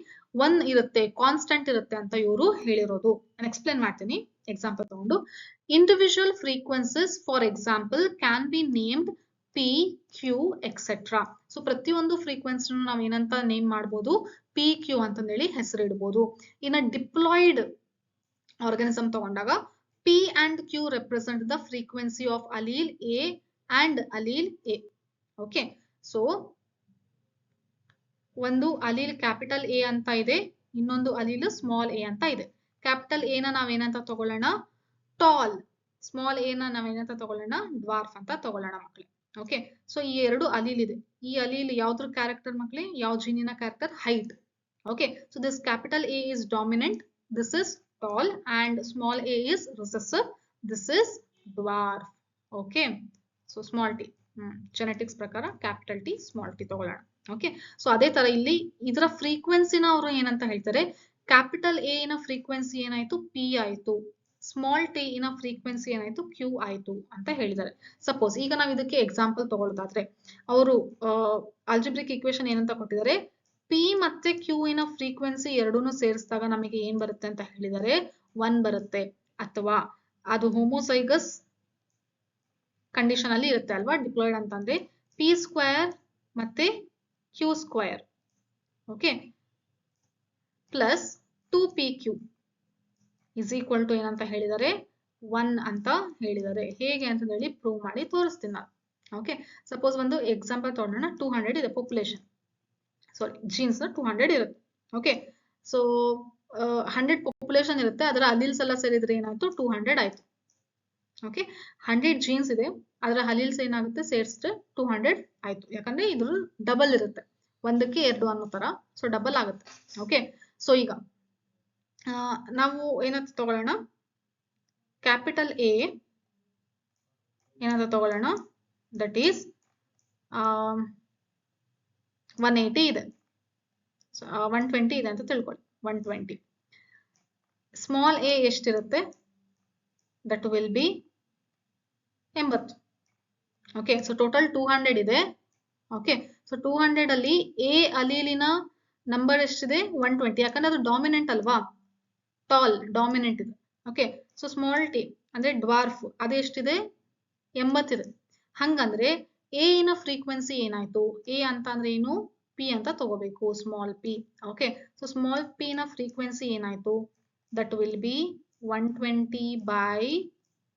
1 ಇರುತ್ತೆ, ಕಾನ್ಸ್ಟೆಂಟ್ ಇರುತ್ತೆ ಅಂತ ಇವರು ಹೇಳಿರೋದು. ನಾನು ಎಕ್ಸ್ಪ್ಲೇನ್ ಮಾಡ್ತೀನಿ ಎಕ್ಸಾಂಪಲ್ ತಗೊಂಡು. Individual frequencies for example can be named P, Q etcetera. So ಪ್ರತಿಯೊಂದು ಫ್ರೀಕ್ವೆನ್ಸಿ ನಾವು ಏನಂತ ನೇಮ್ ಮಾಡ್ಬೋದು, ಪಿ, ಕ್ಯೂ ಅಂತಂದೇಳಿ ಹೆಸರಿಡ್ಬೋದು. ಇನ್ನು ಡಿಪ್ಲಾಯ್ಡ್ ಆರ್ಗಾನಿಸಮ್ ತಗೊಂಡಾಗ P and Q represent the frequency of allele A and allele A. Okay, so ಒಂದು allele capital A ಅಂತ ಇದೆ, ಇನ್ನೊಂದು ಅಲೀಲ್ ಸ್ಮಾಲ್ ಎ ಅಂತ ಇದೆ. ಕ್ಯಾಪಿಟಲ್ ಎ ನ ನಾವೇನಂತ ತಗೊಳ್ಳೋಣ, ಟಾಲ್. ಸ್ಮಾಲ್ ಎ ನ ನಾವೇನಂತ ತಗೊಳ್ಳೋಣ, ಡ್ವಾರ್ಫ್ ಅಂತ ತಗೊಳ್ಳೋಣ ಮಕ್ಕಳೇ. ಓಕೆ, ಸೊ ಈ ಎರಡು ಅಲೀಲ್ ಇದೆ. ಈ ಅಲೀಲ್ ಯಾವ್ದ್ರ ಕ್ಯಾರೆಕ್ಟರ್ ಮಕ್ಕಳೇ, ಯಾವ ಜೀನಿನ character, height. Okay, so this capital A is dominant, this is tall, and small a is recessive, this is dwarf. Okay, so small t genetics ಪ್ರಕಾರ capital T small t ತಗೊಳ್ಳೋಣ. Okay, so ಅದೇ ತರ ಇಲ್ಲಿ ಇದರ ಫ್ರೀಕ್ವೆನ್ಸಿನ ಅವರು ಏನಂತ ಹೇಳ್ತಾರೆ, capital A ನ ಫ್ರೀಕ್ವೆನ್ಸಿ ಏನಾಯ್ತು, ಪಿ ಆಯ್ತು, ಸ್ಮಾಲ್ ಟಿ ನ ಫ್ರೀಕ್ವೆನ್ಸಿ ಏನಾಯ್ತು, ಕ್ಯೂ ಆಯ್ತು ಅಂತ ಹೇಳಿದ್ದಾರೆ. ಸಪೋಸ್ ಈಗ ನಾವು ಇದಕ್ಕೆ ಎಕ್ಸಾಂಪಲ್ ತಗೊಳ್ಳೋದಾದ್ರೆ ಅವರು ಆಲ್ಜಿಬ್ರಿಕ್ ಈಕ್ವೇಶನ್ ಏನಂತ ಕೊಟ್ಟಿದ್ದಾರೆ, ಪಿ ಮತ್ತೆ ಕ್ಯೂ ನ ಫ್ರೀಕ್ವೆನ್ಸಿ ಎರಡೂನು ಸೇರಿಸಿದಾಗ ನಮಗೆ ಏನ್ ಬರುತ್ತೆ ಅಂತ ಹೇಳಿದರೆ 1 ಬರುತ್ತೆ. ಅಥವಾ ಅದು ಹೋಮೋಸೈಗಸ್ ಕಂಡೀಷನ್ ಅಲ್ಲಿ ಇರುತ್ತೆ ಅಲ್ವಾ, ಡಿಪ್ಲಾಯ್ಡ್ ಅಂತಂದ್ರೆ ಪಿ ಸ್ಕ್ವೇರ್ ಮತ್ತೆ Q square, okay, plus 2pq is equal to ಏನಂತ ಹೇಳಿದರೆ 1 ಅಂತ ಹೇಳಿದ್ದಾರೆ. ಹೇಗೆ ಅಂತ ಹೇಳಿ ಪ್ರೂವ್ ಮಾಡಿ ತೋರಿಸ್ತೀನಿ ನಾನು. ಓಕೆ, ಸಪೋಸ್ ಒಂದು ಎಕ್ಸಾಂಪಲ್ ತಗೊಳ್ಳೋಣ. 200 ಇದೆ ಪಾಪ್ಯುಲೇಷನ್, ಸಾರಿ ಜೀನ್ಸ್ 200 ಇರುತ್ತೆ. ಓಕೆ, ಸೊ 100 ಪಾಪ್ಯುಲೇಷನ್ ಇರುತ್ತೆ, ಅದರ ಅಲೀಲ್ಸ್ ಎಲ್ಲ ಸೇರಿದ್ರೆ ಏನಾಯ್ತು 200 ಆಯ್ತು. ಓಕೆ, 100 ಜೀನ್ಸ್ ಇದೆ, ಅದರ ಅಲೀಲ್ಸ್ ಏನಾಗುತ್ತೆ ಸೇರಿಸಿದ್ರೆ 200 ಆಯ್ತು. ಯಾಕಂದ್ರೆ ಇದ್ರ ಡಬಲ್ ಇರುತ್ತೆ, 1ಕ್ಕೆ 2 ಅನ್ನೋ ತರ, ಸೊ ಡಬಲ್ ಆಗುತ್ತೆ. ಓಕೆ, ಸೊ ಈಗ ನಾವು ಏನಂತ ತಗೊಳ್ಳೋಣ, ಕ್ಯಾಪಿಟಲ್ ಎ ಏನಂತ ತಗೊಳ್ಳೋಣ, ದಟ್ ಈಸ್ 180 ಇದೆ, 120 ಇದೆ ಅಂತ ತಿಳ್ಕೊಳ್ಳಿ. 120 ಸ್ಮಾಲ್ ಎ ಎಷ್ಟಿರುತ್ತೆ, that will be 80. Okay, so total 200 ಇದೆ. ಓಕೆ, ಸೊ 200 ಅಲ್ಲಿ ಎ ಅಲೀಲಿನ ನಂಬರ್ ಎಷ್ಟಿದೆ 120, ಯಾಕಂದ್ರೆ ಅದು ಡಾಮಿನೆಂಟ್ ಅಲ್ವಾ, ಟಾಲ್ ಡಾಮಿನೆಂಟ್ ಇದೆ. ಓಕೆ, ಸೊ ಸ್ಮಾಲ್ ಟಿ ಅಂದ್ರೆ ಡ್ವಾರ್ಫ್ ಅದೆಷ್ಟಿದೆ 80 ಇದೆ. ಹಂಗಂದ್ರೆ ಎ ಇನ ಫ್ರೀಕ್ವೆನ್ಸಿ ಏನಾಯ್ತು, ಎ ಅಂತ ಅಂದ್ರೆ ಏನು ಪಿ ಅಂತ ತಗೋಬೇಕು, small P. Okay, so small P ನ ಫ್ರೀಕ್ವೆನ್ಸಿ ಏನಾಯ್ತು, that will B 120 by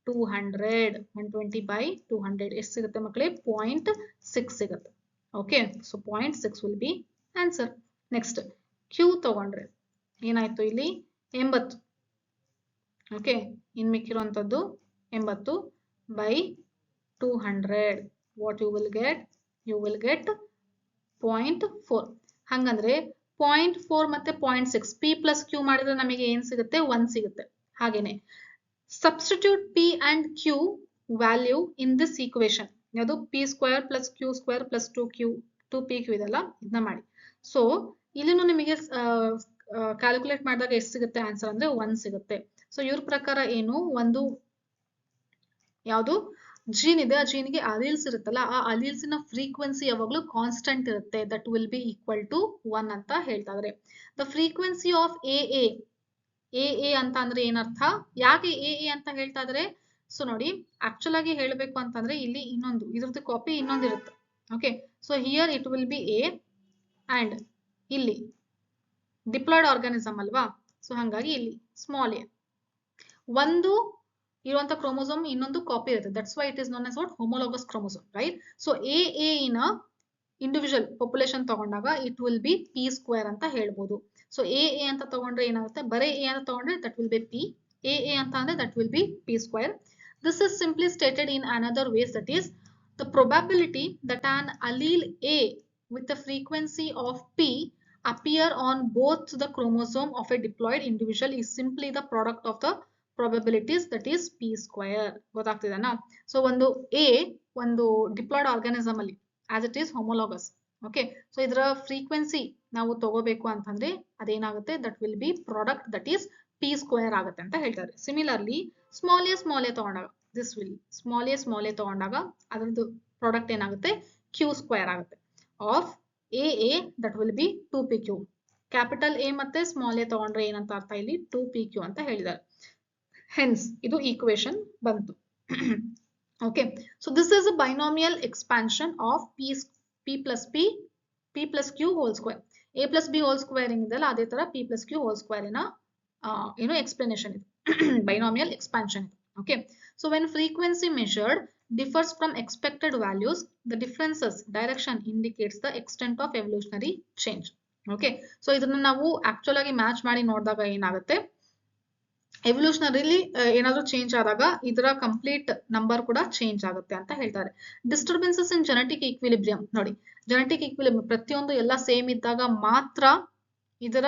200. 120 by 200 ಎಷ್ಟು ಸಿಗುತ್ತೆ ಮಕ್ಕಳೇ, 0.6 ಸಿಗುತ್ತೆ. Okay, so 0.6 will be answer. Next Q ತಗೊಂಡ್ರೆ ಏನಾಯ್ತು ಇಲ್ಲಿ 80. ಓಕೆ, ಇನ್ ಮಿಕ್ಕಿರುವಂತದ್ದು 80 by 200. What you will get, you will get 0.4. ಹಂಗಂದ್ರೆ 0.4 ಮತ್ತೆ 0.6 ಪಿ ಪ್ಲಸ್ ಕ್ಯೂ ಮಾಡಿದ್ರೆ ನಮಗೆ ಏನ್ ಸಿಗುತ್ತೆ 1 ಸಿಗುತ್ತೆ. ಹಾಗೇನೆ substitute P and Q value in this equation, ಯಾವುದು P square plus Q square plus 2pq ಇದೆಲ್ಲ ಇದನ್ನ ಮಾಡಿ. ಸೊ ಇಲ್ಲಿನೂ ನಿಮಗೆ ಕ್ಯಾಲ್ಕುಲೇಟ್ ಮಾಡಿದಾಗ ಎಷ್ಟು ಸಿಗುತ್ತೆ ಆನ್ಸರ್ ಅಂದ್ರೆ 1 ಸಿಗುತ್ತೆ. ಸೊ ಇವ್ರ ಪ್ರಕಾರ ಏನು, ಒಂದು ಯಾವುದು ಜೀನ್ ಇದೆ, ಆ ಜೀನ್ಗೆ ಅಲೀಲ್ಸ್ ಇರುತ್ತಲ್ಲ, ಆ ಅಲೀಲ್ಸಿನ ಫ್ರೀಕ್ವೆನ್ಸಿ ಯಾವಾಗಲೂ ಕಾನ್ಸ್ಟೆಂಟ್ ಇರುತ್ತೆ, that will be equal to 1 ಅಂತ ಹೇಳ್ತಾ ಇದ್ದಾರೆ. ದ ಫ್ರೀಕ್ವೆನ್ಸಿ ಆಫ್ ಎ ಅಂತ ಅಂದ್ರೆ ಏನರ್ಥ, ಯಾಕೆ ಎ ಅಂತ ಹೇಳ್ತಾ ಇದ್ರೆ, ಸೊ ನೋಡಿ ಆಕ್ಚುಲ್ ಆಗಿ ಹೇಳ್ಬೇಕು ಅಂತಂದ್ರೆ ಇಲ್ಲಿ ಇನ್ನೊಂದು ಇದ್ರದ್ದು ಕಾಪಿ ಇನ್ನೊಂದು ಇರುತ್ತೆ. Okay, so here it will be A and ಇಲ್ಲಿ ಡಿಪ್ಲಾಯ್ಡ್ ಆರ್ಗಾನಿಸಮ್ ಅಲ್ವಾ, ಸೊ ಹಾಗಾಗಿ ಇಲ್ಲಿ ಸ್ಮಾಲ್ ಎ, ಒಂದು ಇರುವಂತ ಕ್ರೋಮೋಸೋಮ್ ಇನ್ನೊಂದು ಕಾಪಿ ಇರುತ್ತೆ, that's why it is known as what homologous chromosome, right. So A ಇನ ಇಂಡಿವಿಜುವಲ್ ಪಾಪ್ಯುಲೇಷನ್ ತಗೊಂಡಾಗ it will be P square ಅಂತ ಹೇಳ್ಬೋದು. ಸೊ ಎ ಅಂತ ತಗೊಂಡ್ರೆ ಏನಾಗುತ್ತೆ, ಬರೇ ಎ ಅಂತ ತಗೊಂಡ್ರೆ that will be P, A ಅಂತ ಅಂದ್ರೆ that will be P square. This is simply stated in another ways, that is the probability that an allele A with the frequency of P appear on both the chromosome of a diploid individual is simply the product of the probabilities, that is P square. ಗೊತ್ತಾಗ್ತಿದೆನಾ? So ಒಂದು a ಒಂದು diploid organism ಅಲ್ಲಿ as it is homologous. Okay, so ಇದರ frequency ನಾವು ತಗೋಬೇಕು ಅಂತಂದ್ರೆ ಅದೇನಾಗುತ್ತೆ, that will be product, that is P square ಆಗುತ್ತೆ ಅಂತ ಹೇಳ್ತಾರೆ. ಸಿಮಿಲರ್ಲಿ ಸ್ಮಾಲ್ ಎ ತಗೊಂಡಾಗ, ದಿಸ್ ವಿಲ್ ಸ್ಮಾಲ್ ಎ ತಗೊಂಡಾಗ ಅದರದ್ದು ಪ್ರಾಡಕ್ಟ್ ಏನಾಗುತ್ತೆ ಕ್ಯೂ ಸ್ಕ್ವೇರ್ ಆಗುತ್ತೆ of A that will be 2pq. Capital A ಮತ್ತೆ ಸ್ಮಾಲ್ ಎ ತಗೊಂಡ್ರೆ ಏನಂತ ಅರ್ಥ, ಇಲ್ಲಿ 2pq ಅಂತ ಹೇಳಿದ್ದಾರೆ. ಹೆನ್ಸ್ ಇದು ಈಕ್ವೇಶನ್ ಬಂತು. Okay, so this is a binomial expansion of p plus q whole square. a plus b whole square ಏನಿದೆಲ್ಲ ಅದೇ ತರ p plus q whole square ಏನು ಎಕ್ಸ್ಪ್ಲನೇಷನ್ ಇದು, ಬೈನಾಮಿಯಲ್ ಎಕ್ಸ್ಪಾನ್ಷನ್ ಇದು. Okay, so when frequency measured differs from expected values, the differences direction indicates the extent of evolutionary change. Okay, so ಇದನ್ನ ನಾವು actual ಆಗಿ match ಮಾಡಿ ನೋಡಿದಾಗ ಏನಾಗುತ್ತೆ, ಎವಲ್ಯೂಷನರಿಲಿ ಏನಾದ್ರೂ ಚೇಂಜ್ ಆದಾಗ ಇದರ ಕಂಪ್ಲೀಟ್ ನಂಬರ್ ಕೂಡ ಚೇಂಜ್ ಆಗುತ್ತೆ ಅಂತ ಹೇಳ್ತಾರೆ. ಡಿಸ್ಟರ್ಬೆನ್ಸಸ್ ಇನ್ ಜೆನೆಟಿಕ್ ಈಕ್ವಿಲಿಬ್ರಿಯಂ, ನೋಡಿ ಜೆನೆಟಿಕ್ ಈಕ್ವಿಲಿಬ್ರಿಯಂ ಪ್ರತಿಯೊಂದು ಎಲ್ಲ ಸೇಮ್ ಇದ್ದಾಗ ಮಾತ್ರ ಇದರ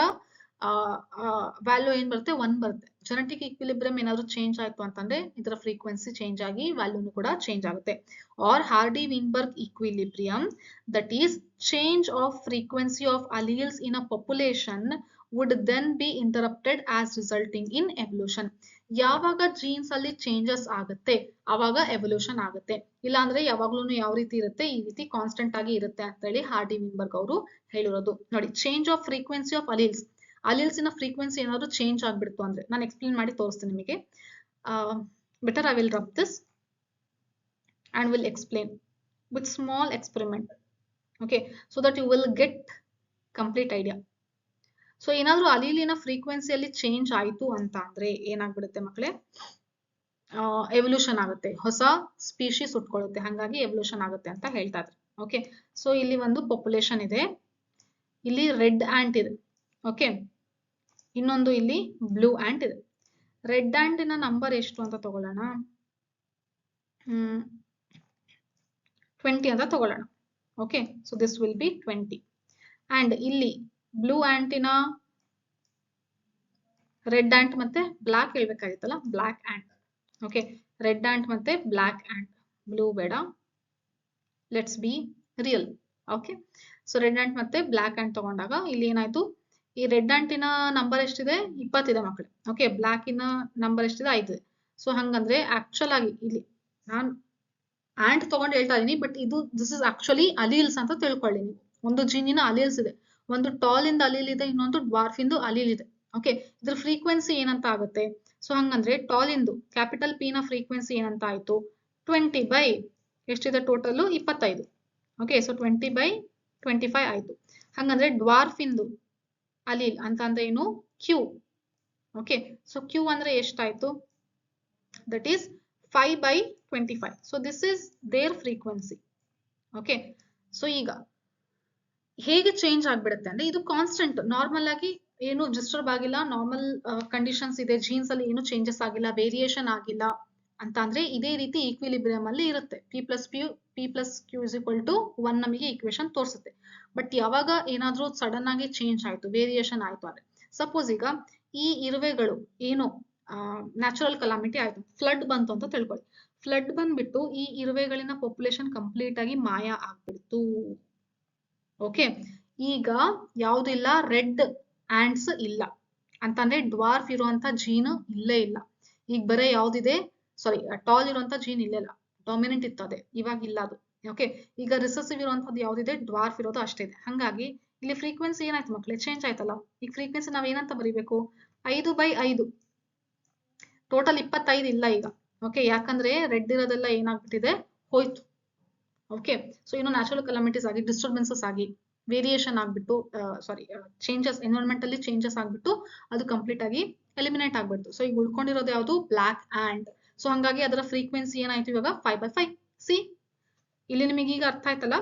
ವ್ಯಾಲ್ಯೂ ಏನ್ ಬರುತ್ತೆ 1 ಬರುತ್ತೆ. ಜೆನೆಟಿಕ್ ಈಕ್ವಿಲಿಬ್ರಿಯಂ ಏನಾದ್ರು ಚೇಂಜ್ ಆಯ್ತು ಅಂತಂದ್ರೆ ಇದರ ಫ್ರೀಕ್ವೆನ್ಸಿ ಚೇಂಜ್ ಆಗಿ ವ್ಯಾಲ್ಯೂನು ಕೂಡ ಚೇಂಜ್ ಆಗುತ್ತೆ. Or Hardy Weinberg equilibrium, that is change of frequency of alleles in a population would then be interrupted as resulting in evolution. ಯಾವಾಗ ಜೀನ್ಸ್ ಅಲ್ಲಿ ಚೇಂಜಸ್ ಆಗುತ್ತೆ ಅವಾಗ ಎವಲ್ಯೂಷನ್ ಆಗುತ್ತೆ, ಇಲ್ಲ ಅಂದ್ರೆ ಯಾವಾಗ್ಲೂ ಯಾವ ರೀತಿ ಇರುತ್ತೆ ಈ ರೀತಿ ಕಾನ್ಸ್ಟೆಂಟ್ ಆಗಿ ಇರುತ್ತೆ ಅಂತ ಹೇಳಿ ಹಾರ್ಡಿ-ವೀನ್ಬರ್ಗ್ ಅವರು ಹೇಳಿರೋದು. ನೋಡಿ change of frequency of alleles ಇನ ಫ್ರೀಕ್ವೆನ್ಸಿ ಏನಾದ್ರು ಚೇಂಜ್ ಆಗ್ಬಿಡ್ತು ಅಂದ್ರೆ ನಾನು ಎಕ್ಸ್ಪ್ಲೇನ್ ಮಾಡಿ ತೋರಿಸ್ತೀನಿ ನಿಮಗೆ. Better I will rub this and will explain with small experiment. Okay, so that you will get complete idea. So ಏನಾದ್ರೂ ಅಲೀಲಿನ ಫ್ರೀಕ್ವೆನ್ಸಿಯಲ್ಲಿ ಚೇಂಜ್ ಆಯ್ತು ಅಂತ ಅಂದ್ರೆ ಏನಾಗ್ಬಿಡುತ್ತೆ ಮಕ್ಕಳೇ, ಎವಲ್ಯೂಷನ್ ಆಗುತ್ತೆ, ಹೊಸ ಸ್ಪೀಶೀಸ್ ಹುಟ್ಕೊಳ್ಳುತ್ತೆ, ಹಾಗಾಗಿ ಎವಲ್ಯೂಷನ್ ಆಗುತ್ತೆ ಅಂತ ಹೇಳ್ತಾ ಇದ್ರು. ಓಕೆ, ಸೊ ಇಲ್ಲಿ ಒಂದು ಪಾಪ್ಯುಲೇಷನ್ ಇದೆ, ಇಲ್ಲಿ ರೆಡ್ ಆಂಟ್ ಇದೆ. ಓಕೆ, ಇನ್ನೊಂದು ಇಲ್ಲಿ ಬ್ಲೂ ಆಂಟ್ ಇದೆ. ರೆಡ್ ಆಂಟಿನ ನಂಬರ್ ಎಷ್ಟು ಅಂತ ತಗೊಳ್ಳೋಣ, 20 ಅಂತ ತಗೊಳ್ಳೋಣ. Okay, so this will be 20. And ಇಲ್ಲಿ ಬ್ಲೂ ಆಂಟಿನ ರೆಡ್ ಆಂಟ್ ಮತ್ತೆ ಬ್ಲಾಕ್ ಹೇಳ್ಬೇಕಾಗಿತ್ತಲ್ಲ, black ant. Okay, red ant ಮತ್ತೆ ಬ್ಲಾಕ್ ಆಂಟ್, ಬ್ಲೂ ಬೇಡ, let's be real. Okay, so red ant ಮತ್ತೆ ಬ್ಲಾಕ್ ಆಂಟ್ ತಗೊಂಡಾಗ ಇಲ್ಲಿ ಏನಾಯ್ತು, ಈ ರೆಡ್ ಆಂಟಿನ ನಂಬರ್ ಎಷ್ಟಿದೆ, 20 ಇದೆ ಮಕ್ಕಳು. ಓಕೆ, ಬ್ಲಾಕ್ ಇನ ನಂಬರ್ ಎಷ್ಟಿದೆ, 5 ಇದೆ. ಸೊ ಹಂಗಂದ್ರೆ ಆಕ್ಚುಲ್ ಆಗಿ ಇಲ್ಲಿ ನಾನ್ ಆಂಟ್ ತಗೊಂಡು ಹೇಳ್ತಾ ಇದೀನಿ, ಬಟ್ ಇದು ದಿಸ್ ಇಸ್ ಆಕ್ಚುಲಿ ಅಲೀಲ್ಸ್ ಅಂತ ತಿಳ್ಕೊಳ್ಳಿ ನೀವು. ಒಂದು ಜೀನಿನ ಅಲೀಲ್ಸ್ ಇದೆ, ಒಂದು ಟಾಲ್ ಇಂದ ಅಲೀಲ್ ಇದೆ, ಇನ್ನೊಂದು ಡ್ವಾರ್ಫ್ ಇಂದು ಅಲೀಲ್ ಇದೆ. ಓಕೆ, ಇದ್ರ ಫ್ರೀಕ್ವೆನ್ಸಿ ಏನಂತ ಆಗುತ್ತೆ, ಸೊ ಹಂಗಂದ್ರೆ ಟಾಲ್ ಇಂದು ಕ್ಯಾಪಿಟಲ್ ಪಿ ನ ಫ್ರೀಕ್ವೆನ್ಸಿ ಏನಂತ ಆಯ್ತು, 20 ಬೈ ಎಷ್ಟಿದೆ ಟೋಟಲ್ 25. ಓಕೆ, ಸೊ 20/25 ಆಯ್ತು. ಹಂಗಂದ್ರೆ ಡ್ವಾರ್ಫ್ ಇಂದು ಅಲೀಲ್ ಅಂತ ಅಂದ್ರೆ ಏನು, ಕ್ಯೂ. ಓಕೆ, ಸೊ ಕ್ಯೂ ಅಂದ್ರೆ ಎಷ್ಟಾಯ್ತು, that is 5/25. So this is their frequency. Okay, so ಈಗ ಹೇಗೆ ಚೇಂಜ್ ಆಗ್ಬಿಡುತ್ತೆ ಅಂದ್ರೆ, ಇದು ಕಾನ್ಸ್ಟೆಂಟ್, ನಾರ್ಮಲ್ ಆಗಿ ಏನು ಡಿಸ್ಟರ್ಬ್ ಆಗಿಲ್ಲ, ನಾರ್ಮಲ್ ಕಂಡೀಷನ್ಸ್ ಇದೆ, ಜೀನ್ಸ್ ಅಲ್ಲಿ ಏನು ಚೇಂಜಸ್ ಆಗಿಲ್ಲ, ವೇರಿಯೇಷನ್ ಆಗಿಲ್ಲ ಅಂತ ಅಂದ್ರೆ ಇದೇ ರೀತಿ ಈಕ್ವಿಲಿಬ್ರಿಯಂ ಅಲ್ಲಿ ಇರುತ್ತೆ. P+Q is equal to 1 ನಮಗೆ ಈಕ್ವೇಶನ್ ತೋರಿಸುತ್ತೆ. ಬಟ್ ಯಾವಾಗ ಏನಾದ್ರೂ ಸಡನ್ ಆಗಿ ಚೇಂಜ್ ಆಯ್ತು, ವೇರಿಯೇಷನ್ ಆಯ್ತು ಅಂದ್ರೆ, ಸಪೋಸ್ ಈಗ ಈ ಇರುವೆಗಳು ಏನು ನ್ಯಾಚುರಲ್ ಕಲಾಮಿಟಿ ಆಯ್ತು, ಫ್ಲಡ್ ಬಂತು ಅಂತ ತಿಳ್ಕೊಳ್ಳಿ. ಫ್ಲಡ್ ಬಂದ್ಬಿಟ್ಟು ಈ ಇರುವೆಗಳಿನ ಪಾಪ್ಯುಲೇಷನ್ ಕಂಪ್ಲೀಟ್ ಆಗಿ ಮಾಯ ಆಗ್ಬಿಡ್ತು. ಓಕೆ, ಈಗ ಯಾವ್ದಿಲ್ಲ, ರೆಡ್ ಆಂಟ್ಸ್ ಇಲ್ಲ ಅಂತಂದ್ರೆ ಡ್ವಾರ್ಫ್ ಇರುವಂತ ಜೀನ್ ಇಲ್ಲೇ ಇಲ್ಲ. ಈಗ ಬರೀ ಯಾವ್ದಿದೆ, ಸಾರಿ ಟಾಲ್ ಇರುವಂತ ಜೀನ್ ಇಲ್ಲೆಲ್ಲ, ಡಾಮಿನೆಂಟ್ ಇತ್ತು ಅದೇ, ಇವಾಗ ಇಲ್ಲ ಅದು. ಓಕೆ, ಈಗ ರಿಸೆಸಿವ್ ಇರುವಂತದ್ದು ಯಾವ್ದಿದೆ, ಡ್ವಾರ್ಫ್ ಇರೋದು ಅಷ್ಟೇ ಇದೆ. ಹಂಗಾಗಿ ಇಲ್ಲಿ ಫ್ರೀಕ್ವೆನ್ಸಿ ಏನಾಯ್ತು ಮಕ್ಕಳೇ, ಚೇಂಜ್ ಆಯ್ತಲ್ಲ. ಈಗ ಫ್ರೀಕ್ವೆನ್ಸಿ ನಾವ್ ಏನಂತ ಬರೀಬೇಕು, 5/5, ಟೋಟಲ್ 25 ಇಲ್ಲ ಈಗ. ಓಕೆ, ಯಾಕಂದ್ರೆ ರೆಡ್ ಇರೋದೆಲ್ಲ ಏನಾಗ್ಬಿಟ್ಟಿದೆ, ಹೋಯ್ತು. ಓಕೆ, ಸೊ ಇನ್ನು ನ್ಯಾಚುರಲ್ ಕಲಾಮಿಟೀಸ್ ಆಗಿ, ಡಿಸ್ಟರ್ಬೆನ್ಸಸ್ ಆಗಿ, ವೇರಿಯೇಷನ್ ಆಗ್ಬಿಟ್ಟು, ಸಾರಿ ಚೇಂಜಸ್, ಎನ್ವೈರನ್ಮೆಂಟ್ ಅಲ್ಲಿ ಚೇಂಜಸ್ ಆಗ್ಬಿಟ್ಟು ಅದು ಕಂಪ್ಲೀಟ್ ಆಗಿ ಎಲಿಮಿನೇಟ್ ಆಗ್ಬಿಡ್ತು. ಸೊ ಈಗ ಉಳ್ಕೊಂಡಿರೋದು ಯಾವುದು, ಬ್ಲಾಕ್ ಆಂಟ್. ಸೊ ಹಂಗಾಗಿ ಅದರ ಫ್ರೀಕ್ವೆನ್ಸಿ ಏನಾಯ್ತು ಇವಾಗ, 5/5. ಸಿ, ಇಲ್ಲಿ ನಿಮಗೆ ಈಗ ಅರ್ಥ ಆಯ್ತಲ್ಲ,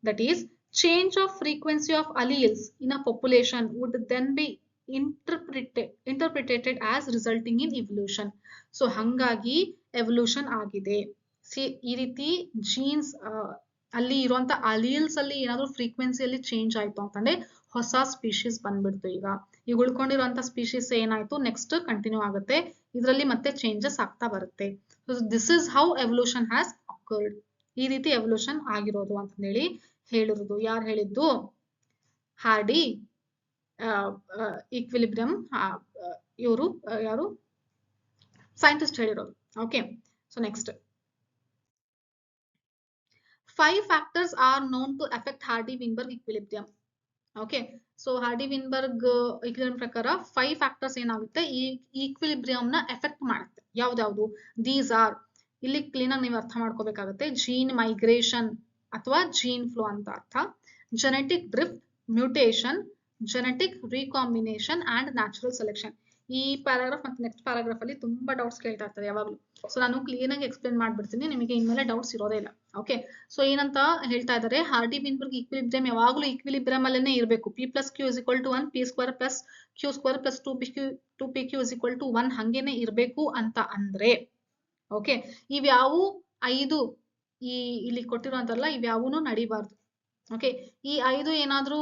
that is change of frequency of alleles in a population would then be interpreted as resulting in evolution. So ಹಂಗಾಗಿ ಎವಲ್ಯೂಷನ್ ಆಗಿದೆ. ಸಿ, ಈ ರೀತಿ ಜೀನ್ಸ್ ಅಲ್ಲಿ ಇರುವಂತ ಅಲೀಲ್ಸ್ ಅಲ್ಲಿ ಏನಾದ್ರು ಫ್ರೀಕ್ವೆನ್ಸಿಯಲ್ಲಿ ಚೇಂಜ್ ಆಯ್ತು ಅಂತಂದ್ರೆ ಹೊಸ ಸ್ಪೀಶೀಸ್ ಬಂದ್ಬಿಡ್ತು. ಈಗ ಉಳ್ಕೊಂಡಿರುವಂತ ಸ್ಪೀಶೀಸ್ ಏನಾಯ್ತು, ನೆಕ್ಸ್ಟ್ ಕಂಟಿನ್ಯೂ ಆಗುತ್ತೆ, ಇದರಲ್ಲಿ ಮತ್ತೆ ಚೇಂಜಸ್ ಆಗ್ತಾ ಬರುತ್ತೆ. This is how evolution has occurred. ಈ ರೀತಿ ಎವಲ್ಯೂಷನ್ ಆಗಿರೋದು ಅಂತ ಹೇಳಿ ಹೇಳಿರೋದು. ಯಾರು ಹೇಳಿದ್ದು, ಹಾರ್ಡಿ, ಈಕ್ವಿಲಿಬ್ರಿಯಂ ಇವರು ಯಾರು, ಸೈಂಟಿಸ್ಟ್ ಹೇಳಿರೋದು. Okay, so next 5 factors are known to affect Hardy-Weinberg equilibrium. Okay, so Hardy Weinberg equilibrium ಪ್ರಕಾರ 5 ಫ್ಯಾಕ್ಟರ್ಸ್ ಏನಾಗುತ್ತೆ, ಈ ಈಕ್ವಿಲಿಬ್ರಿಯಂ ನ ಎಫೆಕ್ಟ್ ಮಾಡುತ್ತೆ. ಯಾವ್ದಾವ್ದು, ದೀಸ್ ಆರ್, ಇಲ್ಲಿ ಕ್ಲೀನ್ ಆಗಿ ನೀವು ಅರ್ಥ ಮಾಡ್ಕೋಬೇಕಾಗುತ್ತೆ, ಜೀನ್ ಮೈಗ್ರೇಷನ್ ಅಥವಾ ಜೀನ್ ಫ್ಲೋ ಅಂತ ಅರ್ಥ, genetic drift, mutation, genetic recombination and natural selection. ಈ ಪ್ಯಾರಾಗ್ರಾಫ್ ಮತ್ತೆ ನೆಕ್ಸ್ಟ್ ಪ್ಯಾರಾಗ್ರಾಫ್ ಅಲ್ಲಿ ತುಂಬಾ ಡೌಟ್ಸ್ ಕೇಳ್ತಾ ಇರ್ತಾರೆ ಯಾವಾಗ್ಲೂ. ಸೊ ನಾನು ಕ್ಲೀನ್ ಆಗಿ ಎಕ್ಸ್ಪ್ಲೇನ್ ಮಾಡ್ಬಿಡ್ತೀನಿ, ನಿಮಗೆ ಇನ್ಮೇಲೆ ಡೌಟ್ಸ್ ಇರೋದೇ ಇಲ್ಲ. ಓಕೆ, ಸೊ ಏನಂತ ಹೇಳ್ತಾ ಇದ್ದಾರೆ, ಹಾರ್ಡಿ-ವಿನ್ಬರ್ಗ್ ಈಕ್ವಿಲಿಬ್ರಿಯಂ ಯಾವಾಗ್ಲೂ ಈಕ್ವಿಲಿಬ್ರಿಯಂ ಅಲ್ಲೇನೆ ಇರಬೇಕು. P+Q is equal to 1, P² plus Q² plus 2PQ is equal to 1 ಹಂಗೇನೆ ಇರಬೇಕು ಅಂತ ಅಂದ್ರೆ, ಓಕೆ, ಇವ್ಯಾವು 5 ಇಲ್ಲಿ ಕೊಟ್ಟಿರುವಂತಲ್ಲ, ಇವ್ಯಾವೂ ನಡಿಬಾರ್ದು. ಓಕೆ, ಈ 5 ಏನಾದ್ರೂ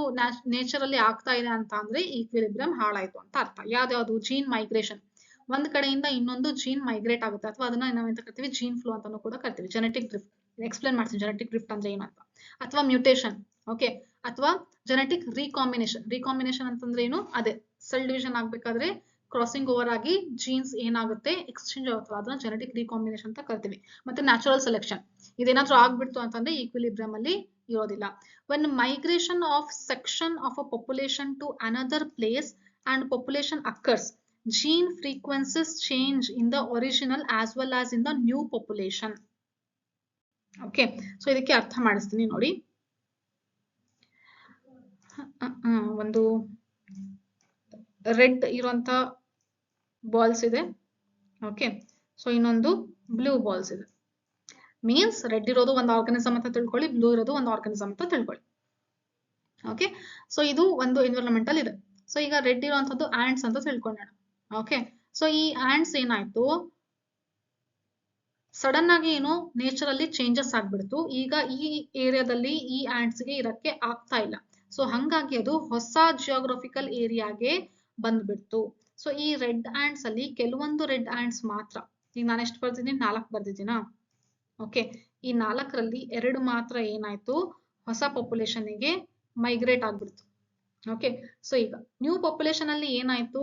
ನೇಚರ್ ಅಲ್ಲಿ ಆಗ್ತಾ ಇದೆ ಅಂತ ಅಂದ್ರೆ ಈಕ್ವಿಲಿಬ್ರಿಯಂ ಹಾಳಾಯ್ತು ಅಂತ ಅರ್ಥ. ಯಾವ್ದಾವ್ದು, ಜೀನ್ ಮೈಗ್ರೇಷನ್, ಒಂದ್ ಕಡೆಯಿಂದ ಇನ್ನೊಂದು ಜೀನ್ ಮೈಗ್ರೇಟ್ ಆಗುತ್ತೆ, ಅಥವಾ ಅದನ್ನ ನಾವೆಂತ ಕರಿತೀವಿ, ಜೀನ್ ಫ್ಲೋ ಅಂತಾನು ಕೂಡ ಕರಿತೀವಿ. ಜೆನೆಟಿಕ್ ಡ್ರಿಫ್ಟ್ ಎಕ್ಸ್ಪ್ಲೇನ್ ಮಾಡ್ತೀನಿ, ಜೆನೆಟಿಕ್ ಡ್ರಿಫ್ಟ್ ಅಂದ್ರೆ ಏನಂತ. ಅಥವಾ ಮ್ಯೂಟೇಷನ್, ಓಕೆ, ಅಥವಾ ಜೆನೆಟಿಕ್ ರೀಕಾಂಬಿನೇಷನ್ ಅಂತಂದ್ರೆ ಏನು, ಅದೇ ಸೆಲ್ ಡಿವಿಷನ್ ಆಗ್ಬೇಕಾದ್ರೆ ಕ್ರಾಸಿಂಗ್ ಓವರ್ ಆಗಿ ಜೀನ್ಸ್ ಏನಾಗುತ್ತೆ, ಎಕ್ಸ್ಚೇಂಜ್ ಆಗುತ್ತೆ, ಅದನ್ನ ಜೆನೆಟಿಕ್ ರೀಕಾಂಬಿನೇಷನ್ ಅಂತ ಕರಿತೀವಿ. ಮತ್ತೆ ನ್ಯಾಚುರಲ್ ಸೆಲೆಕ್ಷನ್, ಇದೇನಾದ್ರೂ ಆಗ್ಬಿಡ್ತು ಅಂತಂದ್ರೆ ಈಕ್ವಿಲಿಬ್ರಿಯಂ ಅಲ್ಲಿ ಇರೋದಿಲ್ಲ. when migration of section of a population to another place and population occurs, gene frequencies change in the original as well as in the new population. Okay, so ಇದಕ್ಕೆ ಅರ್ಥ ಮಾಡಿಸ್ತೀನಿ ನೋಡಿ. ಒಂದು red ಇರುವಂತ ಬಾಲ್ಸ್ ಇದೆ. Okay, so ಇನ್ನೊಂದು blue balls ಇದೆ. Means red ಇರೋದು ಒಂದು ಆರ್ಗನಿಸಮ್ ಅಂತ ತಿಳ್ಕೊಳ್ಳಿ, ಬ್ಲೂ ಇರೋದು ಒಂದು ಆರ್ಗನಿಸಮ್ ಅಂತ ತಿಳ್ಕೊಳ್ಳಿ. ಓಕೆ, ಸೊ ಇದು ಒಂದು ಎನ್ವಿರಾನ್ಮೆಂಟಲ್ ಇದೆ. ಸೊ ಈಗ ರೆಡ್ ಇರುವಂತದ್ದು ಆಂಟ್ಸ್ ಅಂತ ತಿಳ್ಕೊಳ್ಳೋಣ. ಓಕೆ, ಸೊ ಈ ಆಂಟ್ಸ್ ಏನಾಯ್ತು, ಸಡನ್ ಆಗಿ ಏನು ನೇಚರ್ ಅಲ್ಲಿ ಚೇಂಜಸ್ ಆಗ್ಬಿಡ್ತು. ಈಗ ಈ ಏರಿಯಾದಲ್ಲಿ ಈ ಆಂಟ್ಸ್ ಗೆ ಇರಕ್ಕೆ ಆಗ್ತಾ ಇಲ್ಲ. ಸೊ ಹಂಗಾಗಿ ಅದು ಹೊಸ ಜಿಯೋಗ್ರಫಿಕಲ್ ಏರಿಯಾಗೆ ಬಂದ್ಬಿಡ್ತು. ಸೊ ಈ ರೆಡ್ ಆಂಟ್ಸ್ ಅಲ್ಲಿ ಕೆಲವೊಂದು ರೆಡ್ ಆಂಟ್ಸ್ ಮಾತ್ರ, ಈಗ ನಾನು ಎಷ್ಟು ಬರ್ದಿದ್ದೀನಿ, 4 ಬರ್ದಿದ್ದೀನಾ. ಓಕೆ, ಈ 4ರಲ್ಲಿ 2 ಮಾತ್ರ ಏನಾಯ್ತು, ಹೊಸ ಪಾಪ್ಯುಲೇಷನ್ ಗೆ ಮೈಗ್ರೇಟ್ ಆಗ್ಬಿಡ್ತು. ಓಕೆ, ಸೊ ಈಗ ನ್ಯೂ ಪಾಪ್ಯುಲೇಷನ್ ಅಲ್ಲಿ ಏನಾಯ್ತು,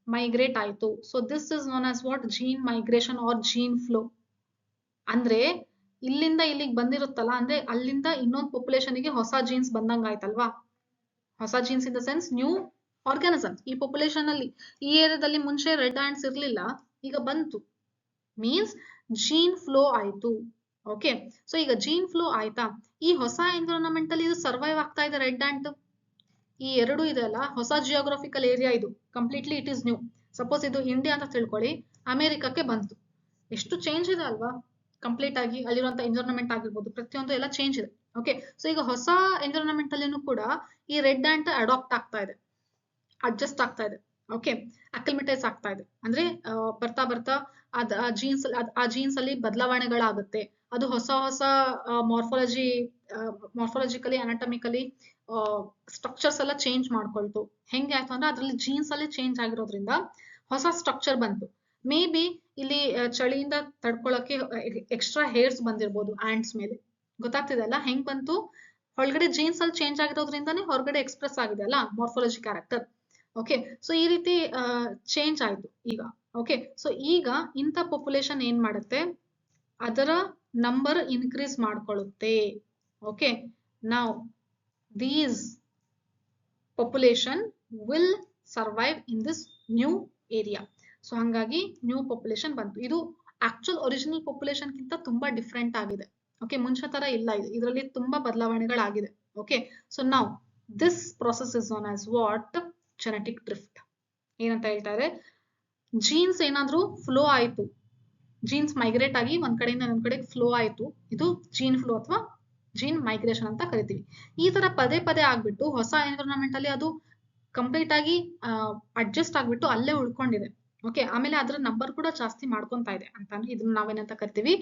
ಮೈಗ್ರೇಟ್ ಆಯ್ತು. So this is known as what, gene migration or gene flow. ಅಂದ್ರೆ ಇಲ್ಲಿಂದ ಇಲ್ಲಿಗೆ ಬಂದಿರುತ್ತಲ್ಲ, ಅಂದ್ರೆ ಅಲ್ಲಿಂದ ಇನ್ನೊಂದು ಪಾಪ್ಯುಲೇಷನ್ ಗೆ ಹೊಸ ಜೀನ್ಸ್ ಬಂದಂಗ ಆಯ್ತಲ್ವಾ. ಹೊಸ jeans in the sense new organisms. ಈ ಪಾಪ್ಯುಲೇಷನ್ ಅಲ್ಲಿ, ಈ ಏರಿಯಾದಲ್ಲಿ ಮುಂಚೆ ರೆಡ್ ಆಂಟ್ಸ್ ಇರ್ಲಿಲ್ಲ, ಈಗ ಬಂತು. ಮೀನ್ಸ್ ಜೀನ್ ಫ್ಲೋ ಆಯ್ತು. ಓಕೆ, ಸೊ ಈಗ ಜೀನ್ ಫ್ಲೋ ಆಯ್ತಾ, ಈ ಹೊಸ ಎನ್ವಿರಾನ್ಮೆಂಟ್ ಅಲ್ಲಿ ಇದು ಸರ್ವೈವ್ ಆಗ್ತಾ ಇದೆ. ರೆಡ್ ಆಂಟ್ ಈ 2 ಇದೆ ಅಲ್ಲ, ಹೊಸ ಜಿಯೋಗ್ರಫಿಕಲ್ ಏರಿಯಾ ಇದು, completely it is new. Suppose ಇದು ಇಂಡಿಯಾ ಅಂತ ತಿಳ್ಕೊಳ್ಳಿ, ಅಮೆರಿಕಕ್ಕೆ ಬಂತು. ಎಷ್ಟು ಚೇಂಜ್ ಇದೆ ಅಲ್ವಾ, ಕಂಪ್ಲೀಟ್ ಆಗಿ ಅಲ್ಲಿರುವಂತ ಎನ್ವಿರಾನ್ಮೆಂಟ್ ಆಗಿರ್ಬೋದು, ಪ್ರತಿಯೊಂದು ಎಲ್ಲ ಚೇಂಜ್ ಇದೆ. ಓಕೆ, ಸೊ ಈಗ ಹೊಸ ಎನ್ವಿರಾನ್ಮೆಂಟ್ ಅಲ್ಲಿನೂ ಕೂಡ ಈ ರೆಡ್ ಆಂಟ್ ಅಡಾಪ್ಟ್ ಆಗ್ತಾ ಇದೆ, ಅಡ್ಜಸ್ಟ್ ಆಗ್ತಾ ಇದೆ. ಓಕೆ, ಅಕ್ಲಿಮಟೈಸ್ ಆಗ್ತಾ ಇದೆ. ಅಂದ್ರೆ ಬರ್ತಾ ಬರ್ತಾ ಆ ಜೀನ್ಸ್ ಅಲ್ಲಿ ಬದಲಾವಣೆಗಳಾಗುತ್ತೆ. ಅದು ಹೊಸ ಹೊಸ ಮಾರ್ಫಾಲಜಿಕಲಿ ಅನಾಟಮಿಕಲಿ ಸ್ಟ್ರಕ್ಚರ್ಸ್ ಎಲ್ಲ ಚೇಂಜ್ ಮಾಡ್ಕೊಳ್ತು. ಹೆಂಗೆ ಆಯ್ತು ಅಂದ್ರೆ ಅದ್ರಲ್ಲಿ ಜೀನ್ಸ್ ಅಲ್ಲಿ ಚೇಂಜ್ ಆಗಿರೋದ್ರಿಂದ ಹೊಸ ಸ್ಟ್ರಕ್ಚರ್ ಬಂತು. ಮೇ ಬಿ ಇಲ್ಲಿ ಚಳಿಯಿಂದ ತಡ್ಕೊಳಕ್ಕೆ ಎಕ್ಸ್ಟ್ರಾ ಹೇರ್ಸ್ ಬಂದಿರ್ಬೋದು ಆಂಟ್ಸ್ ಮೇಲೆ. ಗೊತ್ತಾಗ್ತಿದೆ ಅಲ್ಲ ಹೆಂಗ್ ಬಂತು, ಒಳಗಡೆ ಜೀನ್ಸ್ ಅಲ್ಲಿ ಚೇಂಜ್ ಆಗಿರೋದ್ರಿಂದಾನೇ ಹೊರಗಡೆ ಎಕ್ಸ್ಪ್ರೆಸ್ ಆಗಿದೆ ಅಲ್ಲ ಮಾರ್ಫಾಲಜಿ ಕ್ಯಾರೆಕ್ಟರ್. ಓಕೆ, ಸೊ ಈ ರೀತಿ ಚೇಂಜ್ ಆಯ್ತು ಈಗ. ಓಕೆ, ಸೊ ಈಗ ಇಂಥ ಪಾಪ್ಯುಲೇಷನ್ ಏನ್ ಮಾಡುತ್ತೆ, ಅದರ ನಂಬರ್ ಇನ್ಕ್ರೀಸ್ ಮಾಡ್ಕೊಳ್ಳುತ್ತೆ. ಓಕೆ, ನಾವು these population will survive in this new area. So ಹಂಗಾಗಿ ನ್ಯೂ ಪಾಪ್ಯುಲೇಷನ್ ಬಂತು. ಇದು ಆಕ್ಚುಲ್ ಒರಿಜಿನಲ್ ಪಾಪ್ಯುಲೇಷನ್ ಗಿಂತ ತುಂಬಾ ಡಿಫ್ರೆಂಟ್ ಆಗಿದೆ. ಓಕೆ, ಮುಂಚೆ ತರ ಇಲ್ಲ ಇದು, ಇದರಲ್ಲಿ ತುಂಬಾ ಬದಲಾವಣೆಗಳಾಗಿದೆ. ಓಕೆ, ಸೊ ನಾವು this process is known as what, genetic drift. ಏನಂತ ಹೇಳ್ತಾರೆ, ಜೀನ್ಸ್ ಏನಾದ್ರೂ ಫ್ಲೋ ಆಯ್ತು, ಜೀನ್ಸ್ ಮೈಗ್ರೇಟ್ ಆಗಿ ಒಂದ್ ಕಡೆಯಿಂದ ಇನ್ನೊಂದ್ ಕಡೆ ಫ್ಲೋ ಆಯ್ತು, ಇದು ಜೀನ್ ಫ್ಲೋ ಅಥವಾ ಜೀನ್ ಮೈಗ್ರೇಷನ್ ಅಂತ ಕರಿತೀವಿ. ಈ ತರ ಪದೇ ಪದೇ ಆಗ್ಬಿಟ್ಟು ಹೊಸ ಎನ್ವಿರಾನ್ಮೆಂಟ್ ಅಲ್ಲಿ ಅದು ಕಂಪ್ಲೀಟ್ ಆಗಿ ಅಡ್ಜಸ್ಟ್ ಆಗ್ಬಿಟ್ಟು ಅಲ್ಲೇ ಉಳ್ಕೊಂಡಿದೆ. ಓಕೆ, ಆಮೇಲೆ ಅದರ ನಂಬರ್ ಕೂಡ ಜಾಸ್ತಿ ಮಾಡ್ಕೊಂತಾ ಇದೆ ಅಂತ, ಇದನ್ನ ನಾವೇನಂತ ಕರಿತೀವಿ,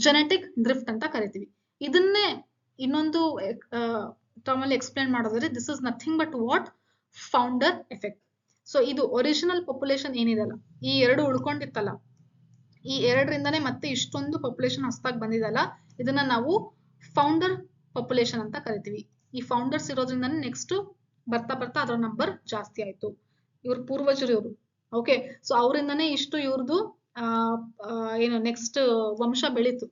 ಜೆನೆಟಿಕ್ ಡ್ರಿಫ್ಟ್ ಅಂತ ಕರಿತೀವಿ. ಇದನ್ನೇ ಇನ್ನೊಂದು ಟರ್ಮ್ ಅಲ್ಲಿ ಎಕ್ಸ್ಪ್ಲೇನ್ ಮಾಡೋದಾದ್ರೆ, this is nothing but what, founder effect. So ಇದು ಒರಿಜಿನಲ್ ಪಾಪ್ಯುಲೇಷನ್ ಏನಿದೆಲ್ಲ, ಈ 2 ಉಳ್ಕೊಂಡಿತ್ತಲ್ಲ, ಈ 2ರಿಂದಾನೇ ಮತ್ತೆ ಇಷ್ಟೊಂದು ಪಾಪ್ಯುಲೇಷನ್ ಹೊಸದಾಗಿ ಬಂದಿದಲ್ಲ, ಇದನ್ನ ನಾವು ಫೌಂಡರ್ ಪಾಪ್ಯುಲೇಷನ್ ಅಂತ ಕರಿತೀವಿ. ಈ ಫೌಂಡರ್ಸ್ ಇರೋದ್ರಿಂದಾನೇ ನೆಕ್ಸ್ಟ್ ಬರ್ತಾ ಬರ್ತಾ ಅದರ ನಂಬರ್ ಜಾಸ್ತಿ ಆಯ್ತು. ಇವ್ರ ಪೂರ್ವಜರು ಇವರು. ಓಕೆ, ಸೊ ಅವರಿಂದಾನೇ ಇಷ್ಟು ಇವ್ರದ್ದು ಏನು ನೆಕ್ಸ್ಟ್ ವಂಶ ಬೆಳೀತು.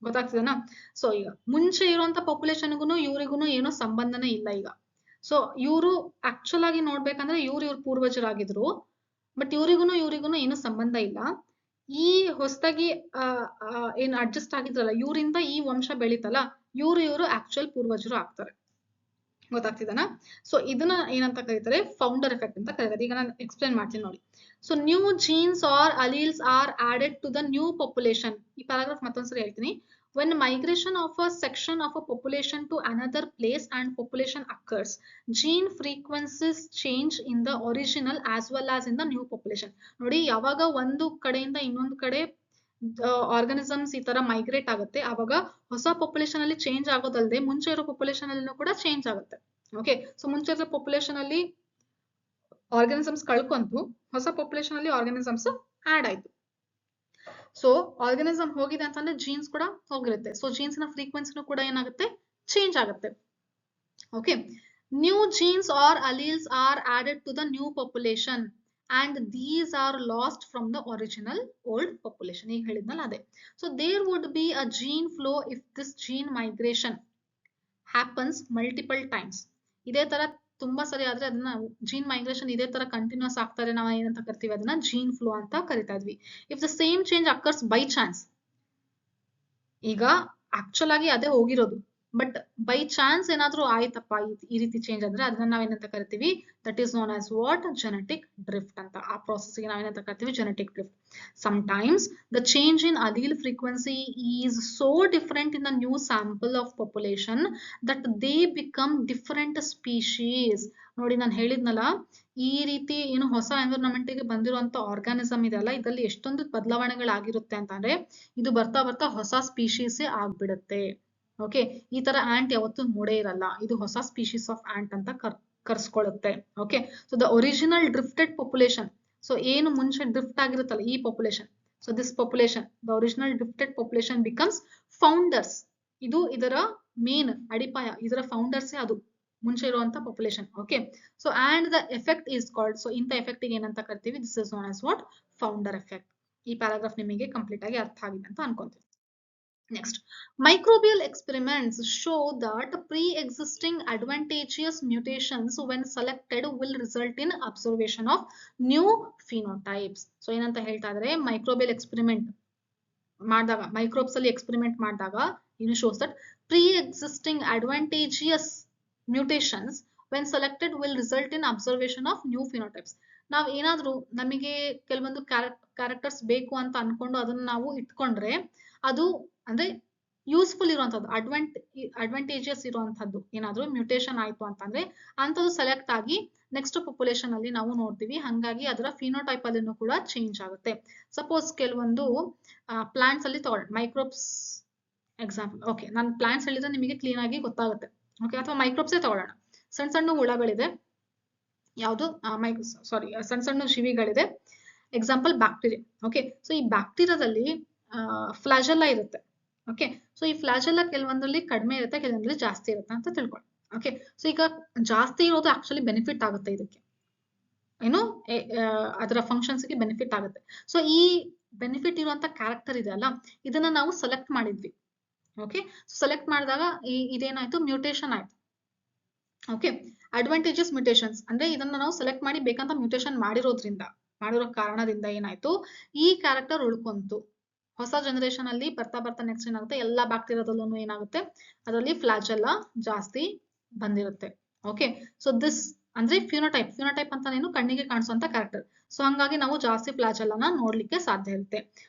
ಗೊತ್ತಾಗ್ತದನಾ. ಸೊ ಈಗ ಮುಂಚೆ ಇರುವಂತ ಪಾಪ್ಯುಲೇಷನ್ಗೂ ಇವ್ರಿಗೂ ಏನೋ ಸಂಬಂಧನೇ ಇಲ್ಲ ಈಗ. ಸೊ ಇವರು ಆಕ್ಚುಲ್ ಆಗಿ ನೋಡ್ಬೇಕಂದ್ರೆ ಇವ್ರ ಪೂರ್ವಜರಾಗಿದ್ರು, ಬಟ್ ಇವ್ರಿಗೂ ಏನು ಸಂಬಂಧ ಇಲ್ಲ. ಈ ಹೊಸದಾಗಿ ಏನ್ ಅಡ್ಜಸ್ಟ್ ಆಗಿದ್ರಲ್ಲ, ಇವರಿಂದ ಈ ವಂಶ ಬೆಳೀತಲ್ಲ, ಇವರು ಆಕ್ಚುಯಲ್ ಪೂರ್ವಜರು ಆಗ್ತಾರೆ. ಗೊತ್ತಾಗ್ತಿದನಾ. ಸೊ ಇದನ್ನ ಏನಂತ ಕರೀತಾರೆ, ಫೌಂಡರ್ ಎಫೆಕ್ಟ್ ಅಂತ ಕರೀತಾರೆ. ಈಗ ನಾನು ಎಕ್ಸ್ಪ್ಲೇನ್ ಮಾಡ್ತೀನಿ ನೋಡಿ. So new genes or alleles are added to the new population. ಈ ಪ್ಯಾರಾಗ್ರಾಫ್ ಮತ್ತೊಂದ್ಸರಿ ಹೇಳ್ತೀನಿ. When migration of a section of a population to another place and population occurs, gene frequencies change in the original as well as in the new population. ನೋಡಿ, ಯಾವಾಗ ಒಂದು ಕಡೆಯಿಂದ ಇನ್ನೊಂದು ಕಡೆ organisms ಈ ತರ ಮೈಗ್ರೇಟ್ ಆಗುತ್ತೆ, ಆವಾಗ ಹೊಸ ಪಾಪ್ಯುಲೇಷನ್ ಅಲ್ಲಿ ಚೇಂಜ್ ಆಗೋದಲ್ಲದೆ ಮುಂಚೆ ಇರೋ ಪಾಪ್ಯುಲೇಷನ್ ಅಲ್ಲಿ ಕೂಡ ಚೇಂಜ್ ಆಗುತ್ತೆ. ಓಕೆ, ಸೊ ಮುಂಚೆ ಇರೋ ಪಾಪ್ಯುಲೇಷನ್ ಅಲ್ಲಿ ಆರ್ಗಾನಿಸಮ್ಸ್ ಕಳ್ಕೊಂತು, ಹೊಸ ಪಾಪ್ಯುಲೇಷನ್ ಅಲ್ಲಿ ಆರ್ಗಾನಿಸಮ್ಸ್ ಆಡ್ ಆಯ್ತು. ಸೊ ಆರ್ಗಾನಿಸಮ್ ಹೋಗಿದೆ ಅಂತಂದ್ರೆ ಜೀನ್ಸ್ ಕೂಡ ಹೋಗಿರುತ್ತೆ. ಸೊ ಜೀನ್ಸ್ ನ ಫ್ರೀಕ್ವೆನ್ಸಿನೂ ಕೂಡ ಏನಾಗುತ್ತೆ, ಚೇಂಜ್ ಆಗುತ್ತೆ. Okay, new genes or alleles are added to the new population and these are lost from the original old population. ಈಗ ಹೇಳಿದ್ನಲ್ಲ ಅದೇ. So there would be a gene flow if this gene migration happens multiple times. ಇದೇ ತರ ತುಂಬಾ ಸರಿ ಆದ್ರೆ ಅದನ್ನ gene migration ಇದೇ ತರ ಕಂಟಿನ್ಯೂಸ್ ಆಗ್ತಾರೆ, ನಾವು ಏನಂತ ಕರಿತೀವಿ, ಅದನ್ನ ಜೀನ್ ಫ್ಲೋ ಅಂತ ಕರಿತಾ ಇದ್ವಿ. If the same change occurs by chance, ಈಗ ಆಕ್ಚುಲ್ ಆಗಿ ಅದೇ ಹೋಗಿರೋದು, ಬಟ್ ಬೈ ಚಾನ್ಸ್ ಏನಾದ್ರೂ ಆಯ್ತಪ್ಪ ಈ ರೀತಿ ಚೇಂಜ್ ಅಂದ್ರೆ ಅದನ್ನ ನಾವೇನಂತ ಕರಿತೀವಿ, that is known as what, genetic drift ಅಂತ. ಆ process ಗೆ ನಾವೇನಂತ ಕರಿತೀವಿ, genetic drift. Sometimes the change in allele frequency is so different in the new sample of population that they become different species. ನೋಡಿ ನಾನು ಹೇಳಿದ್ನಲ್ಲ, ಈ ರೀತಿ ಏನು ಹೊಸ ಎನ್ವಿರಾನ್ಮೆಂಟ್ ಗೆ ಬಂದಿರುವಂತ ಆರ್ಗಾನಿಸಮ್ ಇದೆಯಲ್ಲ, ಇದರಲ್ಲಿ ಎಷ್ಟೊಂದು ಬದಲಾವಣೆಗಳಾಗಿರುತ್ತೆ ಅಂತಂದ್ರೆ ಇದು ಬರ್ತಾ ಬರ್ತಾ ಹೊಸ ಸ್ಪೀಶೀಸ್ ಆಗ್ಬಿಡುತ್ತೆ. ಓಕೆ, ಈ ತರ ಆಂಟ್ ಯಾವತ್ತೂ ನೋಡೇ ಇರಲ್ಲ, ಇದು ಹೊಸ ಸ್ಪೀಶೀಸ್ ಆಫ್ ಆಂಟ್ ಅಂತ ಕರ್ಸ್ಕೊಳ್ಳುತ್ತೆ. Okay, so the original drifted population, so ಏನು ಮುಂಚೆ ಡ್ರಿಫ್ಟ್ ಆಗಿರುತ್ತಲ್ಲ ಈ population, so this population, the original drifted population becomes founders. ಇದು ಇದರ ಮೇನ್ ಅಡಿಪಾಯ, ಇದರ ಫೌಂಡರ್ಸ್ ಅದು ಮುಂಚೆ ಇರುವಂತ population. Okay, so and the effect is called, so ಇಂಥ ಎಫೆಕ್ಟ್ ಏನಂತ ಕರಿತೀವಿ, this is known as what, founder effect. ಈ ಪ್ಯಾರಾಗ್ರಾಫ್ ನಿಮಗೆ ಕಂಪ್ಲೀಟ್ ಆಗಿ ಅರ್ಥ ಆಗಿದೆ ಅಂತ ಅನ್ಕೊಂತೀವಿ. Next, microbial experiments show that pre-existing advantageous mutations when selected will result in observation of new phenotypes. So ಏನಂತ ಹೇಳ್ತಾ ಇದ್ದಾರೆ, ಮೈಕ್ರೋಬಿಯಲ್ ಎಕ್ಸ್ಪೆರಿಮೆಂಟ್ ಮಾಡಿದಾಗ, ಮೈಕ್ರೋಬ್ಸ್ ಅಲ್ಲಿ ಎಕ್ಸ್ಪೆರಿಮೆಂಟ್ ಮಾಡಿದಾಗ ಏನು shows that pre-existing advantageous mutations when selected will result in observation of new phenotypes. ನಾವು ಏನಾದ್ರೂ ನಮಗೆ ಕೆಲವೊಂದು ಕ್ಯಾರೆಕ್ಟರ್ಸ್ ಬೇಕು ಅಂತ ಅನ್ಕೊಂಡು ಅದನ್ನ ನಾವು ಇಟ್ಕೊಂಡ್ರೆ ಅದು ಅಂದ್ರೆ ಯೂಸ್ಫುಲ್ ಇರುವಂತದ್ದು, ಅಡ್ವಾಂಟೇಜಿಯಸ್ ಇರುವಂತದ್ದು ಏನಾದ್ರೂ ಮ್ಯೂಟೇಶನ್ ಆಯ್ತು ಅಂತಂದ್ರೆ ಅಂತದ್ದು ಸೆಲೆಕ್ಟ್ ಆಗಿ ನೆಕ್ಸ್ಟ್ ಪಾಪ್ಯುಲೇಷನ್ ಅಲ್ಲಿ ನಾವು ನೋಡ್ತೀವಿ. ಹಂಗಾಗಿ ಅದರ ಫಿನೋಟೈಪ್ ಅಲ್ಲೂ ಕೂಡ ಚೇಂಜ್ ಆಗುತ್ತೆ. ಸಪೋಸ್ ಕೆಲವೊಂದು ಪ್ಲಾಂಟ್ಸ್ ಅಲ್ಲಿ ತಗೊಳ್ಳೋಣ, ಮೈಕ್ರೋಬ್ಸ್ ಎಕ್ಸಾಂಪಲ್. ಓಕೆ, ನಾನು ಪ್ಲಾಂಟ್ಸ್ ಹೇಳಿದ್ರೆ ನಿಮಗೆ ಕ್ಲೀನ್ ಆಗಿ ಗೊತ್ತಾಗುತ್ತೆ. ಓಕೆ, ಅಥವಾ ಮೈಕ್ರೋಬ್ಸೇ ತಗೊಳ್ಳೋಣ. ಸಣ್ಣ ಸಣ್ಣ ಹುಳಗಳಿದೆ, ಯಾವುದು ಸಣ್ಣ ಸಣ್ಣ ಜೀವಿಗಳಿದೆ. Example bacteria. ಓಕೆ, ಸೊ ಈ ಬ್ಯಾಕ್ಟೀರಿಯಾದಲ್ಲಿ ಫ್ಲಾಜೆಲ್ಲಾ ಇರುತ್ತೆ. ಓಕೆ, ಸೊ ಈ ಫ್ಲಾಜೆಲ್ಲಾ ಕೆಲವೊಂದಲ್ಲಿ ಕಡಿಮೆ ಇರುತ್ತೆ, ಕೆಲವೊಂದಲ್ಲಿ ಜಾಸ್ತಿ ಇರುತ್ತೆ ಅಂತ ತಿಳ್ಕೊಳ್ಳಿ. ಓಕೆ, ಸೊ ಈಗ ಜಾಸ್ತಿ ಇರೋದು ಆಕ್ಚುಲಿ ಬೆನಿಫಿಟ್ ಆಗುತ್ತೆ, ಇದಕ್ಕೆ ಏನು ಅದರ ಫಂಕ್ಷನ್ಸ್ ಗೆ ಬೆನಿಫಿಟ್ ಆಗುತ್ತೆ. ಸೊ ಈ ಬೆನಿಫಿಟ್ ಇರುವಂತ ಕ್ಯಾರೆಕ್ಟರ್ ಇದೆ ಅಲ್ಲ, ಇದನ್ನ ನಾವು ಸೆಲೆಕ್ಟ್ ಮಾಡಿದ್ವಿ. ಓಕೆ, ಸೆಲೆಕ್ಟ್ ಮಾಡಿದಾಗ ಇದೇನಾಯ್ತು, ಮ್ಯೂಟೇಶನ್ ಆಯ್ತು. ಓಕೆ, ಅಡ್ವಾಂಟೇಜಸ್ ಮ್ಯೂಟೇಶನ್ಸ್ ಅಂದ್ರೆ ಇದನ್ನ ನಾವು ಸೆಲೆಕ್ಟ್ ಮಾಡಿ ಬೇಕಂತ ಮ್ಯೂಟೇಶನ್ ಮಾಡಿರೋ ಕಾರಣದಿಂದ ಏನಾಯ್ತು, ಈ ಕ್ಯಾರೆಕ್ಟರ್ ಉಳ್ಕೊಂತು. ಹೊಸ ಜನರೇಷನ್ ಅಲ್ಲಿ ಬರ್ತಾ ಬರ್ತಾ ನೆಕ್ಸ್ಟ್ ಏನಾಗುತ್ತೆ, ಎಲ್ಲಾ ಬ್ಯಾಕ್ಟೀರಿಯಾದಲ್ಲೂ ಏನಾಗುತ್ತೆ, ಅದರಲ್ಲಿ ಫ್ಲಾಜೆಲ್ಲಾ ಜಾಸ್ತಿ ಬಂದಿರುತ್ತೆ. ಓಕೆ, ಸೊ ದಿಸ್ ಅಂದ್ರೆ ಫಿನೋಟೈಪ್ ಅಂತ ಕಣ್ಣಿಗೆ ಕಾಣಿಸುವಂತ ಕ್ಯಾರೆಕ್ಟರ್. ಸೊ ಹಂಗಾಗಿ ನಾವು ಜಾಸ್ತಿ ಫ್ಲಾಜೆಲ್ಲಾನ ನೋಡ್ಲಿಕ್ಕೆ ಸಾಧ್ಯ ಇರುತ್ತೆ.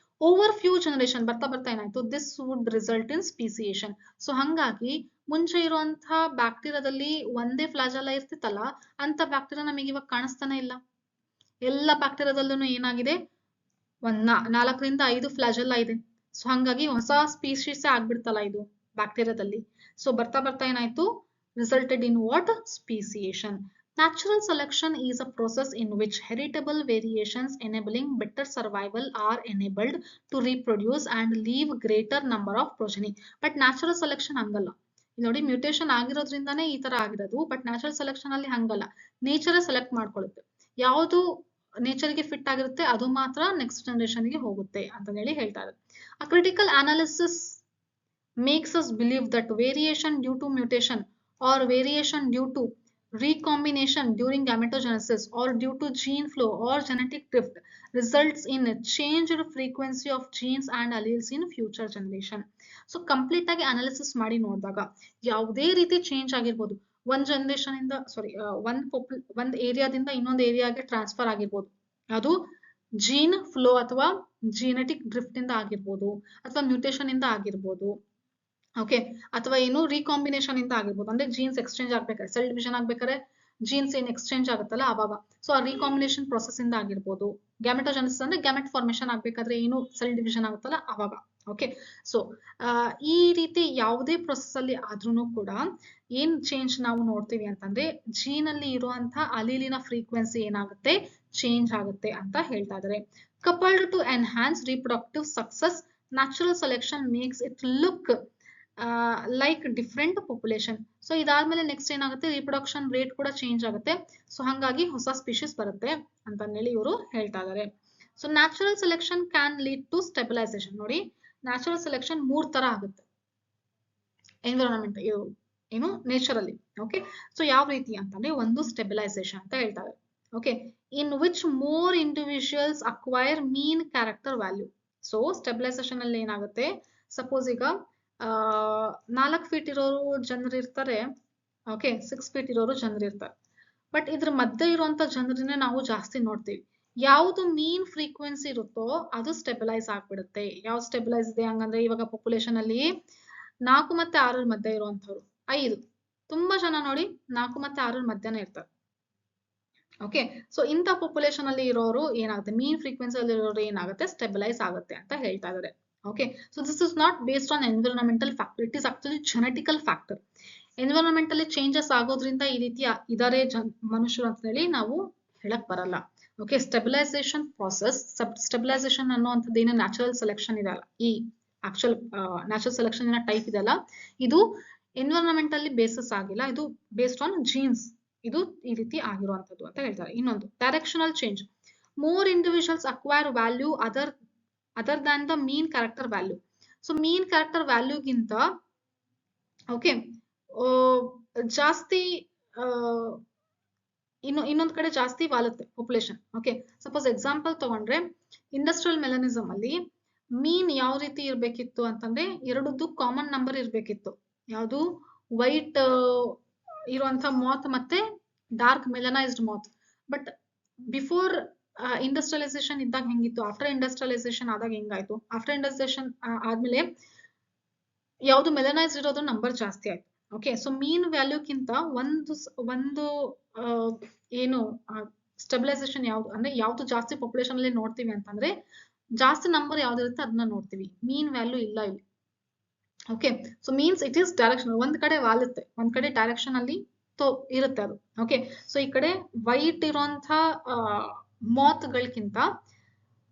ಓವರ್ ಫ್ಯೂ ಜನರೇಷನ್ ಬರ್ತಾ ಬರ್ತಾ ಏನಾಯ್ತು, this would result in speciation. So ಹಂಗಾಗಿ ಮುಂಚೆ ಇರುವಂತಹ ಬ್ಯಾಕ್ಟೀರಿಯಾದಲ್ಲಿ ಒಂದೇ ಫ್ಲಾಜೆಲ್ಲಾ ಇರ್ತಿತ್ತಲ್ಲ, ಅಂತ ಬ್ಯಾಕ್ಟೀರಿಯಾ ನಮಗೆ ಇವಾಗ ಕಾಣಿಸ್ತಾನೆ ಇಲ್ಲ. ಎಲ್ಲ ಬ್ಯಾಕ್ಟೀರಿಯಾದಲ್ಲೂ ಏನಾಗಿದೆ, 4 ರಿಂದ 5 ಫ್ಲಾಜೆಲ್ಲಾ ಇದೆ. ಸೊ ಹಂಗಾಗಿ ಹೊಸ ಸ್ಪೀಶೀಸ್ ಆಗ್ಬಿಡ್ತಲ್ಲ ಇದು ಬ್ಯಾಕ್ಟೀರಿಯಾದಲ್ಲಿ. ಸೊ ಬರ್ತಾ ಬರ್ತಾ ಏನಾಯ್ತು, resulted in what, speciation. Natural selection is a process in which heritable variations enabling better survival are enabled to reproduce and leave greater number of progeny. But natural selection ಹಂಗಲ್ಲ. ನೋಡಿ, mutation ಆಗಿರೋದ್ರಿಂದಾನೇ ಈ ತರ ಆಗಿರೋದು. But natural selection ಅಲ್ಲಿ ಹಂಗಲ್ಲ, nature select ಮಾಡ್ಕೊಳ್ಳುತ್ತೆ. ಯಾವುದು nature ಗೆ fit ಆಗಿರುತ್ತೆ ಅದು ಮಾತ್ರ ನೆಕ್ಸ್ಟ್ ಜನರೇಷನ್ ಗೆ ಹೋಗುತ್ತೆ ಅಂತ ಹೇಳಿ ಹೇಳ್ತಾ ಇದ್ದಾರೆ. A critical analysis makes us believe that variation due to mutation or variation due to recombination during gametogenesis or due to gene flow or genetic drift results in a changed frequency of genes and alleles in future generation. So complete ಆಗಿ analysis ಮಾಡಿ ನೋಡಿದಾಗ ಯಾವುದೇ ರೀತಿ change ಆಗಿರ್ಬೋದು, ಒಂದ್ generation ಇಂದ ಒಂದ್ ಏರಿಯಾದಿಂದ ಇನ್ನೊಂದು ಏರಿಯಾಗೆ ಟ್ರಾನ್ಸ್ಫರ್ ಆಗಿರ್ಬೋದು, ಅದು ಜೀನ್ ಫ್ಲೋ ಅಥವಾ ಜೀನೆಟಿಕ್ ಡ್ರಿಫ್ಟ್ ಇಂದ ಆಗಿರ್ಬೋದು, ಅಥವಾ ಮ್ಯೂಟೇಶನ್ ಇಂದ ಆಗಿರ್ಬೋದು. ಓಕೆ, ಅಥವಾ ಏನು ರೀಕಾಂಬಿನೇಷನ್ ಇಂದ ಆಗಿರ್ಬೋದು, ಅಂದ್ರೆ ಜೀನ್ಸ್ ಎಕ್ಸ್ಚೇಂಜ್ ಆಗ್ಬೇಕಾದ್ರೆ, ಸೆಲ್ ಡಿವಿಷನ್ ಆಗ್ಬೇಕಾದ್ರೆ ಜೀನ್ಸ್ ಏನ್ ಎಕ್ಸ್ಚೇಂಜ್ ಆಗುತ್ತಲ್ಲ ಅವಾಗ, ಸೊ ಆ ರೀಕಾಂಬಿನೇಷನ್ ಪ್ರೊಸೆಸ್ ಇಂದ ಆಗಿರ್ಬೋದು. ಗ್ಯಾಮೆಟೋಜೆನೆಸಿಸ್ ಅಂದ್ರೆ ಗ್ಯಾಮೆಟ್ ಫಾರ್ಮೇಶನ್ ಆಗ್ಬೇಕಾದ್ರೆ ಏನು ಸೆಲ್ ಡಿವಿಷನ್ ಆಗುತ್ತಲ್ಲ ಅವಾಗ. ಓಕೆ, ಸೊ ಈ ರೀತಿ ಯಾವುದೇ ಪ್ರೊಸೆಸ್ ಅಲ್ಲಿ ಆದ್ರೂ ಕೂಡ ಏನ್ ಚೇಂಜ್ ನಾವು ನೋಡ್ತೀವಿ ಅಂತಂದ್ರೆ, ಜೀನ್ ಅಲ್ಲಿ ಇರುವಂತಹ ಅಲೀಲಿನ ಫ್ರೀಕ್ವೆನ್ಸಿ ಏನಾಗುತ್ತೆ, ಚೇಂಜ್ ಆಗುತ್ತೆ ಅಂತ ಹೇಳ್ತಾ ಇದ್ದಾರೆ. Coupled to enhance reproductive success, natural selection makes it look like different population. So ಇದಾದ್ಮೇಲೆ ನೆಕ್ಸ್ಟ್ ಏನಾಗುತ್ತೆ, ರಿಪ್ರೊಡಕ್ಷನ್ ರೇಟ್ ಕೂಡ ಚೇಂಜ್ ಆಗುತ್ತೆ. ಸೊ ಹಂಗಾಗಿ ಹೊಸ ಸ್ಪೀಶೀಸ್ ಬರುತ್ತೆ ಅಂತ ಹೇಳಿ ಇವರು ಹೇಳ್ತಾ ಇದ್ದಾರೆ. So natural selection can lead to stabilization. ನೋಡಿ, ನ್ಯಾಚುರಲ್ ಸೆಲೆಕ್ಷನ್ 3 ತರ ಆಗುತ್ತೆ ಎನ್ವಿರಾನ್ಮೆಂಟ್ ಏನು ನೇಚರ್ ಅಲ್ಲಿ. ಓಕೆ, ಸೊ ಯಾವ ರೀತಿ ಅಂತಂದ್ರೆ, ಒಂದು ಸ್ಟೆಬಿಲೈಸೇಷನ್ ಅಂತ ಹೇಳ್ತಾರೆ. Okay, in which more individuals acquire mean character value. So stabilisation ಅಲ್ಲಿ ಏನಾಗುತ್ತೆ, ಸಪೋಸ್ ಈಗ 4 ಫೀಟ್ ಇರೋರು ಜನರು ಇರ್ತಾರೆ. ಓಕೆ 6 ಫೀಟ್ ಇರೋರು ಜನರು ಇರ್ತಾರೆ. ಬಟ್ ಇದ್ರ ಮಧ್ಯೆ ಇರುವಂತ ಜನರನ್ನೇ ನಾವು ಜಾಸ್ತಿ ನೋಡ್ತೀವಿ. ಯಾವುದು ಮೀನ್ ಫ್ರೀಕ್ವೆನ್ಸಿ ಇರುತ್ತೋ ಅದು ಸ್ಟೆಬಿಲೈಸ್ ಆಗ್ಬಿಡುತ್ತೆ. ಯಾವ್ದು ಸ್ಟೆಬಿಲೈಸ್ ಇದೆ ಹಂಗಂದ್ರೆ ಇವಾಗ ಪಾಪ್ಯುಲೇಷನ್ ಅಲ್ಲಿ 4 ಮತ್ತೆ 6 ಮಧ್ಯೆ ಇರುವಂತವ್ರು 5. ತುಂಬಾ ಜನ ನೋಡಿ 4 ಮತ್ತೆ 6 ಮಧ್ಯನೇ ಇರ್ತಾರೆ. ಓಕೆ ಸೊ ಇಂಥ ಪಾಪ್ಯುಲೇಷನ್ ಅಲ್ಲಿ ಇರೋರು ಏನಾಗುತ್ತೆ, ಮೀನ್ ಫ್ರೀಕ್ವೆನ್ಸಿ ಅಲ್ಲಿ ಇರೋರು ಏನಾಗುತ್ತೆ, ಸ್ಟೆಬಿಲೈಸ್ ಆಗುತ್ತೆ ಅಂತ ಹೇಳ್ತಾ ಇದ್ದಾರೆ. Okay so this is not based on environmental factor, it is actually genetical factor. ಎನ್ವಿರಾನ್ಮೆಂಟಲ್ಲಿ ಚೇಂಜಸ್ ಆಗೋದ್ರಿಂದ ಈ ರೀತಿ ಇದಾರೆ ಮನುಷ್ಯರು ಅಂತ ಹೇಳಿ ನಾವು ಹೇಳಕ್ ಬರಲ್ಲ. ಓಕೆ ಸ್ಟೆಬಿಲೈಸೇಷನ್ ಪ್ರಾಸೆಸ್, ಸ್ಟೆಬಿಲೈಸೇಷನ್ ಅನ್ನುವಂಥದ್ದು ಏನು ನ್ಯಾಚುರಲ್ ಸೆಲೆಕ್ಷನ್ ಇದೆಯಲ್ಲ, ಈ ಆಕ್ಚುಯಲ್ ನ್ಯಾಚುರಲ್ ಸೆಲೆಕ್ಷನ್ ಟೈಪ್ ಇದೆಯಲ್ಲ, ಇದು ಎನ್ವಿರಾನ್ಮೆಂಟ್ ಅಲ್ಲಿ ಬೇಸಿಸ್ ಆಗಿಲ್ಲ, ಇದು ಬೇಸ್ಡ್ ಆನ್ ಜೀನ್ಸ್, ಇದು ಈ ರೀತಿ ಆಗಿರುವಂತದ್ದು ಅಂತ ಹೇಳ್ತಾರೆ. ಇನ್ನೊಂದು directional change, more individuals acquire value other than the mean character value. So mean character ವ್ಯಾಲ್ಯೂಗಿಂತ ಓಕೆ ಜಾಸ್ತಿ ಇನ್ನೊಂದ್ ಕಡೆ ಜಾಸ್ತಿ ವಾಲುತ್ತೆ ಪಾಪ್ಯುಲೇಷನ್. ಓಕೆ ಸಪೋಸ್ ಎಕ್ಸಾಂಪಲ್ ತಗೊಂಡ್ರೆ ಇಂಡಸ್ಟ್ರಿಯಲ್ ಮೆಲನಿಸಮ್ ಅಲ್ಲಿ ಮೀನ್ ಯಾವ ರೀತಿ ಇರ್ಬೇಕಿತ್ತು ಅಂತಂದ್ರೆ ಎರಡದ್ದು ಕಾಮನ್ ನಂಬರ್ ಇರ್ಬೇಕಿತ್ತು. ಯಾವುದು ವೈಟ್ ಇರುವಂತ ಮಾತ್ ಮತ್ತೆ ಡಾರ್ಕ್ ಮೆಲನೈಸ್ಡ್ ಮಾತ್. ಬಟ್ ಬಿಫೋರ್ ಇಂಡಸ್ಟ್ರಿಯಲೈಸೇಷನ್ ಇದ್ದಾಗ ಹೆಂಗಿತ್ತು, ಆಫ್ಟರ್ ಇಂಡಸ್ಟ್ರಿಯಲೈಸೇಷನ್ ಆದಾಗ ಹೆಂಗಾಯ್ತು, ಆಫ್ಟರ್ ಇಂಡಸ್ಟ್ರಿಯಲೈಸೇಷನ್ ಆದ್ಮೇಲೆ ಯಾವ್ದು ಮೆಲನೈಸ್ಡ್ ಇರೋದು ನಂಬರ್ ಜಾಸ್ತಿ ಆಯ್ತು. ಓಕೆ ಸೊ ಮೀನ್ ವ್ಯಾಲ್ಯೂಕ್ಕಿಂತ ಒಂದು ಏನು ಸ್ಟೆಬಿಲೈಸೇಷನ್ ಯಾವ್ದು ಅಂದ್ರೆ ಯಾವ್ದು ಜಾಸ್ತಿ ಪಾಪ್ಯುಲೇಷನ್ ಅಲ್ಲಿ ನೋಡ್ತೀವಿ ಅಂತಂದ್ರೆ ಜಾಸ್ತಿ ನಂಬರ್ ಯಾವ್ದಿರುತ್ತೆ ಅದನ್ನ ನೋಡ್ತೀವಿ, ಮೀನ್ ವ್ಯಾಲ್ಯೂ ಇಲ್ಲ ಇಲ್ಲಿ. Okay so means it is direction, ಒಂದ್ ಕಡೆ ವಾಲುತ್ತೆ, ಒಂದ್ ಕಡೆ ಡೈರೆಕ್ಷನ್ ಅಲ್ಲಿ ಇರುತ್ತೆ ಅದು. ಓಕೆ ಸೊ ಈ ಕಡೆ ವೈಟ್ ಇರುವಂತ ಮಾತ್ಗಳಕ್ಕಿಂತ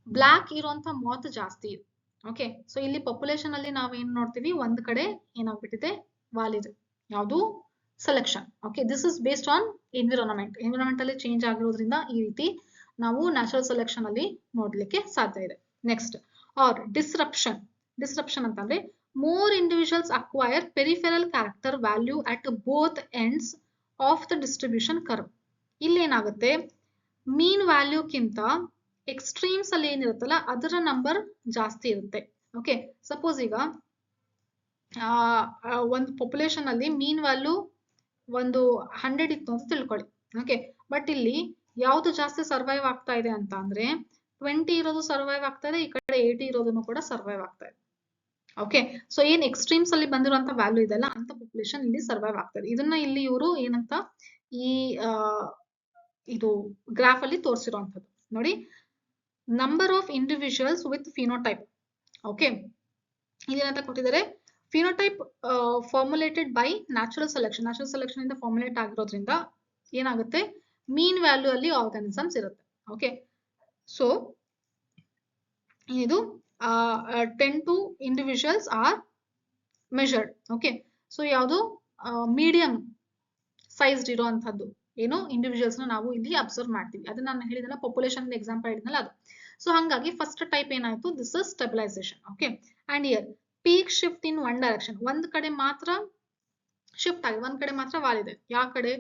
ಬ್ಲಾಕ್ ಇರುವಂತ ಮಾತ್ ಜಾಸ್ತಿ ಇದೆ. ಓಕೆ ಸೊ ಇಲ್ಲಿ ಪಾಪ್ಯುಲೇಷನ್ ಅಲ್ಲಿ ನಾವ್ ಏನ್ ನೋಡ್ತೀವಿ, ಒಂದ್ ಕಡೆ ಏನಾಗ್ಬಿಟ್ಟಿದೆ ವಾಲಿದೆ, ಯಾವುದು selection. Okay this is based on environment ಅಲ್ಲಿ ಚೇಂಜ್ ಆಗಿರೋದ್ರಿಂದ ಈ ರೀತಿ ನಾವು ನ್ಯಾಚುರಲ್ ಸೆಲೆಕ್ಷನ್ ಅಲ್ಲಿ ನೋಡ್ಲಿಕ್ಕೆ ಸಾಧ್ಯ ಇದೆ. ನೆಕ್ಸ್ಟ್ ಆರ್ ಡಿಸ್ರಪ್ಷನ್ ಅಂತಂದ್ರೆ more individuals acquire peripheral character value at both ends of the distribution curve. ಇಲ್ಲಿ ಏನಾಗುತ್ತೆ, ಮೀನ್ ವ್ಯಾಲ್ಯೂಕ್ಕಿಂತ ಎಕ್ಸ್ಟ್ರೀಮ್ಸ್ ಅಲ್ಲಿ ಏನಿರುತ್ತಲ್ಲ ಅದರ ನಂಬರ್ ಜಾಸ್ತಿ ಇರುತ್ತೆ. ಓಕೆ ಸಪೋಸ್ ಈಗ ಒಂದು ಪಾಪ್ಯುಲೇಷನ್ ಅಲ್ಲಿ ಮೀನ್ ವ್ಯಾಲ್ಯೂ ಒಂದು 100 ಇತ್ತು ಅಂತ ತಿಳ್ಕೊಳ್ಳಿ. ಓಕೆ ಬಟ್ ಇಲ್ಲಿ ಯಾವ್ದು ಜಾಸ್ತಿ ಸರ್ವೈವ್ ಆಗ್ತಾ ಇದೆ ಅಂತ ಅಂದ್ರೆ 20 ಇರೋದು ಸರ್ವೈವ್ ಆಗ್ತಾ ಇದೆ, ಈ ಕಡೆ 80 ಇರೋದನ್ನು ಕೂಡ ಸರ್ವೈವ್ ಆಗ್ತಾ ಇದೆ. ಓಕೆ ಸೊ ಏನ್ ಎಕ್ಸ್ಟ್ರೀಮ್ಸ್ ಅಲ್ಲಿ ಬಂದಿರುವಂತ ವ್ಯಾಲ್ಯೂ ಇದೆಲ್ಲ ಅಂತ ಪಾಪ್ಯುಲೇಷನ್ ಇಲ್ಲಿ ಸರ್ವೈವ್ ಆಗ್ತದೆ. ಇದನ್ನ ಇಲ್ಲಿ ಇವರು ಏನಂತ ಈ ಇದು ಗ್ರಾಫ್ ಅಲ್ಲಿ ತೋರಿಸಿರುವಂತದ್ದು ನೋಡಿ, number of individuals with phenotype. Okay ಇದೇನಂತ ಕೊಟ್ಟಿದ್ದಾರೆ, phenotype formulated by natural selection ಇಂದ ಫಾರ್ಮುಲೇಟ್ ಆಗಿರೋದ್ರಿಂದ ಏನಾಗುತ್ತೆ, ಮೀನ್ ವ್ಯಾಲ್ಯೂ ಅಲ್ಲಿ ಆರ್ಗಾನಿಸಮ್ಸ್ ಇರುತ್ತೆ. ಓಕೆ ಸೊ ಇದು 10 individuals are measured. Okay so ಯಾವುದು ಮೀಡಿಯಂ ಸೈಜ್ಡ್ ಇರುವಂತದ್ದು ಏನು ಇಂಡಿವಿಜುವಲ್ಸ್ ನಾವು ಇಲ್ಲಿ ಅಬ್ಸರ್ವ್ ಮಾಡ್ತೀವಿ. ಅದನ್ನ ನಾನು ಹೇಳಿದಲ್ಲ ಪಾಪ್ಯುಲೇಷನ್ ಎಕ್ಸಾಂಪಲ್ ಹೇಳಿದ್ನಲ್ಲ ಅದು. ಸೊ ಹಾಗಾಗಿ ಫಸ್ಟ್ ಟೈಪ್ ಏನಾಯ್ತು, this is stabilisation. Okay and here peak shift in one direction, ಒಂದ್ ಕಡೆ ಮಾತ್ರ ಶಿಫ್ಟ್ ಆಗಿದೆ, ಒಂದ್ ಕಡೆ ಮಾತ್ರ ವಾಲಿದೆ. ಯಾವ ಕಡೆ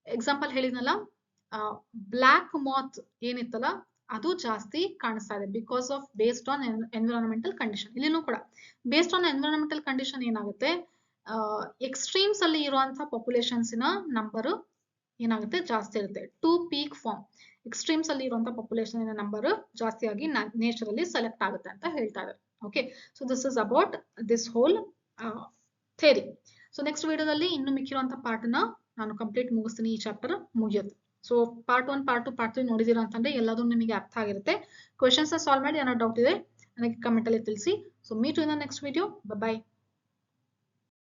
ಎಕ್ಸಾಂಪಲ್ ಹೇಳಿದ್ನಲ್ಲ ಬ್ಲಾಕ್ ಮಾತ್ ಏನಿತ್ತಲ್ಲ ಅದು ಜಾಸ್ತಿ ಕಾಣಿಸ್ತಾ ಇದೆ because of based on environmental condition. ಇಲ್ಲಿನೂ ಕೂಡ ಬೇಸ್ಡ್ ಆನ್ ಎನ್ವಿರಾನ್ಮೆಂಟಲ್ ಕಂಡೀಷನ್ ಏನಾಗುತ್ತೆ, ಎಕ್ಸ್ಟ್ರೀಮ್ಸ್ ಅಲ್ಲಿ ಇರುವಂತಹ ಪಾಪ್ಯುಲೇಷನ್ಸ್ ನಂಬರ್ ಏನಾಗುತ್ತೆ ಜಾಸ್ತಿ ಇರುತ್ತೆ. ಟು ಪೀಕ್ ಫಾರ್ಮ್, ಎಕ್ಸ್ಟ್ರೀಮ್ಸ್ ಅಲ್ಲಿ ಇರುವಂತಹ ಪಾಪ್ಯುಲೇಷನ್ ನಂಬರ್ ಜಾಸ್ತಿ ಆಗಿ ನೇಚರ್ ಅಲ್ಲಿ ಸೆಲೆಕ್ಟ್ ಆಗುತ್ತೆ ಅಂತ ಹೇಳ್ತಾ ಇದ್ದಾರೆ. Okay so this is about this whole theory. So next ವಿಡಿಯೋದಲ್ಲಿ ಇನ್ನು ಮಿಕ್ಕಿರುವಂತಹ ಪಾರ್ಟ್ ನ ನಾನು ಕಂಪ್ಲೀಟ್ ಮುಗಿಸ್ತೀನಿ, ಈ ಚಾಪ್ಟರ್ ಮುಗಿಯುತ್ತೆ. ಸೊ ಪಾರ್ಟ್ 1 ಪಾರ್ಟ್ 2 ಪಾರ್ಟ್ 3 ನೋಡಿದೀರಾ ಅಂತಂದ್ರೆ ಎಲ್ಲದೂ ನಿಮಗೆ ಅರ್ಥ ಆಗಿರುತ್ತೆ. ಕ್ವೆಶನ್ಸ್ ಸಾಲ್ವ್ ಮಾಡಿ, ಏನೋ ಡೌಟ್ ಇದೆ ನನಗೆ ಕಮೆಂಟ್ ಅಲ್ಲಿ ತಿಳಿಸಿ. So meet you in the next video. By.